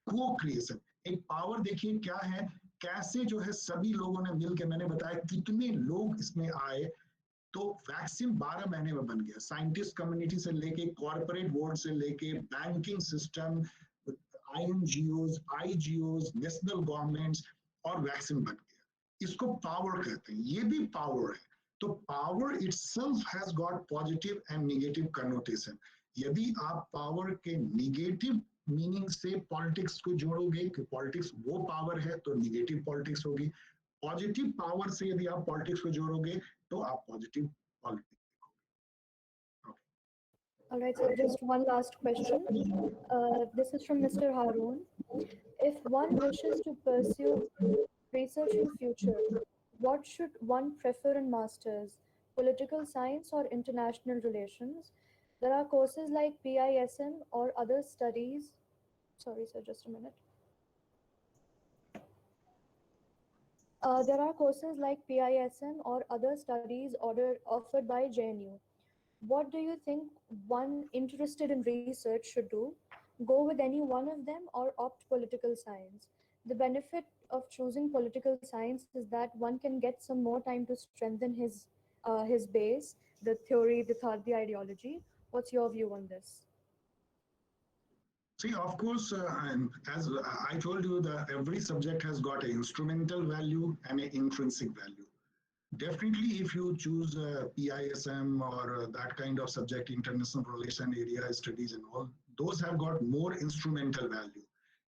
Speaker 2: को क्रिएशन। एक पावर देखिए क्या है, कैसे जो है सभी लोगों ने मिलकर, मैंने बताया कितने लोग इसमें आए, तो वैक्सीन 12 महीने में बन गया। साइंटिस्ट कम्युनिटी से लेके कॉर्पोरेट वर्ल्ड से लेके banking system, INGOs, IGOs, national governments, और वैक्सीन बन गया। इसको पावर कहते हैं, ये भी पावर है। तो power itself has got positive and negative connotation. यदि आप पावर के नेगेटिव मीनिंग से पॉलिटिक्स को जोड़ोगे कि पॉलिटिक्स वो पावर है, तो नेगेटिव पॉलिटिक्स होगी। पॉजिटिव पावर से यदि आप पॉलिटिक्स को जोड़ोगे तो आप positive politics.
Speaker 1: All right, so just one last question. This is from Mr. Haroon. If one wishes to pursue research in future, what should one prefer in masters, political science or international relations? There are courses like PISM or other studies. Sorry, sir, just a minute. There are courses like PISM or other studies offered by JNU. What do you think one interested in research should do? Go with any one of them or opt political science? The benefit of choosing political science is that one can get some more time to strengthen his base, the theory, the thought, the ideology. What's your view on this?
Speaker 2: See, of course, as I told you, that every subject has got an instrumental value and an intrinsic value. Definitely, if you choose PISM or that kind of subject, international relation, area studies and all, those have got more instrumental value.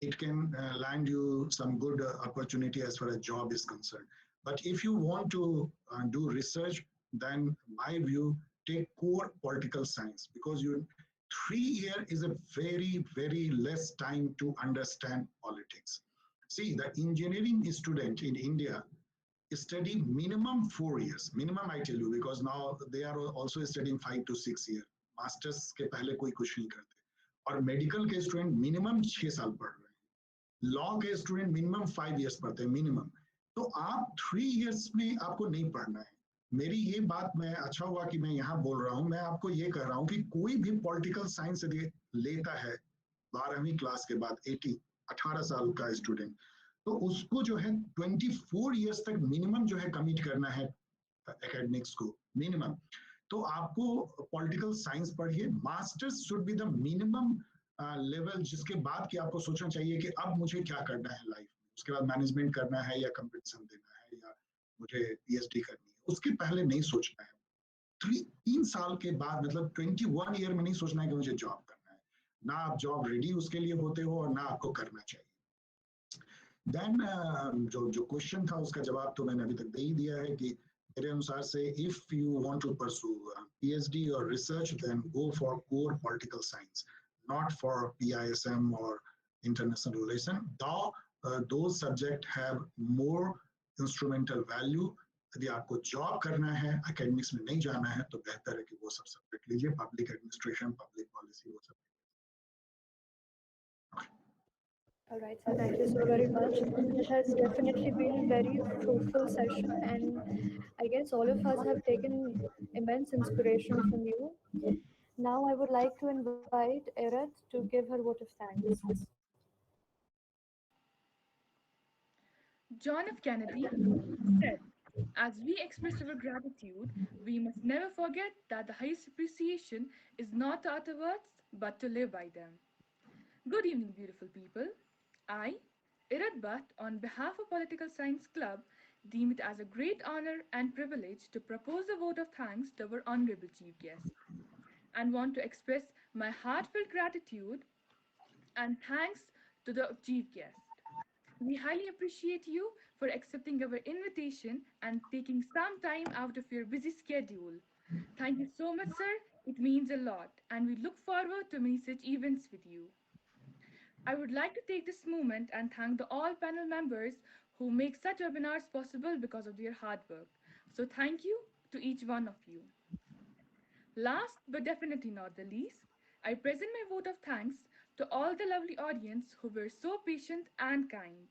Speaker 2: It can land you some good opportunity as far as job is concerned. But if you want to do research, then my view, take core political science, because 3 years is a very, very less time to understand politics. See, the engineering student in India study minimum 4 years. Minimum, I tell you, because now they are also studying 5 to 6 years. Masters के पहले कोई कुछ नहीं करते. और medical के student minimum 6 साल पढ़ रहे हैं. लॉ के स्टूडेंट मिनिमम 5 years पढ़ते हैं मिनिमम. तो आप 3 years में आपको नहीं पढ़ना है. मेरी ये बात, मैं अच्छा हुआ कि मैं यहाँ बोल रहा हूँ, मैं आपको ये कह रहा हूँ कि कोई भी पॉलिटिकल साइंस लेता है 12वीं क्लास के बाद, 18 साल का स्टूडेंट, तो उसको जो है 24 years तक मिनिमम जो है कमिट करना है एकेडमिक्स को, मिनिमम. तो आपको पॉलिटिकल साइंस पढ़िए. Masters should be the minimum level, जिसके बाद कि आपको सोचना चाहिए कि अब मुझे क्या करना है लाइफ में. उसके बाद मैनेजमेंट करना है या कंपटीशन देना है या मुझे PhD करनी है, उसके पहले नहीं सोचना है. 3 साल के बाद, मतलब 21 year में नहीं सोचना है कि मुझे जॉब करना है. ना आप जॉब रेडी उसके लिए होते हो और ना आपको करना चाहिए. देन जो क्वेश्चन था उसका जवाब तो मैंने अभी तक दे ही दिया है कि मेरे अनुसार से if you want to pursue PhD or research, then go for core political science, not for PISM or international relation. Though those subjects have more instrumental value. यदि आपको जॉब करना है, एकेडमिक्स में नहीं जाना है, तो बेहतर है कि वो सब सब्जेक्ट लीजिए, पब्लिक एडमिनिस्ट्रेशन, पब्लिक पॉलिसी, वो सब.
Speaker 1: All right, so thank you so very much. It has definitely been a very fruitful session, and I guess all of us have taken immense inspiration from you. Now, I would like to invite Erat to give her vote of thanks.
Speaker 6: John F. Kennedy said, as we express our gratitude, we must never forget that the highest appreciation is not to utter words, but to live by them. Good evening, beautiful people. I, Irat Bhatt, on behalf of Political Science Club, deem it as a great honor and privilege to propose a vote of thanks to our honorable chief guest, and want to express my heartfelt gratitude and thanks to the chief guest. We highly appreciate you for accepting our invitation and taking some time out of your busy schedule. Thank you so much, sir. It means a lot, and we look forward to many such events with you. I would like to take this moment and thank the all panel members who make such webinars possible because of their hard work. So thank you to each one of you. Last but definitely not the least, I present my vote of thanks to all the lovely audience who were so patient and kind.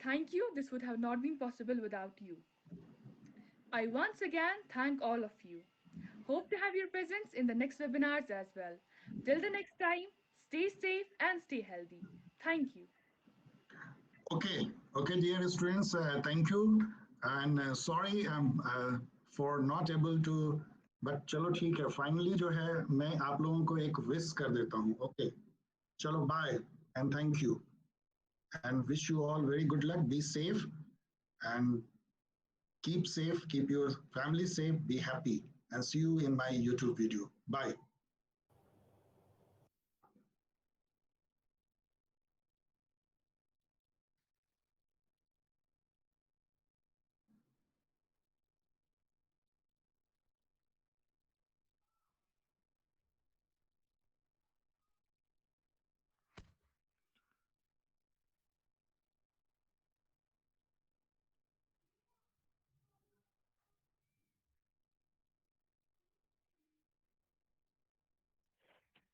Speaker 6: Thank you, this would have not been possible without you. I once again thank all of you. Hope to have your presence in the next webinars as well. Till the next time, stay safe and stay healthy. Thank you.
Speaker 2: Okay, dear students, thank you. And sorry for not able to, but चलो ठीक है. Finally जो है मैं आप लोगों को एक wish कर देता हूँ. Okay, चलो bye and thank you. And wish you all very good luck. Be safe and keep safe. Keep your family safe. Be happy. And see you in my YouTube video. Bye.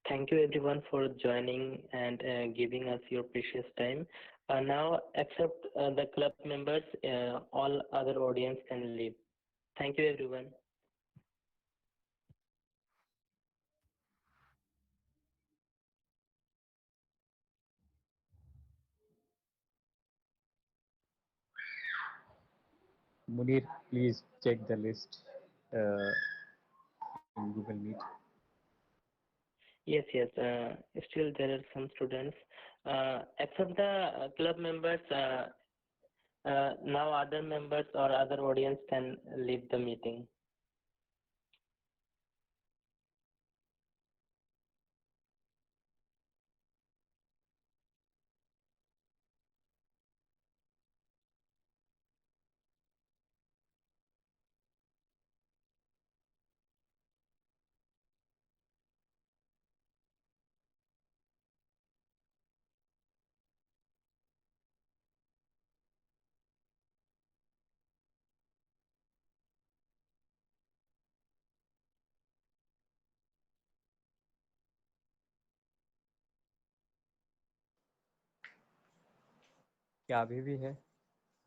Speaker 5: Thank you everyone for joining and giving us your precious time. Now, except the club members, all other audience can leave. Thank you everyone.
Speaker 7: Munir, please check the list in Google Meet.
Speaker 5: Yes. Still there are some students. Except the club members, now other members or other audience can leave the meeting.
Speaker 7: क्या अभी भी है?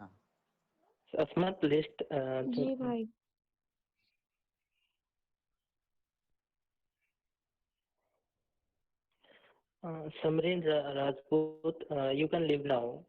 Speaker 7: हाँ.
Speaker 5: अस्मत list
Speaker 1: जी भाई.
Speaker 5: Samrin Rajput, you can leave now.